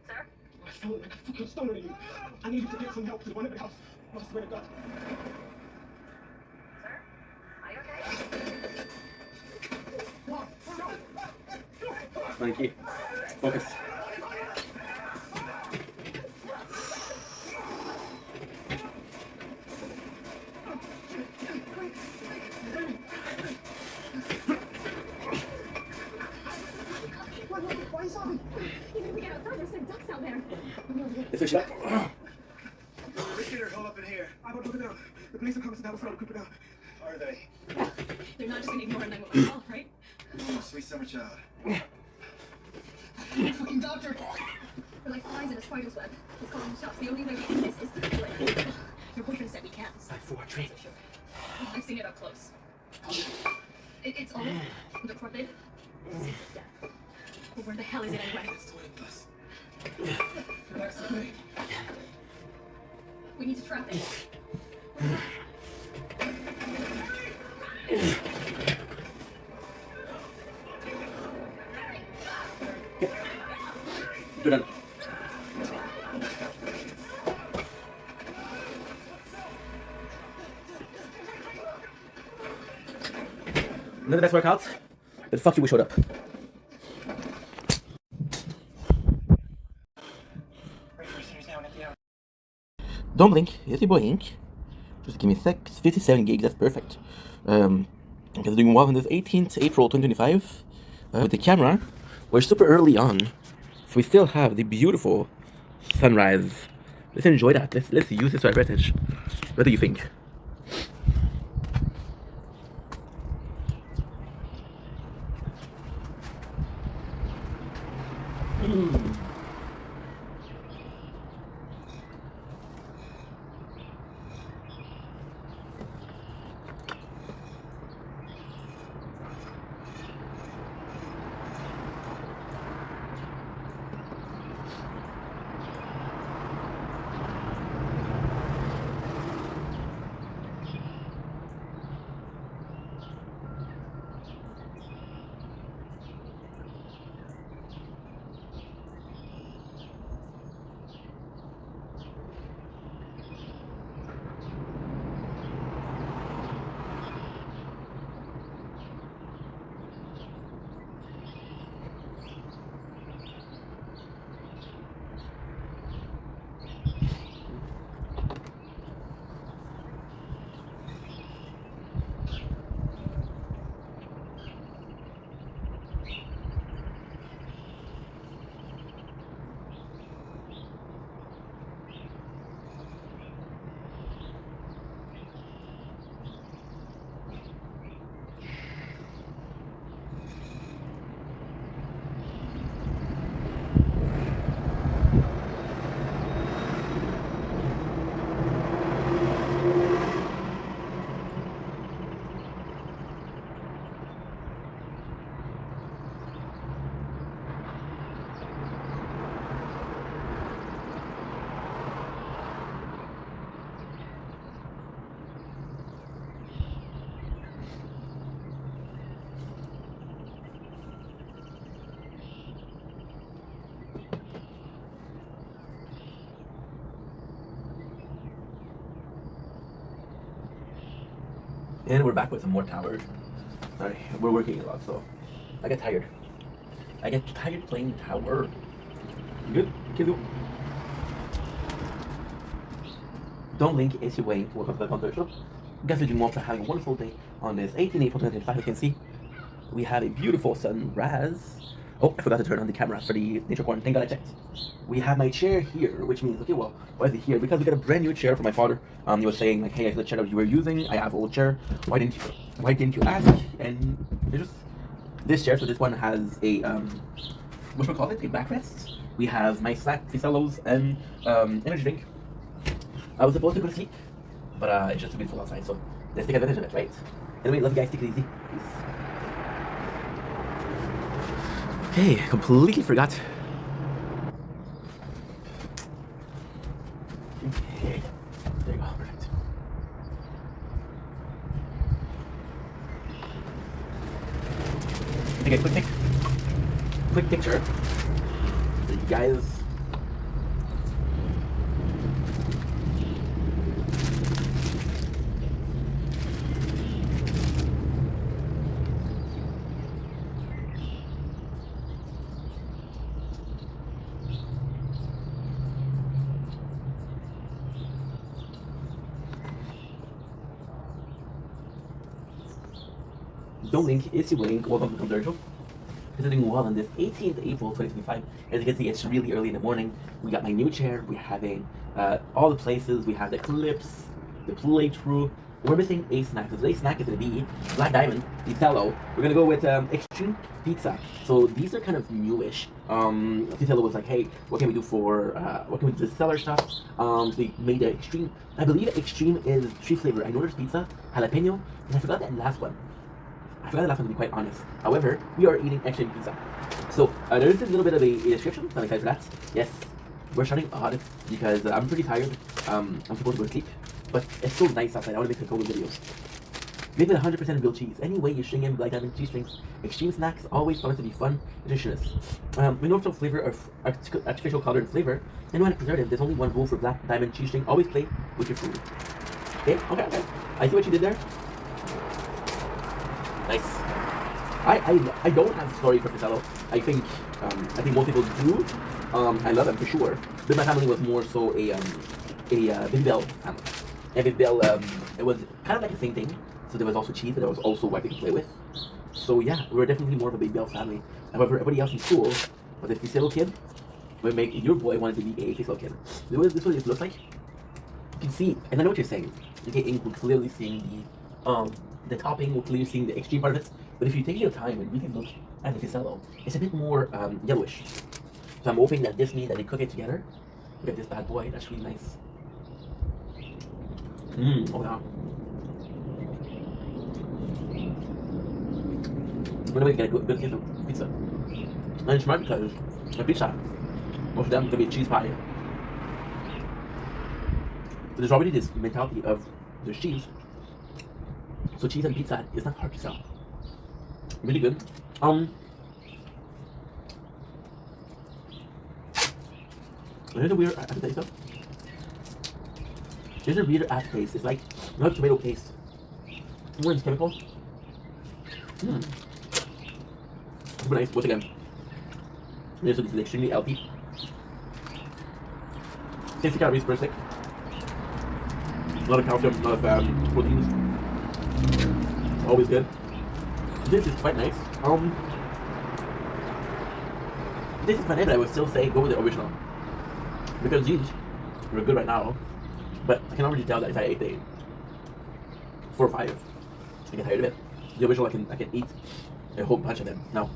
Sir? I feel like a fucking stoner to you. I need you to get some help to the one at the house. I swear to God. Sir? Are you okay? Mikey, focus. Why are you sobbing? Even if we get outside, there's some ducks out there. Let's fish it up. Let's get her hole up in here. I don't look it down. The police are coming to the house now to creep it down. Are they? They're not just gonna ignore a 911 call, right? Oh, sweet summer child. Fucking doctor. We're like flies in a spider's web. He's calling the shots. The only way we can do this is to kill it. Your boyfriend said we can't. Like 4 train. I've seen it up close. It's all decrepit. Yeah. But where the hell is it anyway? Relax, okay? We need to trap it. Do that. None of that's work out. But fuck you, we showed up. Don't blink. It's your boy Ink. Just give me a sec. 57 gigs. That's perfect. I'm doing well on this 18th April 2025 with the camera. We're super early on, so we still have the beautiful sunrise. Let's enjoy that. Let's use this to our advantage. What do you think? And we're back with some more towers. Sorry, we're working a lot, so I get tired. I get tired playing tower. You good? Can do. Don't blink, it's your Wayne. Welcome to the Counter Show. Guys, we're doing more for having a wonderful day on this 18 April 2025. You can see we have a beautiful sunrise. Oh, I forgot to turn on the camera for the nature corner. Thank God I checked. We have my chair here, which means, okay, well, why is it here? Because we got a brand new chair for my father. He was saying, like, hey, I the chair that you were using. I have an old chair. Why didn't you ask? And it's just this chair. So this one has a what should we call it? A backrest. We have my snack, Ficellos, and energy drink. I was supposed to go to sleep, but it's just too beautiful outside, so let's take advantage of it, right? Anyway, love you guys. Take it easy. Peace. Okay, completely forgot. Okay, there you go. Perfect. take a quick picture for you guys. Don't link, it's your link. Welcome to Convergio. It's doing well on this 18th April 2025. As you can see, it's really early in the morning. We got my new chair. We're having all the places. We have the clips, the playthrough. We're missing a snack. So today's snack is going to be Black Diamond, Vitello. We're going to go with Extreme Pizza. So these are kind of newish. Vitello was like, hey, what can we do for, what can we do to sell our stuff? So we made the Extreme. I believe Extreme is 3 flavor. I know there's pizza, jalapeno, and I forgot that last one. I forgot the last one, to be quite honest. However, we are eating Extreme Pizza. So there is a little bit of a description, so I'm excited for that. Yes, we're starting odd because I'm pretty tired. I'm supposed to go to sleep, but it's so nice outside. I want to make a couple of videos. Made with 100% real cheese. Anyway, you string in Black Diamond cheese strings. Extreme snacks always promise to be fun, nutritious. With no actual flavor or artificial color and flavor, and when preservative, there's only one rule for Black Diamond cheese string. Always play with your food. Okay. I see what you did there. Nice. I don't have a story for Vitello. I think most people do. I love them for sure. But my family was more so a Babybel family. And Babybel, it was kind of like the same thing. So there was also cheese, but there was also what they could play with. So yeah, we were definitely more of a Babybel family. However, everybody else in school was a Vitello kid. Would make your boy wanted to be a Vitello kid. This is what it looks like. You can see, and I know what you're saying. Okay, we're clearly seeing the topping, we're clearly seeing the extreme part of it. But if you take your time and really look at the Vitello, it's a bit more yellowish. So I'm hoping that this means that they cook it together. Look at this bad boy, that's really nice. Oh wow. When are we gonna get a good piece of pizza? And it's smart because the pizza, most of them are gonna be a cheese pie. So there's already this mentality of there's cheese. So cheese and pizza is not hard to sell. Really good. Here's a weird aftertaste though. Here's a weird aftertaste. It's like not tomato paste. More than chemical. Super nice. Once again. This is extremely healthy. 60 calories per stick. A lot of calcium, a lot of proteins. Always good. This is quite nice. This is quite nice, but I would still say go with the original. Because these are good right now, but I can already tell that if I ate a 4 or 5, I get tired of it. The original I can eat a whole bunch of them. Now,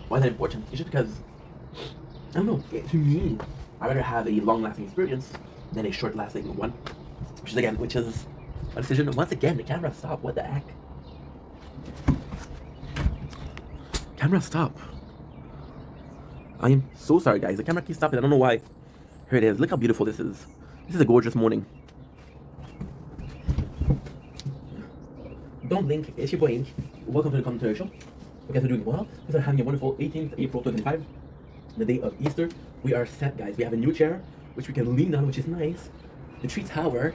why is that important? It's just because, I don't know, to me, I'd rather have a long-lasting experience than a short-lasting one. Which is a decision. Once again, the camera stop. What the heck? Camera stop. I am so sorry, guys. The camera keeps stopping. I don't know why. Here it is. Look how beautiful this is. This is a gorgeous morning. Don't blink. It's your boy Ink. Welcome to the commentary show. You guys are doing well. We are having a wonderful 18th April 2025, the day of Easter. We are set, guys. We have a new chair, which we can lean on, which is nice. The tree tower,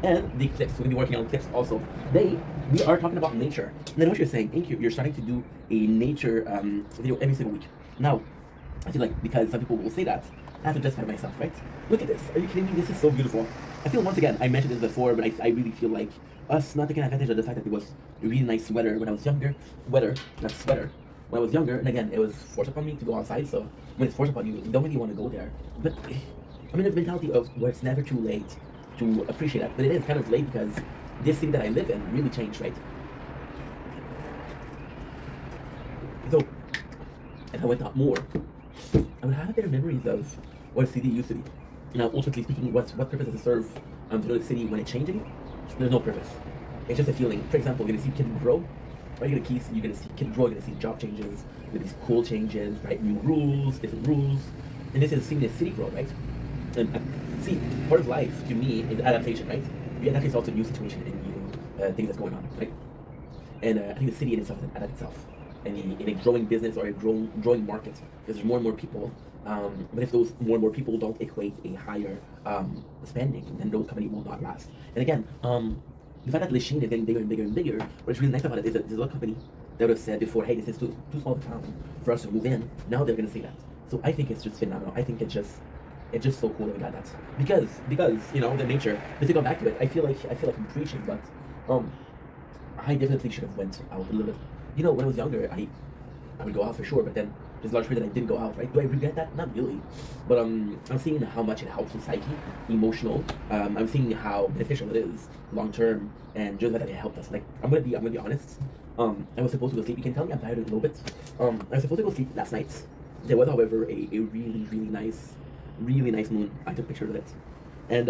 and the clips. We're going to be working on clips also. Today, we are talking about nature. And then what you're saying, Ink, you're starting to do a nature video every single week. Now, I feel like because some people will say that, I have to justify myself, right? Look at this. Are you kidding me? This is so beautiful. I feel, once again, I mentioned this before, but I really feel like us not taking advantage of the fact that it was a really nice weather when I was younger. Weather, not sweater. When I was younger, and again, it was forced upon me to go outside, so when it's forced upon you, you don't really want to go there. But I'm in the mentality of where it's never too late to appreciate that. But it is kind of late because this city that I live in really changed, right? So, if I went out more, I would have better memories of what a city used to be. Now, ultimately speaking, what purpose does it serve to know the city when it's changing? There's no purpose. It's just a feeling. For example, you're gonna see kids grow, right? You're gonna see kids grow. You're gonna see job changes. You're gonna see school changes, right? New rules, different rules, and this is seeing the city grow, right? And see, part of life to me is adaptation, right? You adapt yourself to a new situation and new things that's going on, right? And I think the city in itself can adapt itself. in a growing business or a growing market, because there's more and more people. But if those more and more people don't equate a higher spending, then those companies will not last. And again, the fact that Lachine is getting bigger and bigger and bigger, what's really nice about it is that there's a company that would have said before, hey, this is too small of a town for us to move in. Now they're going to say that. So I think it's just phenomenal. I think it's just so cool that we got that, because you know, the nature. But to go back to it, I feel like I'm preaching, but I definitely should have went out a little bit. You know, when I was younger, I would go out for sure, but then there's a large period that I didn't go out, right? Do I regret that? Not really. But I'm seeing how much it helps the psyche, emotional. I'm seeing how beneficial it is long term, and just that it helped us. Like, I'm gonna be honest. I was supposed to go sleep. You can tell me I'm tired a little bit. I was supposed to go sleep last night. There was, however, a really nice moon. I took pictures of it, and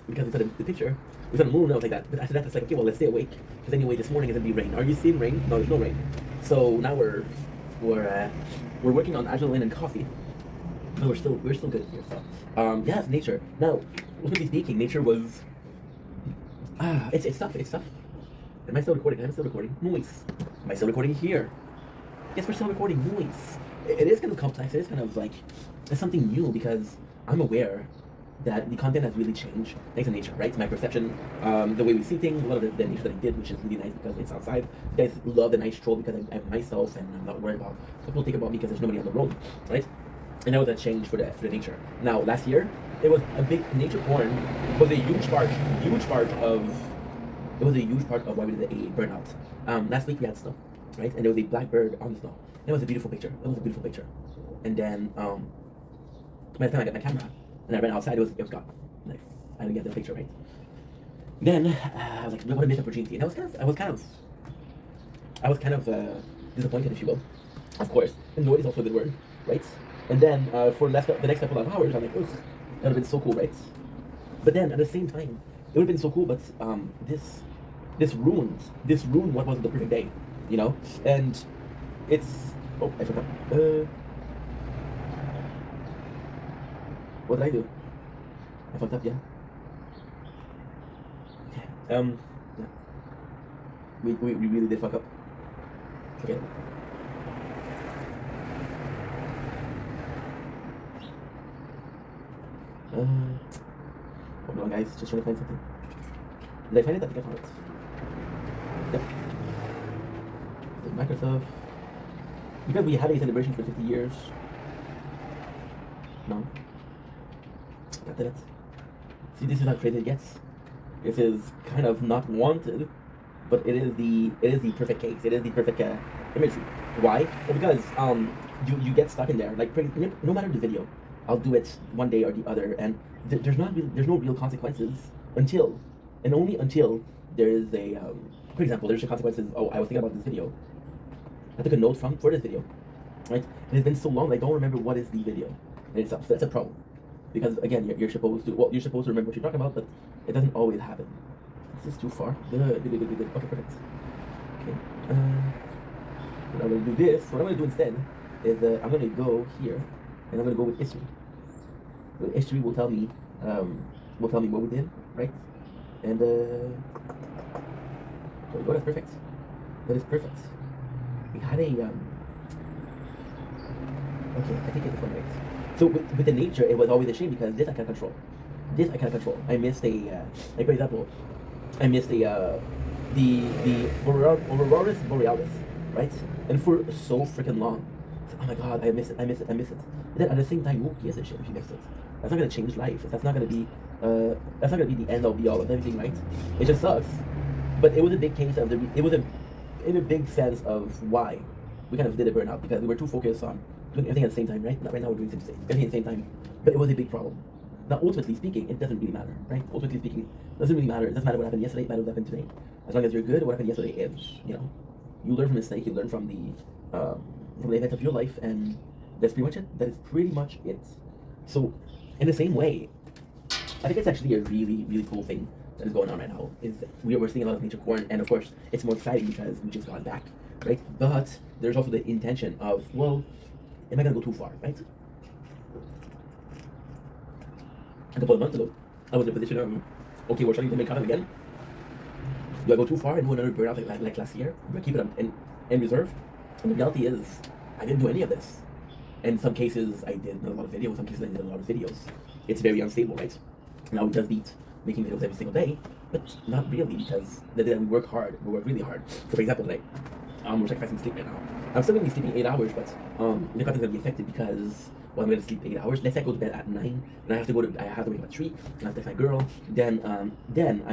because we saw the picture, we saw the moon. I was like that. But after that, it's like, okay, well, let's stay awake, because anyway, this morning is gonna be rain. Are you seeing rain? No, there's no rain. So now we're working on adrenaline and coffee. But we're still good here. So yeah, it's nature. Now, relatively speaking, nature was it's tough. Am I still recording? Noise. Am I still recording here? Yes, we're still recording. Noise. It is kind of complex. It is kind of like it's something new, because I'm aware that the content has really changed thanks to nature, right? My perception, the way we see things, a lot of the nature that I did, which is really nice because it's outside. You guys love the nice stroll because I'm myself and I'm not worried about what people think about me, because there's nobody on the road, right? And that was a change for the nature. Now, last year, it was a big nature porn was a huge part of why we did a burnout. Last week we had snow, right? And there was a black bird on the snow. It was a beautiful picture. And then by the time I got my camera and I ran outside, it was gone. Like, I didn't get the picture right. Then I was like, what a missed opportunity. And I was kind of disappointed, if you will. Of course, annoyed is also a good word, right? And then for the next couple of hours, I'm like, that would have been so cool, right? But then at the same time, it would have been so cool, but this ruined what was the perfect day, you know? And it's, oh, I forgot. What did I do? I fucked up, yeah. Okay. Yeah. We really did fuck up. Okay. Hold on, guys. Just trying to find something. Did I find it? I think I found it. Yep. Microsoft. Because we had a celebration for 50 years. No. Got that. See, this is how crazy it gets. This is kind of not wanted, but it is the perfect case. It is the perfect imagery. Why? Well, because you get stuck in there. Like, no matter the video, I'll do it one day or the other, and there's no real consequences only until there is a for example, there's the consequences. Oh, I was thinking about this video. I took a note for this video, right? And it's been so long that I don't remember what is the video in itself. So that's a problem, because again, you're supposed to remember what you're talking about, but it doesn't always happen. This is too far. Good. Okay, perfect. Okay. What I'm gonna do this. What I'm gonna do instead is I'm gonna go here, and I'm gonna go with history. History will tell me what we did, right? And there we go. That's perfect. That is perfect. We had a okay. I think it's one right. So with the nature, it was always a shame, because this I can't control. I missed a like, for example, I missed the Aurora Borealis, right? And for so freaking long. Oh my god, I miss it. And then at the same time, who gives a shit if you missed it? That's not gonna change life. That's not gonna be the end all be all of everything, right? It just sucks. But it was a big case of in a big sense of why we kind of did a burnout, because we were too focused on doing everything at the same time, right? Not right now we're doing everything at the same time. But it was a big problem. Now, ultimately speaking, it doesn't really matter, right? Ultimately speaking, it doesn't really matter. It doesn't matter what happened yesterday, it matters what happened today. As long as you're good, what happened yesterday is, you know, you learn from the mistake, you learn from the event of your life, and that's pretty much it. That is pretty much it. So, in the same way, I think it's actually a really, really cool thing that is going on right now. Is we're seeing a lot of nature corn, and of course, it's more exciting because we just got back, right? But there's also the intention of, well, am I gonna go too far, right? A couple of months ago, I was in a position of, okay, we're starting to make content again. Do I go too far and do another burnout like last year? Do I keep it in reserve? And the reality is, I didn't do any of this. In some cases, I did a lot of videos. Some cases, I did a lot of videos. It's very unstable, right? Now it does beat making videos every single day, but not really because we work hard. We work really hard. So, for example, today, we're sacrificing sleep right now. I'm still gonna be sleeping 8 hours, but the content's gonna be affected because well, I'm gonna sleep 8 hours. Let's say I go to bed at 9, and I have to wake up at 3, and I have to text my girl. Then I'm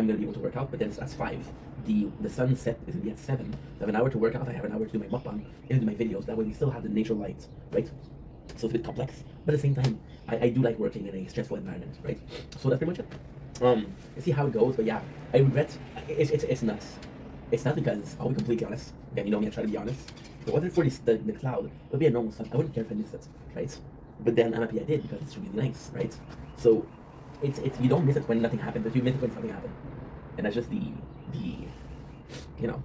gonna be able to work out, but then that's 5. The sunset is gonna be at 7. I have an hour to work out. I have an hour to do my mukbang and do my videos. That way, we still have the natural light, right? So it's a bit complex, but at the same time, I do like working in a stressful environment, right? So that's pretty much it. Let's see how it goes, but yeah, I regret. It's nuts. It's not because I'll be completely honest. Again, you know me, I try to be honest. If it wasn't for the cloud, it would be a normal sun. I wouldn't care if I missed it, right? But then I'm happy I did because it's really nice, right? So it's you don't miss it when nothing happens, but you miss it when something happened, and that's just the you know.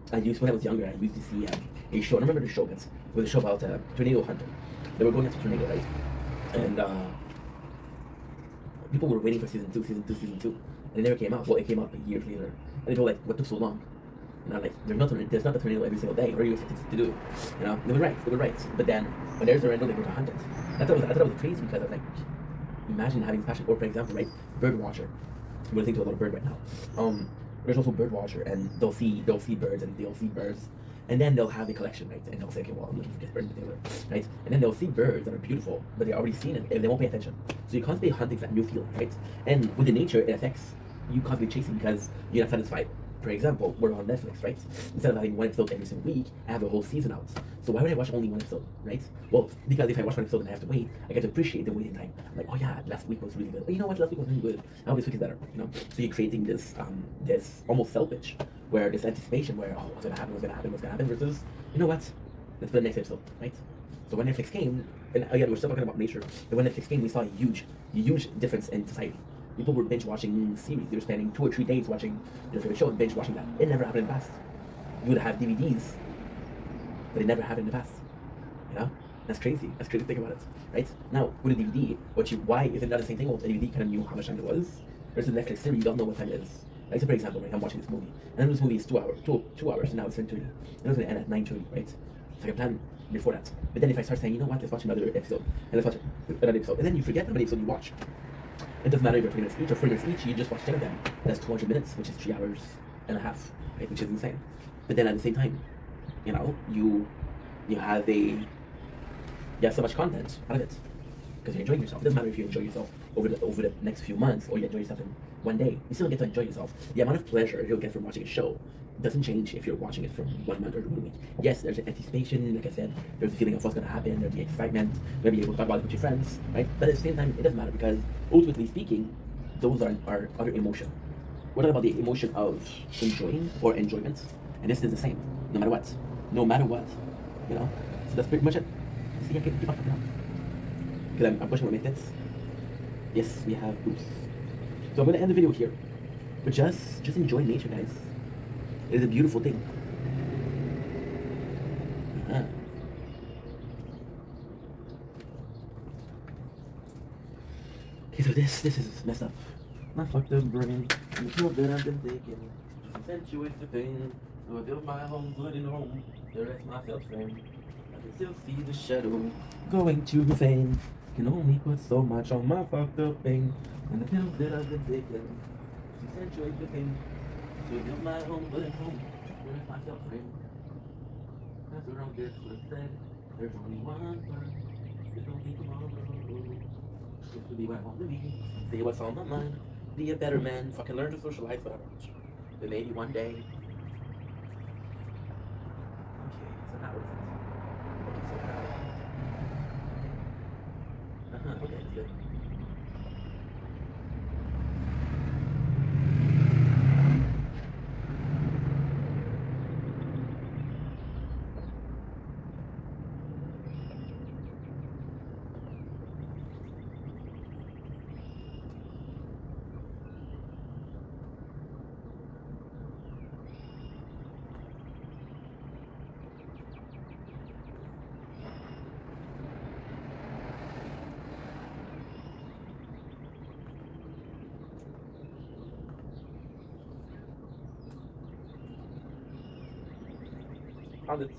When I was younger, I used to see a show. I don't remember the show, but it was a show about tornado hunter. They were going after tornado, right? And people were waiting for season 2, and it never came out. Well, it came out years later, and they were like, "What took so long?" And I'm like, "There's not a tornado every single day. What are you expected to do?" You know, they were right. But then when there's a tornado, they go to hunt it. I thought it was crazy because I was like, imagine having this passion. Or for example, right, bird watcher. I'm listening to a lot of bird right now. There's also bird watcher, and they'll see birds, and then they'll have a collection, right? And they'll say, okay, well, I'm looking for this bird in particular, right? And then they'll see birds that are beautiful, but they've already seen it, and they won't pay attention. So you constantly hunting for that new field, right? And with the nature, it affects you constantly chasing because you're not satisfied. For example, we're on Netflix, right? Instead of having one episode every single week, I have a whole season out. So why would I watch only one episode, right? Well, because if I watch one episode and I have to wait, I get to appreciate the waiting time. I'm like, oh yeah, last week was really good. Oh, you know what? Last week was really good. Now this week is better, you know? So you're creating this this almost selfish, where this anticipation where, oh, what's gonna happen, versus, you know what? Let's put the next episode, right? So when Netflix came, and again, we're still talking about nature, but when Netflix came, we saw a huge difference in society. People were binge watching series. They were spending 2 or 3 days watching their favorite show and binge watching that. It never happened in the past. You would have DVDs, but it never happened in the past. You know? That's crazy. That's crazy to think about it. Right? Now, with a DVD, why is it not the same thing? Well, a DVD kind of knew how much time it was. Versus a Netflix series, you don't know what time it is. Like, so for example, right, I'm watching this movie, and then this movie is 2 hours, and now it's 10:30. And it's going to end at 9:30, right? So I can plan before that. But then if I start saying, you know what, let's watch another episode, and let's watch another episode, and then you forget how many episodes you watch. It doesn't matter if you're 20 minutes each or 40 minutes each, you just watch 10 of them. That's 200 minutes, which is 3 hours and a half, right? Which is insane. But then at the same time, you know, you have so much content out of it. Because you're enjoying yourself. It doesn't matter if you enjoy yourself over the next few months or you enjoy yourself in one day. You still get to enjoy yourself. The amount of pleasure you'll get from watching a show doesn't change if you're watching it from 1 month or 1 week. Yes, there's an anticipation, like I said, there's a feeling of what's gonna happen, there's the excitement, you're gonna be able to talk about it with your friends, right? But at the same time, it doesn't matter because ultimately speaking, those are other emotion. We're talking about the emotion of enjoying or enjoyment, and this is the same, no matter what. No matter what, you know? So that's pretty much it. See, I can keep on fucking up. Because I'm pushing my methods. Yes, we have boosts. So I'm gonna end the video here. But just enjoy nature, guys. It is a beautiful thing. Okay, so this is messed up. My fucked up brain. The pill that I've been taking accentuates the pain. So I built my home, good in home. The rest my self-frame. I can still see the shadow going to the fame. Can only put so much on my fucked up pain. And the pills that I've been taking accentuate the pain. So I built my home, good in home. The rest my self-frame. That's what I'm just would have said. There's only one bird. There's only tomorrow. Just to be what I want to be. Say what's on my mind. Be a better man. Fucking learn to socialize, whatever. Then maybe one day. Okay, so now what is it? Okay, so now. Okay, that's good. Found it.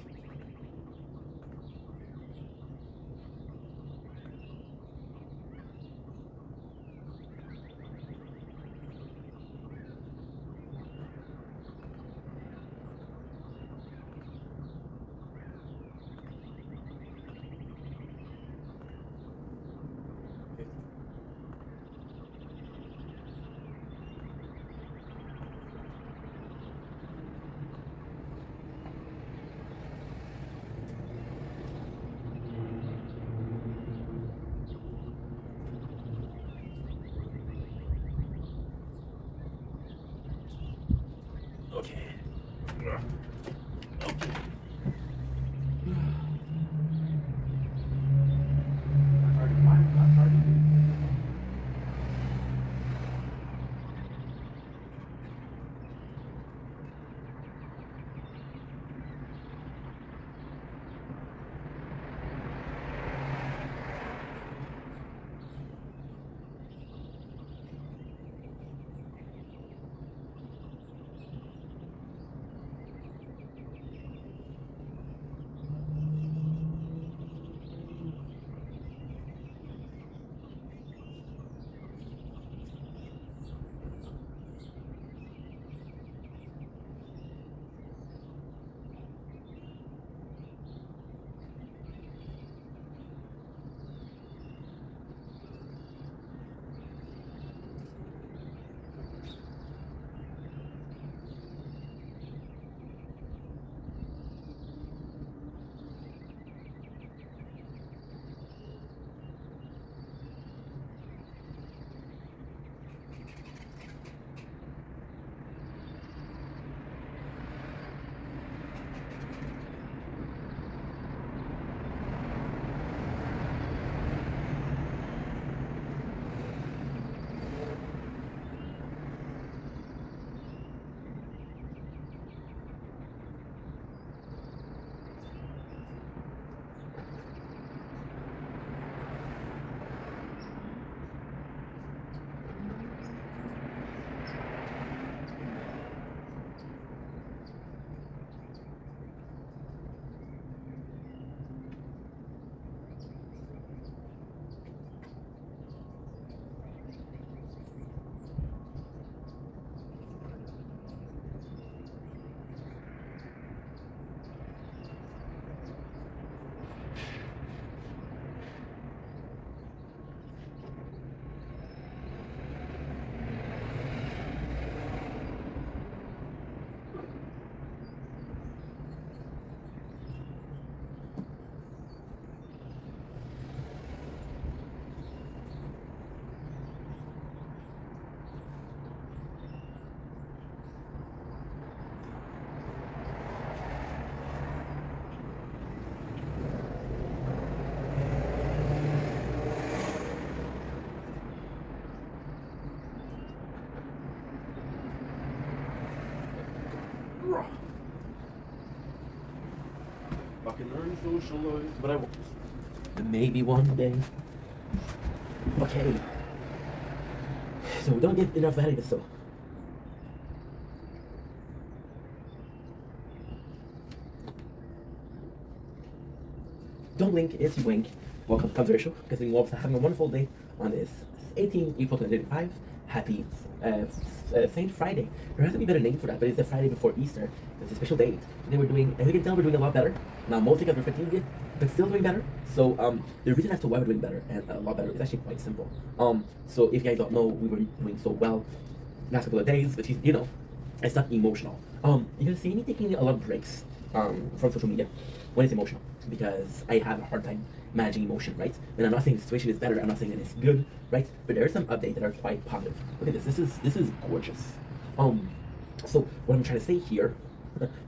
fucking learn socialize, but I won't. Maybe one day. Okay. So we don't get enough value so. Don't blink, it's wink. Welcome to Controversial, because we are having a wonderful day on this 18 April 2025. Happy Saint Friday. There has to be a better name for that, but it's the Friday before Easter. It's a special date. They were doing, as you can tell, we're doing a lot better. Now, mostly because we're fatigued, but still doing better. So, the reason as to why we're doing better and a lot better is actually quite simple. So if you guys don't know, we were doing so well last couple of days, but you know, it's not emotional. You're gonna see me taking a lot of breaks from social media when it's emotional, because I have a hard time managing emotion, right? And I'm not saying the situation is better, I'm not saying that it's good, right? But there are some updates that are quite positive. Look at this. This is gorgeous. So what I'm trying to say here,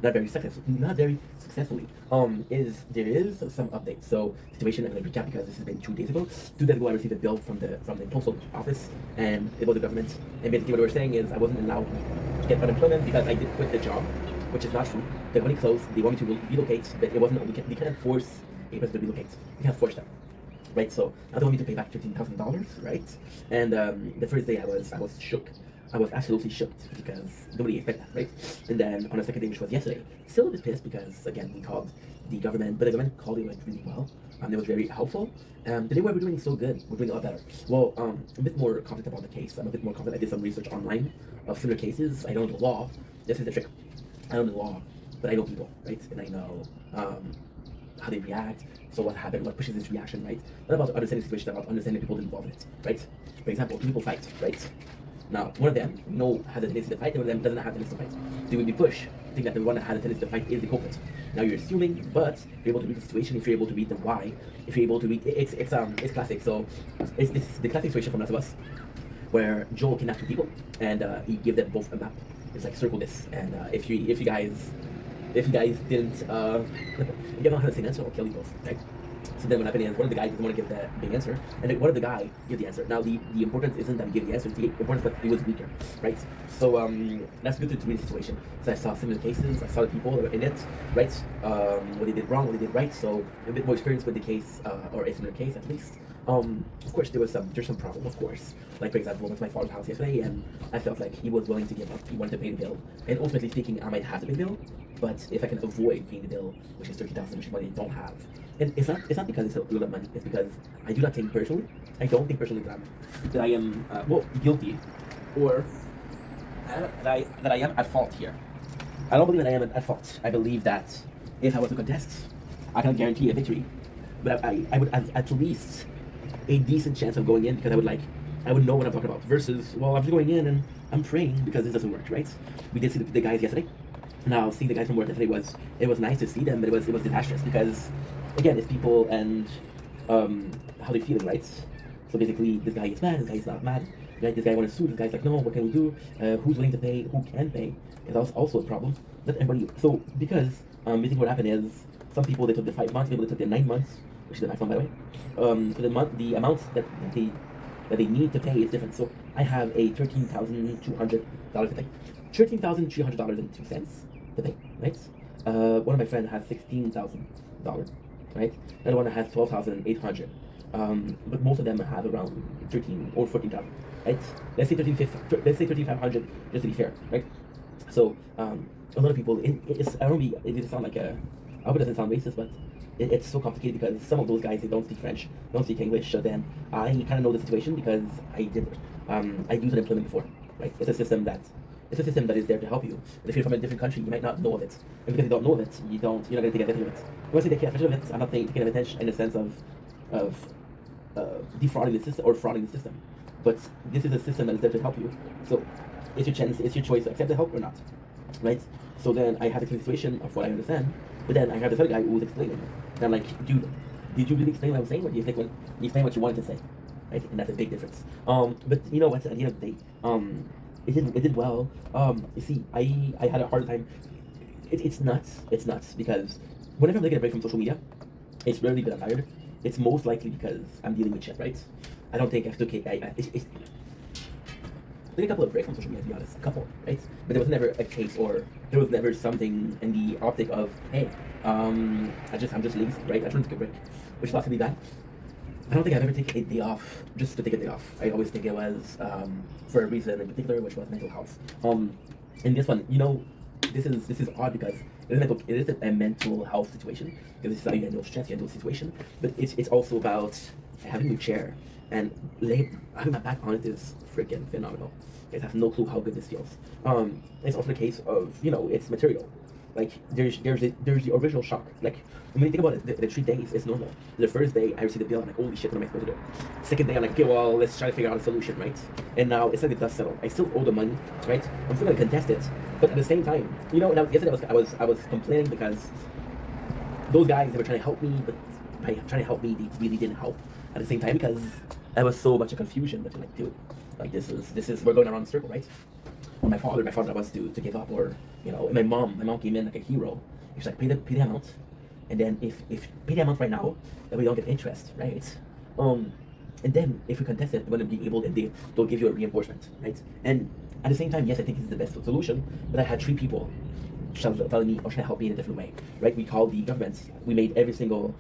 not very successfully, is there is some updates. So situation, I'm gonna recap because this has been 2 days ago. 2 days ago I received a bill from the postal office, and it was the government. And basically what they were saying is I wasn't allowed to get unemployment because I did quit the job, which is not true. The company closed, they want me to relocate, but it wasn't, we can't force a person to relocate. We can't force them. Right, so now they want me to pay back $15,000, right? And the first day I was shook. I was absolutely shocked because nobody expected that, right? And then on the second day, which was yesterday, still a bit pissed because again we called the government, but the government called it went really well. It was very helpful. The day where we're doing so good, we're doing a lot better. Well, a bit more confident about the case. I'm a bit more confident. I did some research online of similar cases. I don't know the law. This is the trick. I don't know the law, but I know people, right? And I know how they react. So what happened, what pushes this reaction, right? Not about understanding the situation, about understanding people involved in it, right? For example, two people fight, right? Now, one of them has a tendency to fight, and one of them doesn't have a tendency to fight. So when we push, think that the one that has a tendency to fight is the culprit. Now you're assuming, but you're able to read the situation, if you're able to read the why, if you're able to read, it's classic. So it's the classic situation from Last of Us, where Joel kidnapped 2 people, and he gave them both a map. It's like, circle this, and if you guys didn't, if you don't have the same answer, I'll kill you both, right? So then what happened is one of the guys doesn't want to give the answer, and then one of the guy give the answer. Now the importance isn't that he gave the answer, it's the importance that he was weaker, right? So that's good to read the situation. So I saw similar cases, I saw the people that were in it, right? What they did wrong, what they did right, so a bit more experience with the case, or a similar case at least. Of course there's some problem, of course. Like for example, I went to my father's house yesterday and I felt like he was willing to give up, he wanted to pay the bill. And ultimately speaking, I might have to pay the bill, but if I can avoid paying the bill, which is $30,000, which is money I don't have. And it's not because it's a lot of money, it's because I do not think personally, I don't think personally that I am, guilty, or that I am at fault here. I don't believe that I am at fault. I believe that if I was to contest, I can guarantee a victory, but I would have at least a decent chance of going in, because I would know what I'm talking about, versus, well, I'm just going in and I'm praying because this doesn't work, right? We did see the guys yesterday. Now, seeing the guys from work yesterday was nice to see them, but it was disastrous because, again, it's people and how they're feeling, right? So basically, this guy is mad, this guy is not mad, right? This guy wants to sue, this guy's like, no, what can we do? Who's willing to pay? Who can pay? Is also a problem. Not everybody. So because basically what happened is some people they took the 5 months, people they took the 9 months, which is the maximum by the way. For the amounts that they need to pay is different. So I have a $13,200 to pay, $13,300.02 to pay, right? One of my friends has $16,000, right? Another one has $12,800. But most of them have around 13 or 14,000, right? Let's say 3,500 just to be fair, right? So a lot of people, it doesn't sound like I hope it doesn't sound racist, but it's so complicated because some of those guys, they don't speak French, don't speak English. So then I kind of know the situation because I did I used unemployment before, right? It's a system that is there to help you. And if you're from a different country, you might not know of it, and because you don't know of it, you're not going to take advantage of it. When I say take advantage of it, I'm not saying taking advantage in the sense of defrauding the system or frauding the system, but this is a system that is there to help you. So it's your chance, it's your choice to accept the help or not, right? So then I have a situation of what I understand, but then I have this other guy who was explaining, and I'm like, dude, did you really explain what I was saying, or do you think when you explain what you wanted to say, right? And that's a big difference. But you know what? At the end of the day, it did well. You see, I had a hard time. It's nuts. It's nuts because whenever I'm taking a break from social media, it's rarely because I'm tired. It's most likely because I'm dealing with shit, right? I don't think I have to. took a couple of breaks on social media, to be honest, a couple, right? But there was never a case, or there was never something in the optic of, hey, I'm just lazy, right? I just want to take a break, which is possibly bad. I don't think I've ever taken a day off just to take a day off. I always think it was for a reason in particular, which was mental health. In this one, this is odd because it is a mental health situation, because this is how you handle stress, you handle a situation, but it's also about having your chair and having my back on it is freaking phenomenal. You guys have no clue how good this feels. It's also the case of, it's material. Like there's the original shock. Like when you think about it, the 3 days is normal. The first day I received the bill, I'm like, holy shit, what am I supposed to do? Second day I'm like, okay, well, let's try to figure out a solution, right? And now it's like the dust settled. I still owe the money, right? I'm still gonna contest it, but at the same time, now yesterday I was complaining because those guys, they were trying to help me, but by trying to help me, they really didn't help at the same time, because there was so much of confusion. But like, dude, like this is we're going around in a circle, right? Or my father was to give up, or my mom came in like a hero. She's like, pay the amount, and then if pay the amount right now, then we don't get interest, right? And then if we contest it, we're gonna be able, and they'll give you a reimbursement, right? And at the same time, yes, I think this is the best solution. But I had 3 people telling me or trying to help me in a different way, right? We called the government. We made every single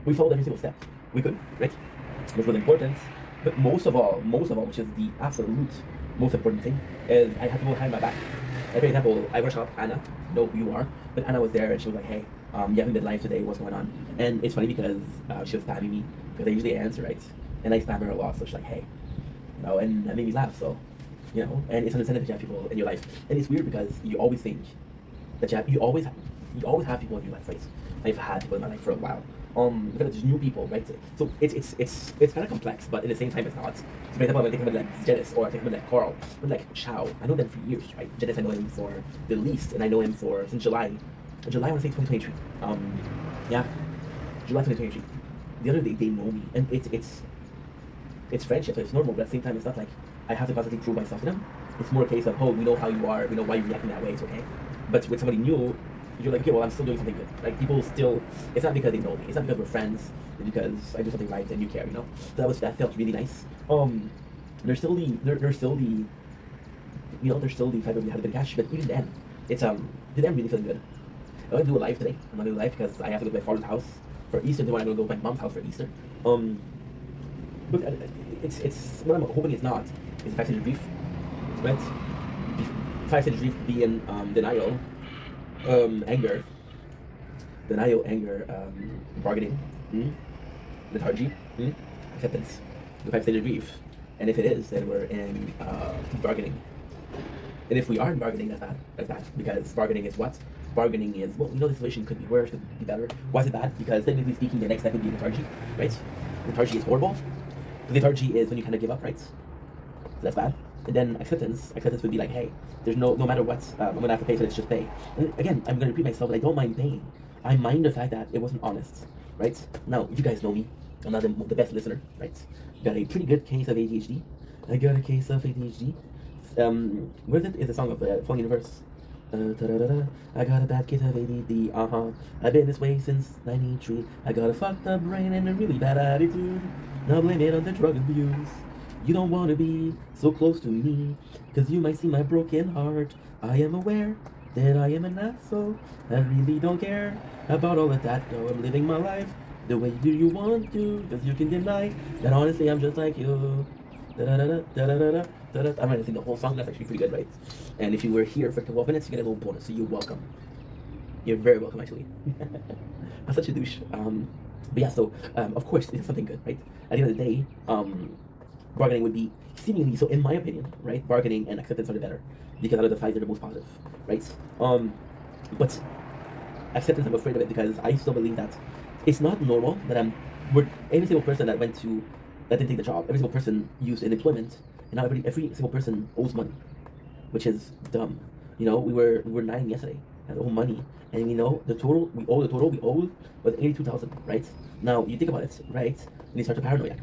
we followed every single step we could, right? Which was important. But most of all, which is the absolute most important thing, is I had to go behind my back. Like, for example, I rushed up Anna, know who you are, but Anna was there and she was like, hey, you haven't been live today, what's going on? And it's funny because she was spamming me, because I usually answer, right? And I spam her a lot, so she's like, hey, and that made me laugh, so, and it's understandable that you have people in your life. And it's weird because you always think that you always have people in your life, right? I've had people in my life for a while. Because there's new people, right? So it's kind of complex, but at the same time it's not. So for example, when I think about like Janice, or I think about like Carl, but like Chow, I know them for years, right? Janice, I know him for the least, and I know him since July. July, I want to say 2023. Yeah, July 2023. The other day they know me, and it's friendship, so it's normal. But at the same time, it's not like I have to constantly prove myself to them. It's more a case of, oh, we know how you are, we know why you're reacting that way, it's okay. But with somebody new, you're like, okay, well, I'm still doing something good. Like, people still, it's not because they know me, it's not because we're friends, it's because I do something right and you care, So that felt really nice. There's still the fact that we had a bit of cash, but even then, it's today I'm really feeling good. I'm gonna do a live today. I'm gonna do a live because I have to go to my father's house for Easter. Then I'm gonna go to my mom's house for Easter. Look, it's what I'm hoping it's not. It's 5 stage grief, right? 5 stage grief being denial. Anger, bargaining, lethargy, acceptance, the 5 stages of grief. And if it is, then we're in bargaining. And if we are in bargaining, that's bad. Because bargaining is what? Bargaining is, well, the situation could be worse, could be better. Why is it bad? Because technically speaking, the next step would be lethargy, right? Lethargy is horrible. Lethargy is when you kind of give up, right? So that's bad. And then acceptance would be like, hey, there's no matter what, I'm gonna have to pay, so let's just pay. And again, I'm gonna repeat myself, but I don't mind paying. I mind the fact that it wasn't honest, right? Now, you guys know me. I'm not the best listener, right? Got a pretty good case of ADHD. I got a case of ADHD. What is it? It's a song of the Falling Universe. I got a bad case of ADD, I've been this way since 93. I got a fucked up brain and a really bad attitude. Now blame it on the drug abuse. You don't want to be so close to me, cause you might see my broken heart. I am aware that I am an asshole. I really don't care about all of that. No, I'm living my life the way you want to, cause you can deny that honestly I'm just like you. I'm gonna sing the whole song. That's actually pretty good, right? And if you were here for 12 minutes, you get a little bonus, so you're welcome. You're very welcome, actually. I'm such a douche. But yeah, so of course it's something good, right? At the end of the day, bargaining would be seemingly, so in my opinion, right, bargaining and acceptance are the better, because out of the 5 they're the most positive, right? But acceptance, I'm afraid of it, because I still believe that it's not normal that every single person that didn't take the job, every single person used in employment, and now every single person owes money, which is dumb. We were 9 yesterday and owe money, and we owe was 82,000, right? Now you think about it, right? And you start to paranoid,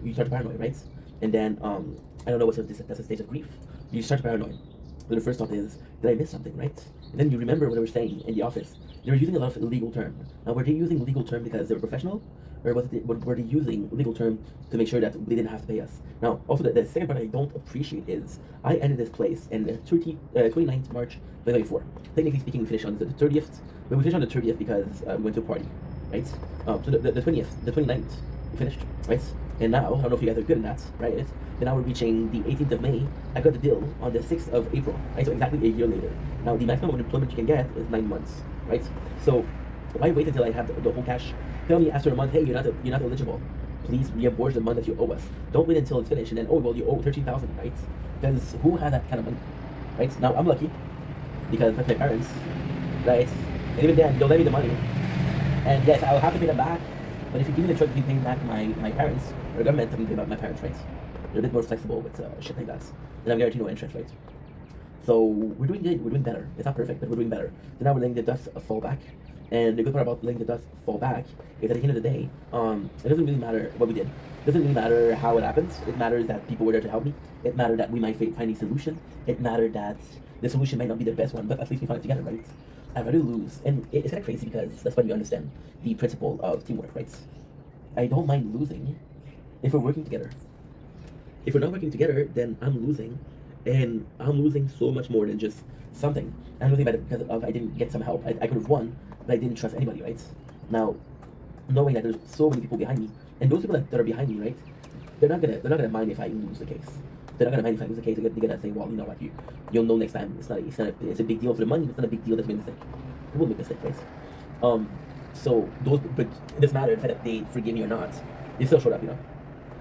right? And then I don't know that's a stage of grief. You start to paranoid. So the first thought is, did I miss something, right? And then you remember what I was saying in the office. They were using a lot of illegal terms. Now, were they using legal terms because they were professional, or were they using legal terms to make sure that they didn't have to pay us? Now, also the second part I don't appreciate is I ended this place in 29th March 2024. Technically speaking, we finished on the 30th, but we finished on the 30th because we went to a party, right? So the 20th, the 29th, we finished, right? And now, I don't know if you guys are good in that, right? And now we're reaching the 18th of May. I got the deal on the 6th of April, right? So exactly a year later. Now, the maximum unemployment you can get is 9 months, right? So why wait until I have the whole cash? Tell me after a month, hey, you're not eligible. Please reimburse the month that you owe us. Don't wait until it's finished and then, oh, well, you owe 13,000, right? Because who has that kind of money, right? Now, I'm lucky because my parents, right? And even then, they'll lend me the money. And yes, I'll have to pay them back. But if you give me the choice between paying back my parents or the government, I'm going to pay back my parents, right? They're a bit more flexible with shit like that. And I'm guaranteed no interest, right? So we're doing good, we're doing better. It's not perfect, but we're doing better. So now we're letting the dust fall back. And the good part about letting the dust fall back is at the end of the day, it doesn't really matter what we did. It doesn't really matter how it happens. It matters that people were there to help me. It mattered that we might find a solution. It mattered that the solution might not be the best one, but at least we found it together, right? I'd rather lose. And it's kind of crazy because that's when you understand the principle of teamwork, right? I don't mind losing if we're working together. If we're not working together, then I'm losing. And I'm losing so much more than just something. I'm losing because of I didn't get some help. I could have won, but I didn't trust anybody, right? Now, knowing that there's so many people behind me, and those people that are behind me, right? They're not gonna mind if I lose the case. They're not gonna mind if I lose the case. They're gonna say, well, you know what, you'll know next time. It's a big deal for the money. It's not a big deal. That's a mistake. It will make a mistake, right? So but it doesn't matter if they forgive me or not. They still showed up,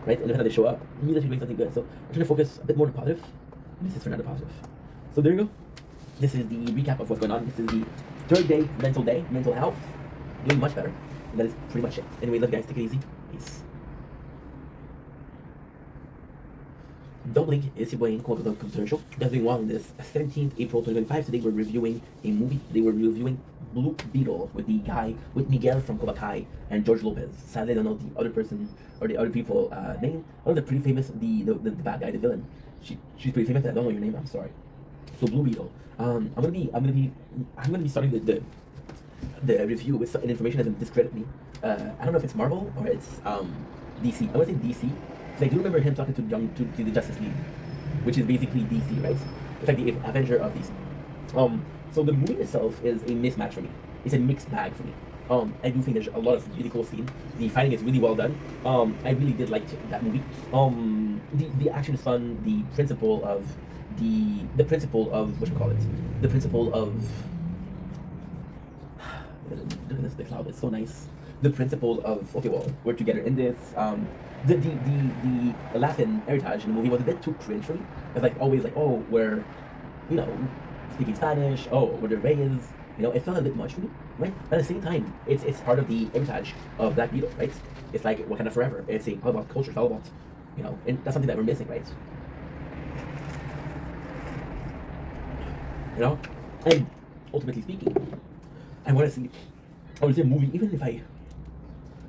right? And the fact that they show up means that you're doing something good. So I'm trying to focus a bit more on the positive. This is for another positive. So there you go. This is the recap of what's going on. This is the third day, mental health. Doing much better. And that is pretty much it. Anyway, love you guys. Take it easy. Peace. Don't blink, it's your boy in Quote Controversial. Guys, doing well on this 17th April 2025. Today we're reviewing a movie. Today we're reviewing Blue Beetle with the guy, with Miguel from Cobra Kai and George Lopez. Sadly, I don't know the other person or the other people name. I know they're pretty famous. The bad guy, the villain. She's pretty famous. I don't know your name. I'm sorry. So Blue Beetle. I'm gonna be starting the review with some information that doesn't discredit me. I don't know if it's Marvel or it's DC. I want to say DC. Because I do remember him talking to the Justice League, which is basically DC, right? It's like the Avenger of DC. So the movie itself is a mismatch for me. It's a mixed bag for me. I do think there's a lot of really cool scenes. The fighting is really well done. I really did like that movie. The action is fun. The principle of look at this, the cloud is so nice. The principle of, okay, well, we're together in this. The Latin heritage in the movie was a bit too cringe for me. It's like always like, oh, we're, speaking Spanish. Oh, we're the Reyes. It felt a bit much for me, right? But at the same time, it's part of the heritage of Black Beetle, right? It's like Wakanda Forever. It's all about culture. It's all about, and that's something that we're missing, right? And ultimately speaking, I want to see a movie, even if I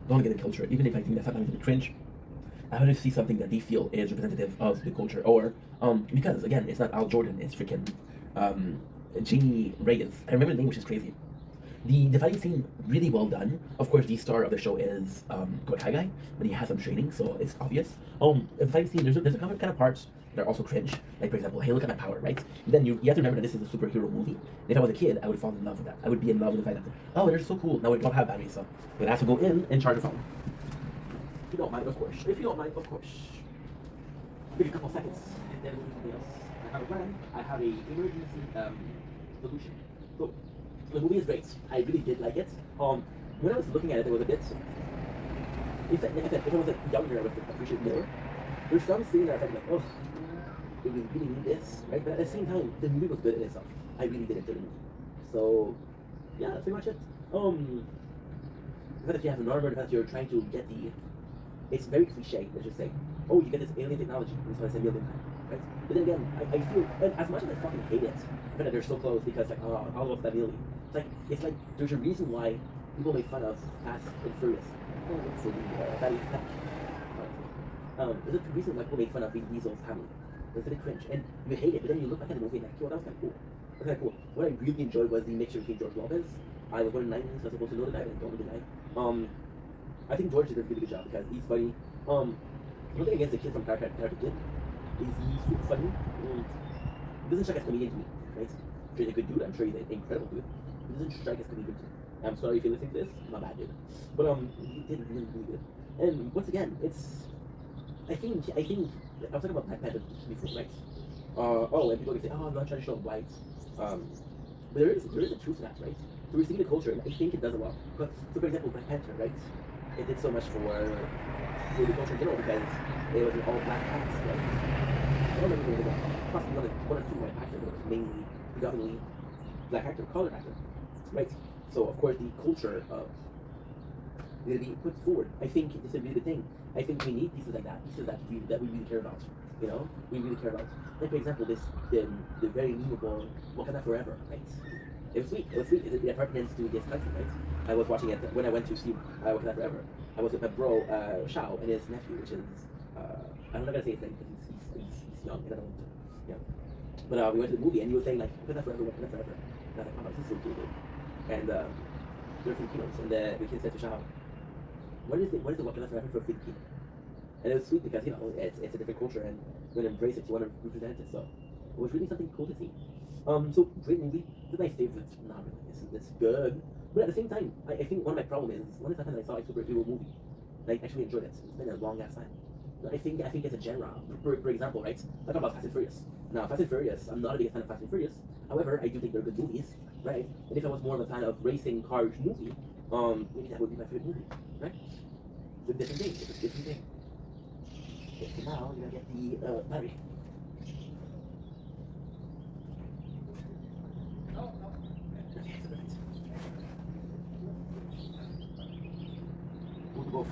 don't get the culture, even if I think that's sometimes a bit cringe, I want to see something that they feel is representative of the culture, or because again, it's not Al Jordan, it's freaking Jamie Reyes. I remember the name, which is crazy. The fighting scene really well done. Of course, the star of the show is Cobra Kai guy, but he has some training, so it's obvious. The fighting scene, there's a couple kind of parts that are also cringe. Like for example, hey, look at my power, right? And then you have to remember that this is a superhero movie. And if I was a kid, I would fall in love with that. I would be in love with the fact that, oh, they're so cool. Now we don't have batteries, so I'm gonna have to go in and charge the phone. If you don't mind, of course. If you don't mind, of course. Give you a couple seconds, and then we'll do something else. I have a plan. I have a emergency solution. So the movie is great. I really did like it. When I was looking at it, it was a bit. If I was younger, I would appreciate it more. There's some scene that I felt like, oh, we really need this, right? But at the same time, the movie was good in itself. I really did enjoy the movie. So, yeah, that's pretty much it. The fact that you have an armor, the fact that you're trying to get it's very cliche. Let's just say, oh, you get this alien technology. It's going to send you a time, right? But then again, I feel, and as much as I fucking hate it, the fact that they're so close because like, oh, I love that alien. It's like there's a reason why people make fun of Fast and Furious. So there's a reason why people make fun of Vin Diesel's family. It's really cringe, and you hate it. But then you look back at the movie and like, yo, that was kind of cool. That's kind of cool. What I really enjoyed was the mixture between George Lopez I was born in the 90s, so I was supposed to know the guy, but I don't know the guy. I think George did a really good job because he's funny. One thing against the kid from Karate Kid is he's super funny. He doesn't strike as comedian to me, right? I'm sure he's a good dude. I'm sure he's an incredible dude. He doesn't strike as comedian to me. I'm sorry if you're listening to this. My bad, dude. But he did really, really good. And once again, I think I was talking about Black Panther before, right? And people can say, oh, I'm not trying to show white. But there is a truth to that, right? So we're seeing the culture, and I think it does a lot. So, for example, Black Panther, right? It did so much for the culture in general because it was an all-black cast, right? I don't remember the possibly one or two white actors, but it was mainly predominantly black actor, colored actor, right? So of course the culture of will be put forward. I think this is a really good thing. I think we need pieces like that, pieces that we really care about. You know, we really care about. Like for example, the very memeable Wakanda Forever, right? It was sweet. It was sweet. It pertains to this country, right? I was watching it when I went to see Wakanda Forever. I was with my bro Shao and his nephew, which is I'm not gonna say his name because he's young and I don't want to, yeah. But we went to the movie and he was saying like Wakanda Forever, Wakanda Forever. And I was like, oh, this is so cool, dude. And they're Filipinos, and the kid said to Shao, what is the Wakanda Forever for Filipino? And it was sweet because, you know, it's a different culture and you want to embrace it, you want to represent it, so it was really something cool to see. So great movie. It's my favorite. Not really. It's good. But at the same time, I think one of my problems is when is the time that I saw a superhero movie? Like actually enjoyed it. It's been a long ass time. I think as a genre, for example, right? Talk about Fast and Furious. Now, Fast and Furious, I'm not a big fan of Fast and Furious. However, I do think they're good movies, right? And if I was more of a fan of racing cars movie, maybe that would be my favorite movie, right? It's a different thing. It's a different thing. Okay, so now you're gonna get the battery. Okay, so perfect. We'll do both.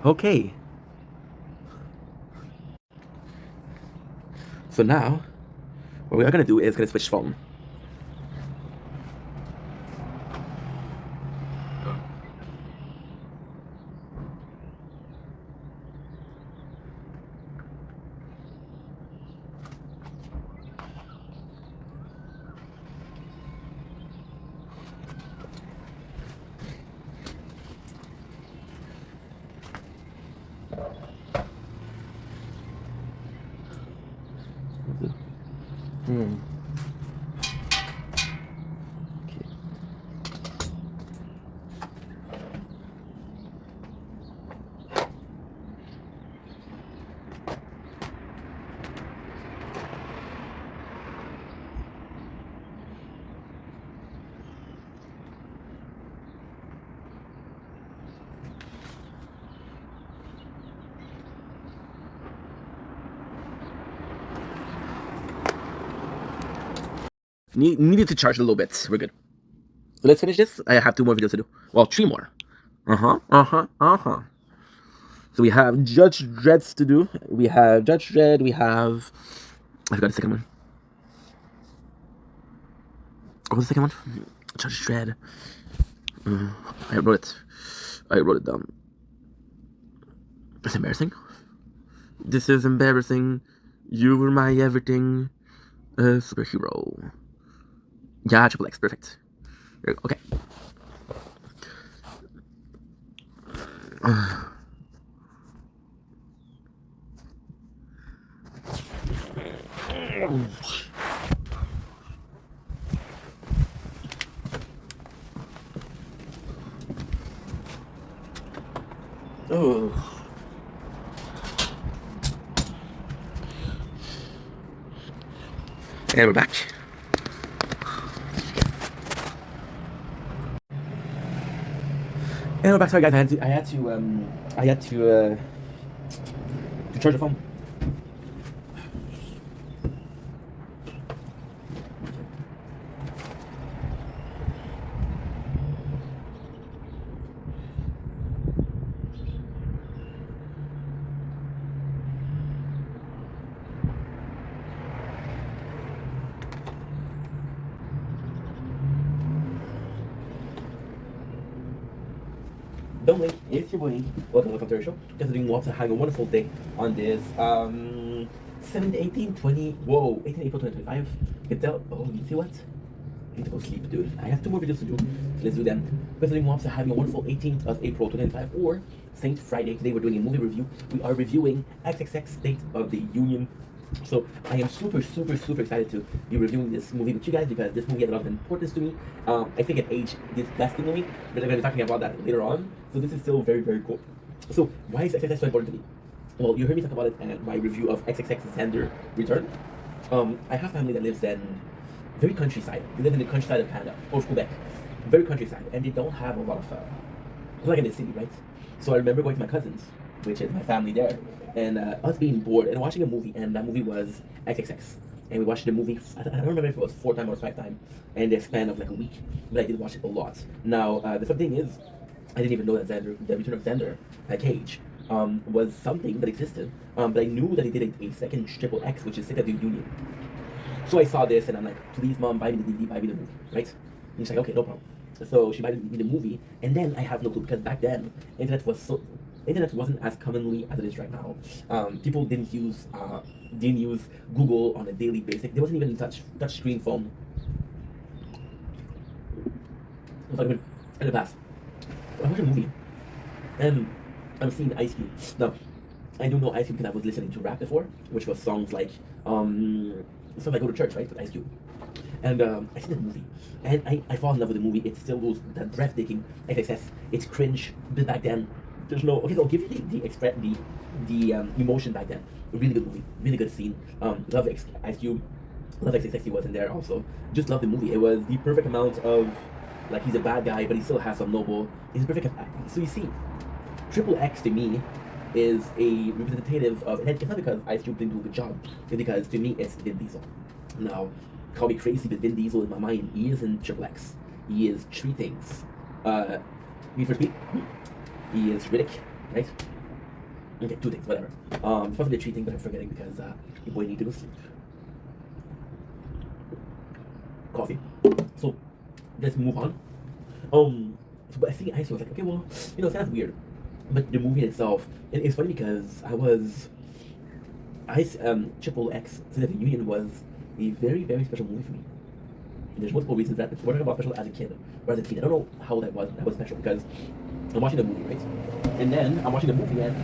Okay. So now, what we are gonna do is gonna switch phone. Okay. Needed to charge a little bit. We're good. So let's finish this. I have 2 more videos to do. Well, 3 more. So we have Judge Dredd's to do. We have Judge Dredd. We have... I forgot the second one. What was the second one? Judge Dredd. I wrote it down. It's embarrassing. This is embarrassing. You were my everything. Superhero. Yeah, Triple X, perfect. Okay. Oh. And we're back. And we're back. Sorry, guys. I had to charge the phone. Don't blink, it's your boy Ink. Welcome to the Commentary Show. Just doing what's having a wonderful day on this 18 April 2025. You can tell. Oh, you see what? I need to go sleep, dude. I have 2 more videos to do. Let's do them. We're doing what's having a wonderful 18th of April 2025 or Saint Friday. Today we're doing a movie review. We are reviewing XXX State of the Union. So I am super excited to be reviewing this movie with you guys because this movie has a lot of importance to me. I think it aged disgustingly, but I'm going to be talking about that later on. So this is still very cool. So why is XXX so important to me? Well, you heard me talk about it in my review of XXX Xander Return. I have family that lives in very countryside. They live in the countryside of Canada, or of Quebec. Very countryside, and they don't have a lot of, it's like in the city, right? So I remember going to my cousins, which is my family there, and us being bored and watching a movie, and that movie was XXX. And we watched the movie, I don't remember if it was 4 times or 5 times, in the span of like a week, but I did watch it a lot. Now, the funny thing is, I didn't even know that the Return of Xander Cage was something that existed, but I knew that he did a second XXX, which is State of the Union. So I saw this and I'm like, please mom, buy me the DVD, buy me the movie, right? And she's like, okay, no problem. So she bought me the movie, and then I have no clue because back then, internet wasn't as commonly as it is right now. People didn't use Google on a daily basis. There wasn't even a touch screen phone. It was like in the past. I watched a movie, and I'm seeing Ice Cube. Now, I don't know Ice Cube because I was listening to rap before, which was songs like I Go to Church, right, with Ice Cube. And I see that movie, and I fall in love with the movie. It still goes that breathtaking XXX. It's cringe, but back then there's no. Okay, so I'll give you the emotion back then. A really good movie, really good scene. Love Ice Cube, love XXX. He was in there also. Just love the movie. It was the perfect amount of like he's a bad guy, but he still has some noble. It's perfect. So you see, XXX to me is a representative of, and it's not because Ice Cube didn't do a good job. It's because to me it's Vin Diesel. Now, call me crazy, but Vin Diesel in my mind, he is in XXX. He is 3 things. Need for Speed. He is Riddick, right? Okay, 2 things, whatever. It's probably the 3 things, but I'm forgetting because your boy need to go sleep. Coffee. So let's move on. But I think Ice was like, okay, well, it sounds weird, but the movie itself, and it's funny because XXX State of the Union was a very special movie for me. And there's multiple reasons that we're talking about special as a kid or as a teen. I don't know how that was special because I'm watching the movie, right? And then I'm watching the movie and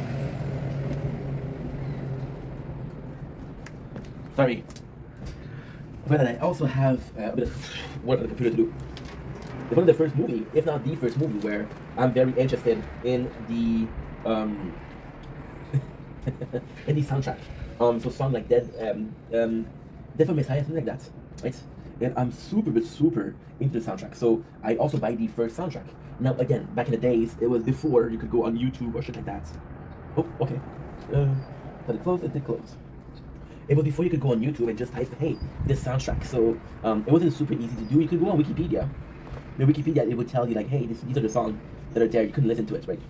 sorry, but I also have a bit of work on the computer to do. It's one of the first movie, if not the first movie, where I'm very interested in the in the soundtrack. So songs like Dead for Messiah, something like that, right? And I'm super into the soundtrack. So I also buy the first soundtrack. Now again, back in the days, it was before you could go on YouTube or shit like that. Oh, okay. Did it close? It did close. It was before you could go on YouTube and just type, hey, this soundtrack. So it wasn't super easy to do. You could go on Wikipedia. In Wikipedia, it would tell you like, hey, these are the songs that are there. You couldn't listen to it, right?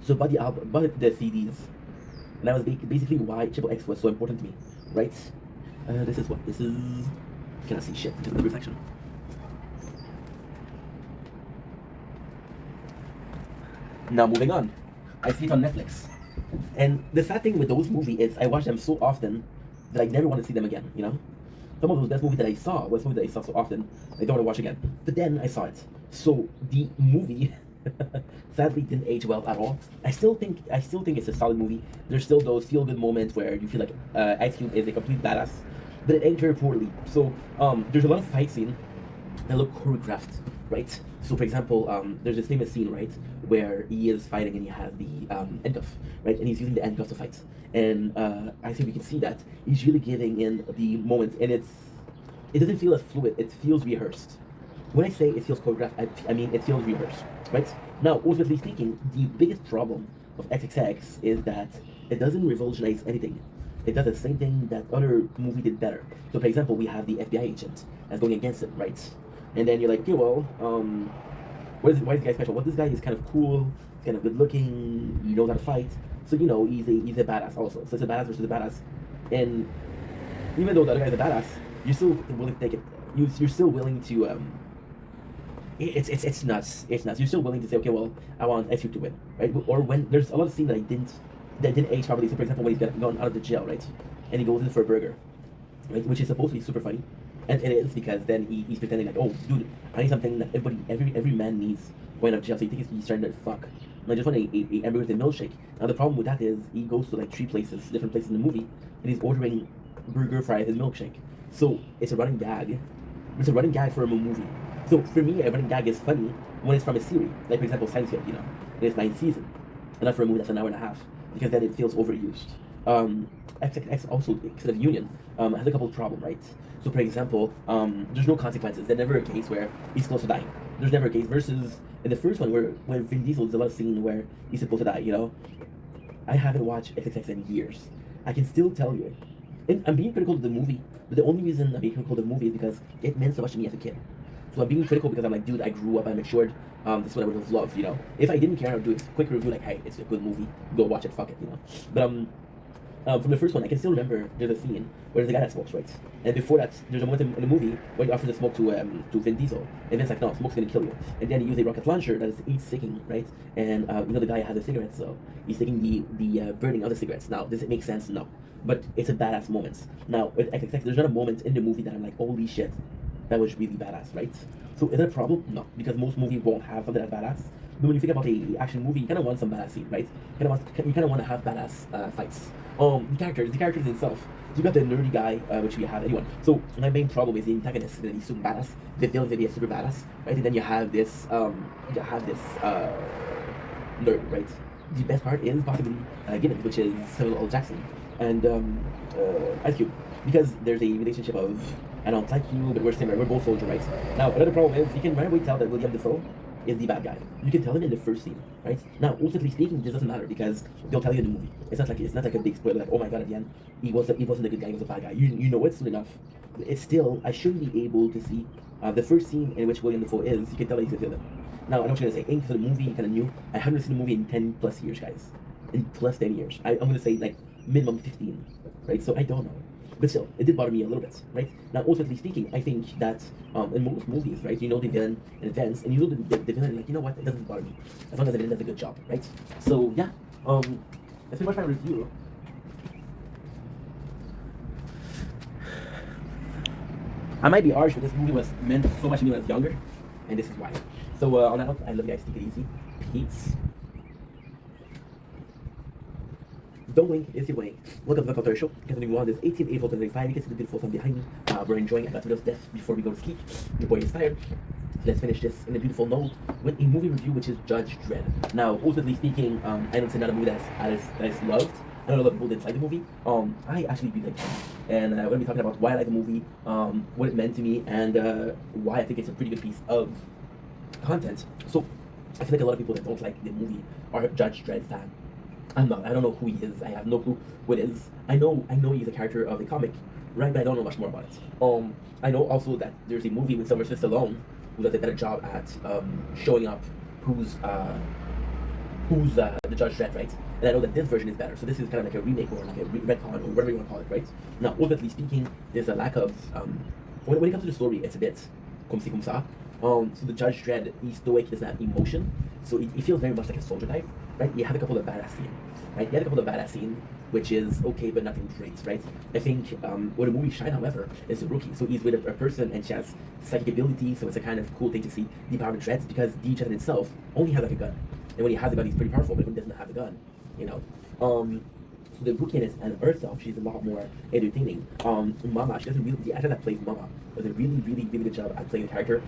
So buy the album, buy the CDs. And that was basically why XXX was so important to me, right? This is what? This is... Cannot see shit because of the reflection. Now moving on. I see it on Netflix. And the sad thing with those movies is I watch them so often that I never want to see them again, Some of those best movies that I saw was movies that I saw so often I don't want to watch again. But then I saw it. So the movie sadly didn't age well at all. I still think it's a solid movie. There's still those feel-good moments where you feel like Ice Cube is a complete badass, but it aged very poorly. So there's a lot of fight scenes that look choreographed, right? So for example, there's this famous scene, right, where he is fighting and he has the handcuff, right, and he's using the handcuff to fight. And I think we can see that he's really giving in the moment, and it doesn't feel as fluid. It feels rehearsed. When I say it feels choreographed, I mean it feels rehearsed, right? Now, ultimately speaking, the biggest problem of XXX is that it doesn't revolutionize anything. It does the same thing that other movie did better. So, for example, we have the FBI agent that's going against it, right? And then you're like, okay, well, why is this guy special? Well, this guy is kind of cool, he's kind of good looking, he knows how to fight. So, he's a badass also. So it's a badass versus a badass. And even though the other guy's a badass, you're still willing to take it. You're still willing to it's nuts. It's nuts. You're still willing to say, okay, well, I want SU to win, right? Or when there's a lot of scenes that didn't age properly. So for example, when he's gone out of the jail, right, and he goes in for a burger, right, which is supposed to be super funny, and it is because then he's pretending like, oh, dude, I need something that every man needs going out of jail. So you think he's trying to fuck. And I just want a hamburger with a milkshake. Now the problem with that is he goes to like 3 places, different places in the movie, and he's ordering burger, fries, and milkshake. So it's a running gag. It's a running gag for a movie. So for me, a running gag is funny when it's from a series. Like for example, Seinfeld, you know, in its 9th season. And not for a movie that's an hour and a half. Because then it feels overused. XXX also, instead of Union, has a couple of problems, right? So for example, there's no consequences. There's never a case where he's close to dying. There's never a case versus in the first one when Vin Diesel, there's a lot of scene where he's supposed to die, you know? I haven't watched XXX in years. I can still tell you. And I'm being critical of the movie, but the only reason I'm being critical of the movie is because it meant so much to me as a kid. So I'm being critical because I'm like, dude, I grew up, I matured. This is what I would have loved, you know. If I didn't care, I would do a quick review like, hey, it's a good movie, go watch it, fuck it, you know. But from the first one, I can still remember there's a scene where there's a guy that smokes, right? And before that, there's a moment in the movie where he offers the smoke to Vin Diesel, and Vin's like, no, smoke's gonna kill you. And then he uses a rocket launcher that is he's sticking, right? And you know the guy has a cigarette, so he's taking the burning of the cigarettes. Now, does it make sense? No, but it's a badass moment. Now with XXX, there's not a moment in the movie that I'm like, holy shit, that was really badass, right? So is that a problem? No, because most movies won't have something that's badass. But when you think about a action movie, you kind of want some badass scene, right? You kind of want to have badass fights. The characters themselves. You got the nerdy guy, which we have anyone. So my main problem is the antagonist that he's super badass. The villain that is super badass, right? And then you have this nerd, right? The best part is possibly Gibbons, which is Samuel L. Jackson and Ice Cube, because there's a relationship of I don't like you, but we're similar. We're both soldiers, right? Now another problem is you can right away tell that William Dafoe is the bad guy. You can tell him in the first scene, right? Now, ultimately speaking, this doesn't matter because they'll tell you in the movie. It's not like a big spoiler, like, oh my god, at the end, he wasn't a good guy, he was a bad guy. You know it soon enough. It's still, I shouldn't be able to see the first scene in which William Dafoe is, you can tell that he's a villain. Now, I know what you're gonna say, Ink for the movie, kind of new. I haven't seen the movie in 10 plus years, guys. In plus 10 years. I'm gonna say like minimum 15, right? So I don't know. But still, it did bother me a little bit, right? Now, ultimately speaking, I think that in most movies, right, you know the villain in advance, and you know the villain, like, you know what, it doesn't bother me, as long as the villain does a good job, right? So, yeah, that's pretty much my review. I might be harsh, but this movie was meant so much to me when I was younger, and this is why. So, on that note, I love you guys, take it easy, peace. Don't blink, it's your way. Welcome to the Culture Show. Continuing on this 18th April 2025. You can see the beautiful sun behind me. We're enjoying a bit of death before we go to sleep. Your boy is tired. So let's finish this in a beautiful note with a movie review, which is Judge Dredd. Now, ultimately speaking, I don't say not a movie that is loved. I know a lot of people didn't like the movie. I actually do like it. And we're going to be talking about why I like the movie, what it meant to me, and why I think it's a pretty good piece of content. So, I feel like a lot of people that don't like the movie are Judge Dredd fans. I'm not. I don't know who he is. I have no clue who it is. I know he's a character of a comic, right? But I don't know much more about it. I know also that there's a movie with Sylvester Stallone who does a better job at showing up who's the Judge Dredd, right? And I know that this version is better. So this is kind of like a remake or like a retcon or whatever you want to call it, right? Now, ultimately speaking, there's a lack of when it comes to the story, it's a bit comme ci comme ça. So the Judge Dredd, he's stoic, he doesn't have emotion, so he feels very much like a soldier type, right? You have a couple of badass scenes, right? You have a couple of badass scenes, which is okay, but nothing great, right? I think where the movie shine, however, is the Rookie. So he's with a person, and she has psychic ability, so it's a kind of cool thing to see the power of Dredd, because the Dredd itself only has like a gun, and when he has a gun, he's pretty powerful, but when he doesn't have a gun, you know. So the Rookie and herself, she's a lot more entertaining. Mama, she doesn't really, the actor that plays Mama does a really good job at playing the character.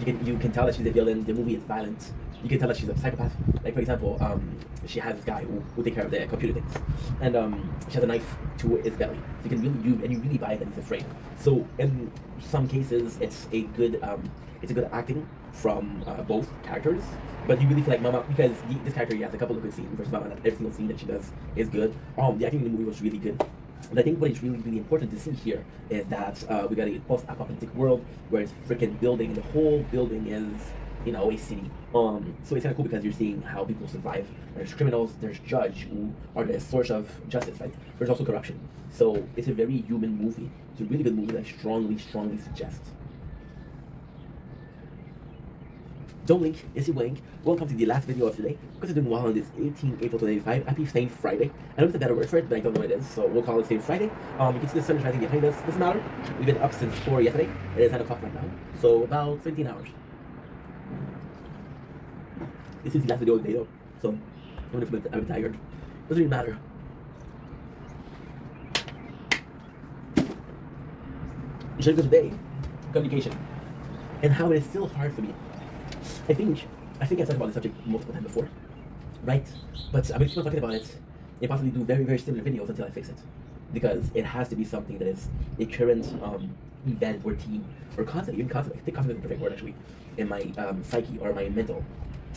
You can tell that she's a villain. The movie is violent. You can tell that she's a psychopath. Like, for example, she has this guy who takes care of the computer things, and she has a knife to his belly. So you can you really buy that he's afraid. So in some cases, it's a good acting from both characters. But you really feel like Mama, because this character has a couple of good scenes versus Mama, that every single scene that she does is good. The acting in the movie was really good. And I think what is really important to see here is that we got a post-apocalyptic world where it's freaking building, and the whole building is, you know, a city. So it's kind of cool because you're seeing how people survive. There's criminals, there's judge who are the source of justice, right? There's also corruption. So it's a very human movie. It's a really good movie that I strongly suggest. Don't blink, it's your blink. Welcome to the last video of today. Because I'm doing well on this 18 April 2025. Happy Saint Friday. I know it's a better word for it, but I don't know what it is, so we'll call it Saint Friday. You can see the sun is rising behind us. Doesn't matter. We've been up since 4 yesterday. It is 9 o'clock right now, so about 17 hours. This is the last video of the day though, so even if I'm tired, doesn't even matter. Should go today, communication, and how it is still hard for me. I think I've talked about this subject multiple times before, right? But I'm going to keep on talking about it and possibly do very, very similar videos until I fix it. Because it has to be something that is a current event or team or concept, even concept. I think concept is the perfect word actually, in my psyche or my mental.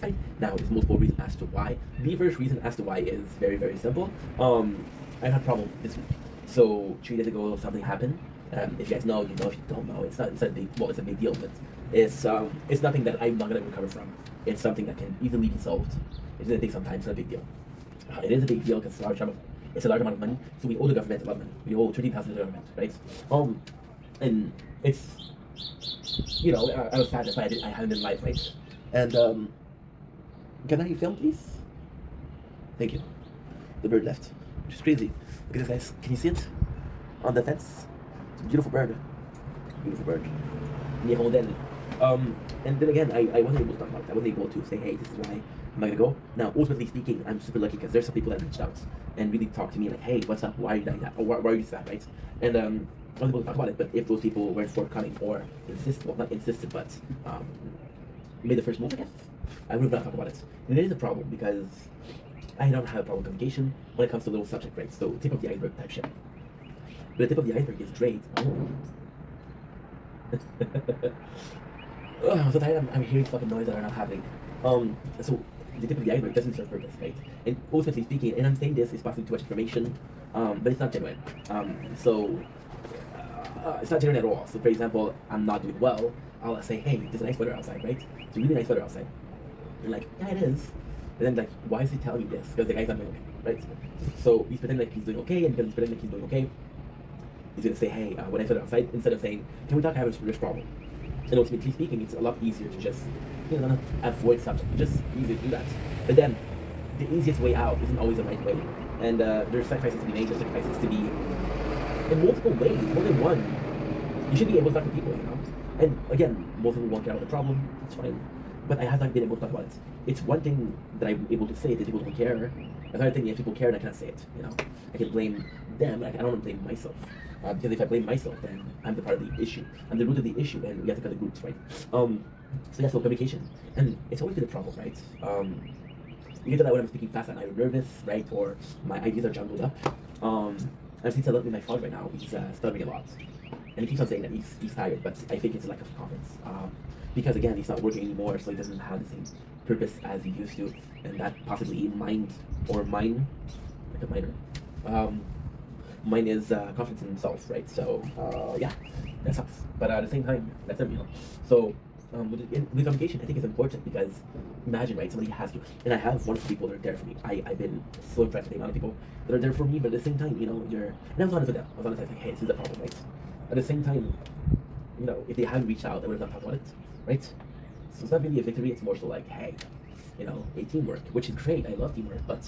Right? Now, there's multiple reasons as to why. The first reason as to why is very, very simple. I had a problem this week. So 3 days ago, something happened. If you guys know, you know. If you don't know, it's a big, well, it's a big deal, but it's nothing that I'm not gonna recover from. It's something that can easily be solved. It's gonna take some time. It's not a big deal. It is a big deal because it's a large amount of money. So we owe the government a lot of money. We owe 13,000 to the government, right? And it's, you know, I was sad. That's why I haven't been live, right? And can I film, please? Thank you. The bird left, which is crazy. Look at this, guys. Can you see it on the fence? It's a beautiful bird. Beautiful bird. Hirondelle. And then again, I wasn't able to talk about it. I wasn't able to say, hey, this is why I'm not gonna go. Now, ultimately speaking, I'm super lucky because there's some people that reached out and really talked to me like, hey, what's up? Why are you like that? Or why are you sad, right? And I was able to talk about it. But if those people weren't forthcoming or not insisted, but made the first move, I guess, I would have not talked about it. And it is a problem because I don't have a problem with communication when it comes to little subject, right? So tip of the iceberg type shit. But the tip of the iceberg is great. Oh, I'm so tired. I'm hearing fucking noise that are not happening. So the tip of the iceberg doesn't serve purpose, right? And ultimately speaking, and I'm saying this is possibly too much information, but it's not genuine. It's not genuine at all. So for example, I'm not doing well. I'll say, hey, there's a nice weather outside, right? It's a really nice weather outside. And like, yeah, it is. And then like, why is he telling you this? Because the guy's not doing okay, right? So he's pretending like he's doing okay, and because he's pretending like he's doing okay, he's gonna say, hey, when I said outside, instead of saying, can we talk, I have a serious problem. And ultimately speaking, it's a lot easier to just, you know, not avoid subject. It's just easier to do that. But then, the easiest way out isn't always the right way. And there's sacrifices to be made, there's sacrifices to be in multiple ways, more than one. You should be able to talk to people, you know? And again, most people won't care about the problem, it's fine. But I have not been able to talk about it. It's one thing that I'm able to say that people don't care. Another thing, if people care and I cannot say it, you know? I can blame them, I don't want to blame myself. Because if I blame myself, then I'm the part of the issue. I'm the root of the issue, and we have to cut the roots, right? So yeah, so communication. And it's always been a problem, right? You get that when I'm speaking fast, I'm either nervous, right? Or my ideas are jumbled up. And since I live with my father right now, he's stuttering a lot. And he keeps on saying that he's tired, but I think it's a lack of confidence. Because again, he's not working anymore, so he doesn't have the same purpose as he used to. And that possibly mine, like a miner. Mine is confidence in himself, right? So, yeah, that sucks. But at the same time, that's him, you know. So, with communication, I think it's important because imagine, right? Somebody has to, and I have wonderful people that are there for me. I've been so impressed with the amount of people that are there for me, but at the same time, you know, and I was honest with them. I was honest, I was like, hey, this is the problem, right? At the same time, you know, if they hadn't reached out, I would have not talked about it, right? So it's not really a victory, it's more so like, hey, you know, a teamwork, which is great. I love teamwork, but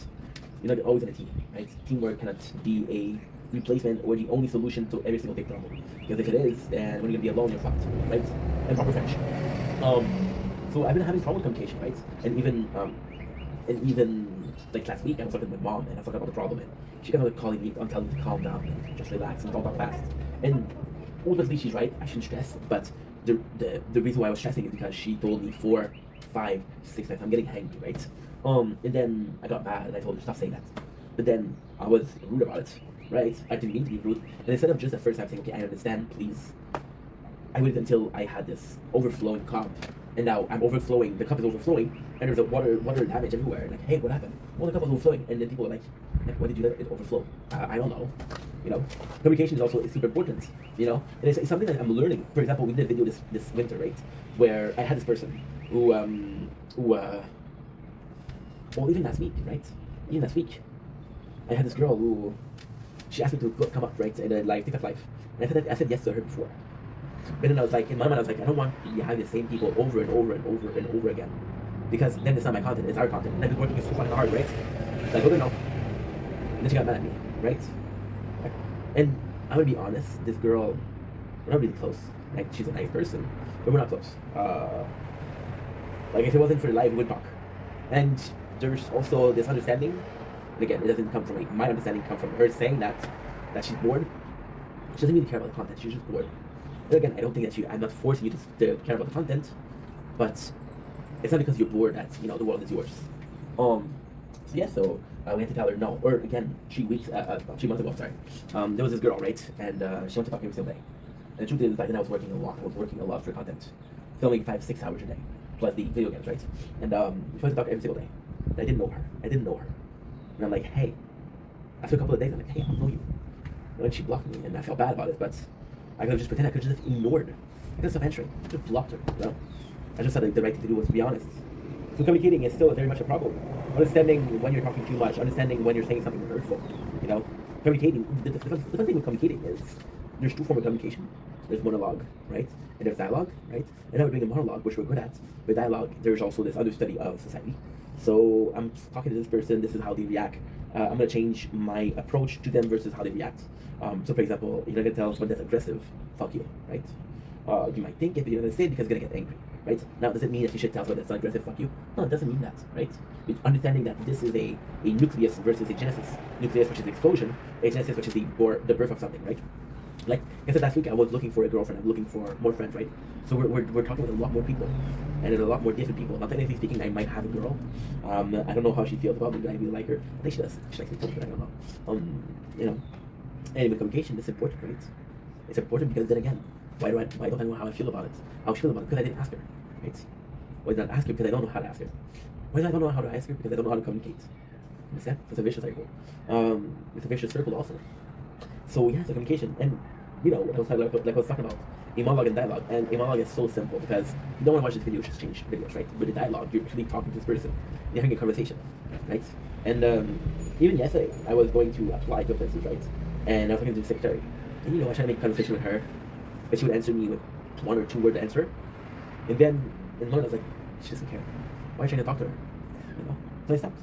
you're not always in a team, right? Teamwork cannot be a replacement or the only solution to every single big problem. Because if it is, then when you're gonna be alone, you're fucked, right? And proper French. So I've been having trouble with communication, right? And even like last week, I was talking to my mom and I was talking about the problem, and she kept on calling me on telling me to calm down and just relax and don't talk fast. And ultimately, she's right. I shouldn't stress, but the reason why I was stressing is because she told me 4, 5, 6 times I'm getting hangry, right? And then I got mad and I told her stop saying that. But then I was rude about it. Right? I didn't mean to be rude. And instead of just the first time saying, okay, I understand, please, I waited until I had this overflowing cup. And now I'm overflowing, the cup is overflowing, and there's a water damage everywhere. Like, hey, what happened? Well, the cup was overflowing. And then people are like, why did you let it overflow? I don't know. You know? Communication is super important. You know? And it's something that I'm learning. For example, we did a video this winter, right? Where I had this person who well, even last week, right? Even last week, I had this girl who, she asked me to come up, right, in a live TikTok live. And I said yes to her before. But then I was like, in my mind, I was like, I don't want to be having the same people over and over and over and over again. Because then it's not my content, it's our content. And I've been working so fucking hard, right? Like, okay, no. And then she got mad at me, right? And I'm gonna be honest, this girl, we're not really close. Like, she's a nice person, but we're not close. Like, if it wasn't for life, we would talk. And there's also this understanding, and again, it doesn't come from like, my understanding comes from her saying that she's bored. She doesn't really care about the content, she's just bored. And again, I don't think that I'm not forcing you to care about the content, but it's not because you're bored that, you know, the world is yours. So yeah, so we had to tell her no, or again, 3 months ago, sorry. There was this girl, right, and she wanted to talk every single day. And the truth is, back then I was working a lot. I was working a lot for content, filming 5-6 hours a day, plus the video games, right? And she wanted to talk every single day. And I didn't know her. And I'm like, hey, after a couple of days, I'm like, hey, I don't know you. And she blocked me, and I felt bad about it, but I could have just pretended, I could have just ignored. I could have stopped answering. I just blocked her, you know? I just thought the right thing to do was to be honest. So communicating is still very much a problem. Understanding when you're talking too much, understanding when you're saying something hurtful, you know? Communicating, the fun thing with communicating is there's 2 forms of communication. There's monologue, right? And there's dialogue, right? And now we're doing a monologue, which we're good at. With dialogue, there's also this understudy of society. So I'm talking to this person, this is how they react. I'm gonna change my approach to them versus how they react. So for example, you're not gonna tell someone that's aggressive, fuck you, right? You might think it, but you're gonna say it because you're gonna get angry, right? Now, does it mean that you should tell someone that's not aggressive, fuck you? No, it doesn't mean that, right? It's understanding that this is a nucleus versus a genesis. Nucleus, which is the explosion, a genesis, which is the birth of something, right? Like I said last week, I was looking for a girlfriend. I'm looking for more friends, right? So we're talking with a lot more people, and there's a lot more different people. Not technically speaking, I might have a girl. I don't know how she feels about me, but I really like her. I think she does. She likes me too, but I don't know. You know, anyway, communication is important, right? It's important because then again, why don't I know how I feel about it? How she feels about it? Because I didn't ask her, right? Why did I not ask her? Because I don't know how to ask her. Why did I don't know how to ask her? Because I don't know how to communicate. Understand? It's a vicious cycle. It's a vicious circle also. So yeah, it's a communication. And you know, like I was talking about, a monologue and dialogue. And a monologue is so simple because you don't want to watch this video, just change videos, right? With a dialogue, you're actually talking to this person. You're having a conversation, right? And even yesterday, I was going to apply to places, right? And I was talking to the secretary. And you know, I tried to make a conversation with her, but she would answer me with 1 or 2 word answer. And then in the moment, I was like, she doesn't care. Why are you trying to talk to her? You know? So I stopped.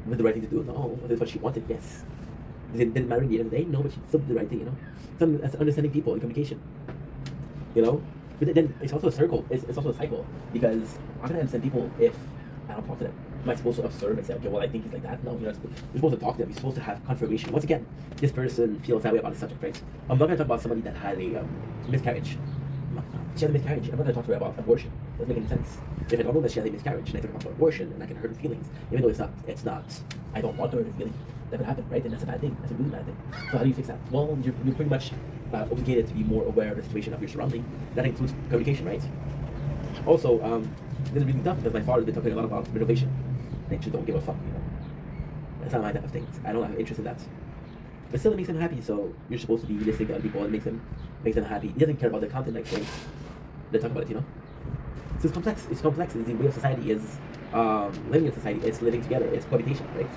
Was the right thing to do? No. Was this what she wanted? Yes. Didn't matter in the end of the day? No, but she still did the right thing, you know? It's understanding people and communication. You know? But then it's also a circle. It's also a cycle. Because how can I understand people if I don't talk to them? Am I supposed to observe and say, okay, well, I think he's like that? No, you're supposed to talk to them. You're supposed to have confirmation. Once again, this person feels that way about the subject, right? I'm not going to talk about somebody that had a miscarriage. She had a miscarriage. I'm not going to talk to her about abortion. Doesn't make any sense. If I don't know that she has a miscarriage and I talk about abortion and I can hurt her feelings, even though it's not, I don't want to hurt her feelings. That could happen, right? And that's a bad thing. That's a really bad thing. So how do you fix that? Well, you're pretty much obligated to be more aware of the situation of your surrounding. That includes communication, right? Also, this is really tough because my father's been talking a lot about renovation. I just don't give a fuck, you know. That's not my type of thing. I don't have interest in that. But still, it makes him happy. So you're supposed to be realistic to other people. It makes them happy. He doesn't care about the content, like saying they talk about it, you know. So it's complex. It's complex. It's the way of society is living in society. It's living together. It's cohabitation, right?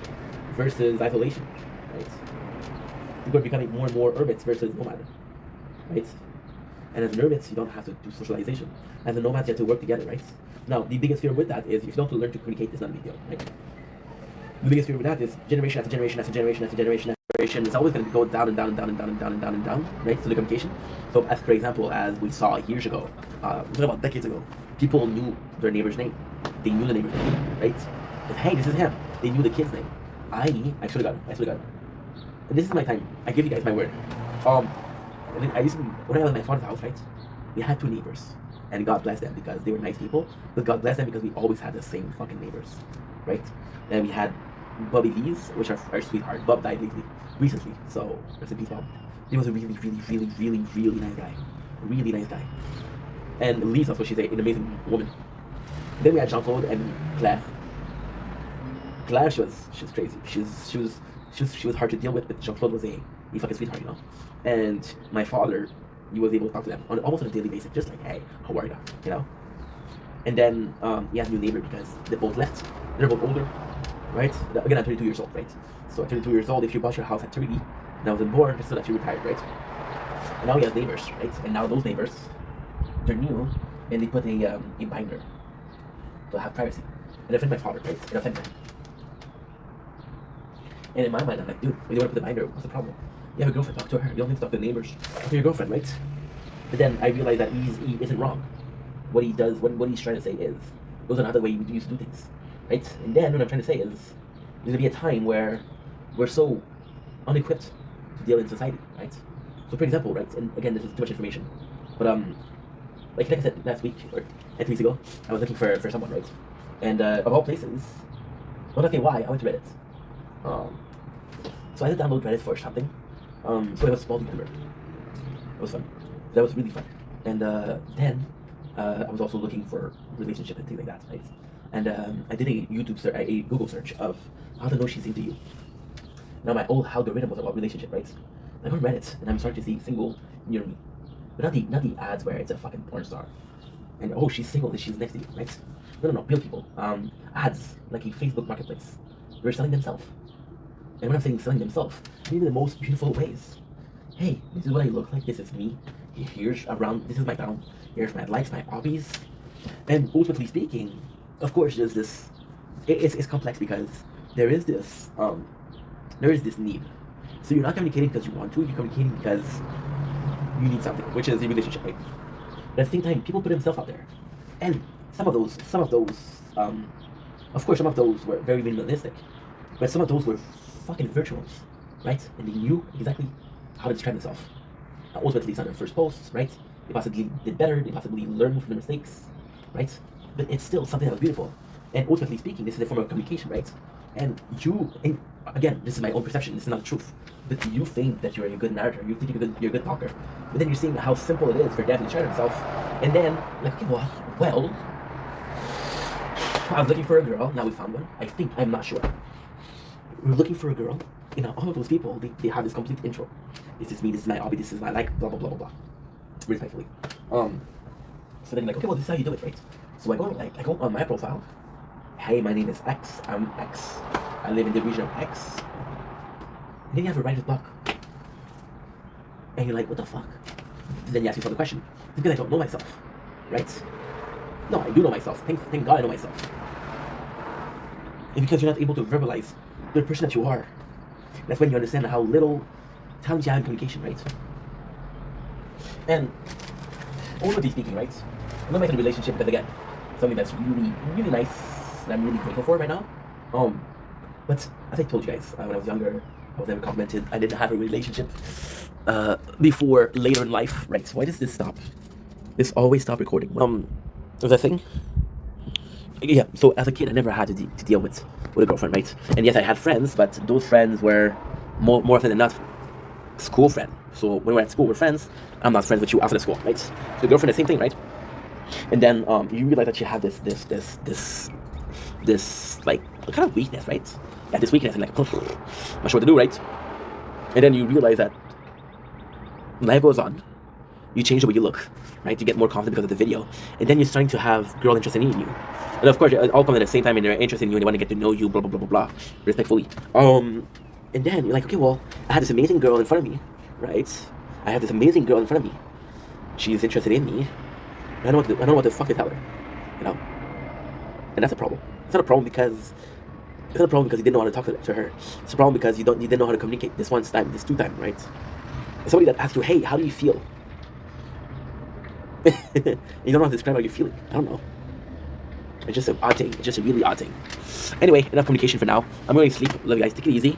Versus isolation, right? People are becoming more and more urbits versus nomad, right? And as an urbits, you don't have to do socialization. As a nomad, you have to work together, right? Now, the biggest fear with that is if you don't learn to communicate, it's not a big deal, right? The biggest fear with that is generation after generation after generation after generation after generation. It's always going to go down and down and down and down and down and down and down, right? So the communication. So, as for example, as we saw years ago, talking about decades ago, people knew their neighbor's name. They knew the neighbor's name, right? If, hey, this is him. They knew the kid's name. I should have got him. I should have got him. And this is my time. I give you guys my word. And then I used to, when I was at my father's house, right? We had 2 neighbors. And God bless them because they were nice people. But God bless them because we always had the same fucking neighbors, right? And we had Bobby Lee's, which are our sweetheart. Bob died recently, so rest in peace, Bob. He was a really, really, really, really, really nice guy. Really nice guy. And Lisa, so she's an amazing woman. Then we had Jean-Claude and Claire. Claire, she was crazy. She was hard to deal with, but Jean-Claude was a fucking sweetheart, you know. And my father, he was able to talk to them almost on a daily basis, just like, hey, how are you? You know. And then he had a new neighbor because they both left. They're both older, right? Again, I'm 32 years old, right? So at 32 years old, if you bought your house at 30 and I wasn't born, just so that you retired, right? And now he has neighbors, right? And now those neighbors, they're new, and they put a binder to have privacy. It offended my father, right? It offended him. And in my mind, I'm like, dude, when you want to put the binder, what's the problem? You have a girlfriend, talk to her. You don't need to talk to the neighbors. Talk to your girlfriend, right? But then I realized that he isn't wrong. What he does, what he's trying to say is, those are not the way we used to do things, right? And then what I'm trying to say is, there's gonna be a time where we're so unequipped to deal in society, right? So for example, right, and again, this is too much information, but like I said last week, or 2 weeks ago, I was looking for someone, right? And of all places, well, not say why, I went to Reddit. So I had to download Reddit for something. So it was small YouTuber. It was fun. That was really fun. And then I was also looking for relationship and things like that, right? And I did a Google search of how to know she's into you. Now my old algorithm was about relationship, right? I go on Reddit and I'm starting to see single near me, but not the ads where it's a fucking porn star, and oh, she's single and she's next to you, right? No, real people. Ads like a Facebook marketplace. They're selling themselves. And when I'm saying selling themselves, I mean in the most beautiful ways. Hey, this is what I look like. This is me. Here's around. This is my town. Here's my likes, my hobbies. And ultimately speaking, of course, there's this. It's complex because there is this need. So you're not communicating because you want to. You're communicating because you need something, which is a relationship, right? But at the same time, people put themselves out there, and some of those, of course, some of those were very minimalistic, but some of those were fucking virtuals, right? And they knew exactly how to describe themselves. Ultimately, it's on their first posts, right? They possibly did better. They possibly learned from their mistakes, right? But it's still something that was beautiful. And ultimately speaking, this is a form of communication, right? And again, this is my own perception. This is not the truth. But you think that you're a good narrator. You think you're a good talker. But then you're seeing how simple it is for Dad to describe himself. And then, like, okay, well, I was looking for a girl. Now we found one. I'm not sure. We're looking for a girl. You know, all of those people, they have this complete intro. This is me. This is my hobby. This is my like. Blah blah blah blah blah. Respectfully. So then you're like, okay, well, this is how you do it, right? So I go on my profile. Hey, my name is X. I'm X. I live in the region of X. And then you have a writer's block. And you're like, what the fuck? Then you ask yourself the question. Because I don't know myself, right? No, I do know myself. Thank God I know myself. And because you're not able to verbalize the person that you are, that's when you understand how little talent you have in communication, right? And ultimately speaking, right? I'm not making a relationship because again, something that's really, really nice and I'm really grateful for right now. But as I told you guys, when I was younger, I was never complimented. I didn't have a relationship before later in life, right? Why does this stop? This always stop recording. Was that thing? Yeah. So as a kid, I never had to deal with a girlfriend, right? And yes, I had friends, but those friends were more often than not school friend. So when we're at school, we're friends. I'm not friends with you after the school, right? So girlfriend, the same thing, right? And then you realize that you have this like kind of weakness, right? Yeah, this weakness, and like, I'm not sure what to do, right? And then you realize that life goes on. You change the way you look, right? You get more confident because of the video, and then you're starting to have girl interested in you. And of course, it all comes at the same time, and they're interested in you, and they want to get to know you, blah blah blah blah blah, respectfully. And then you're like, okay, well, I had this amazing girl in front of me, right? I have this amazing girl in front of me. She's interested in me. I don't know what the fuck to tell her, you know. And that's a problem. It's not a problem because you didn't know how to talk to her. It's a problem because you didn't know how to communicate this one time, this two time, right? And somebody that asks you, hey, how do you feel? You don't know how to describe how you're feeling. I don't know. It's just an odd thing. It's just a really odd thing. Anyway, enough communication for now. I'm going to sleep. Love you guys. Take it easy.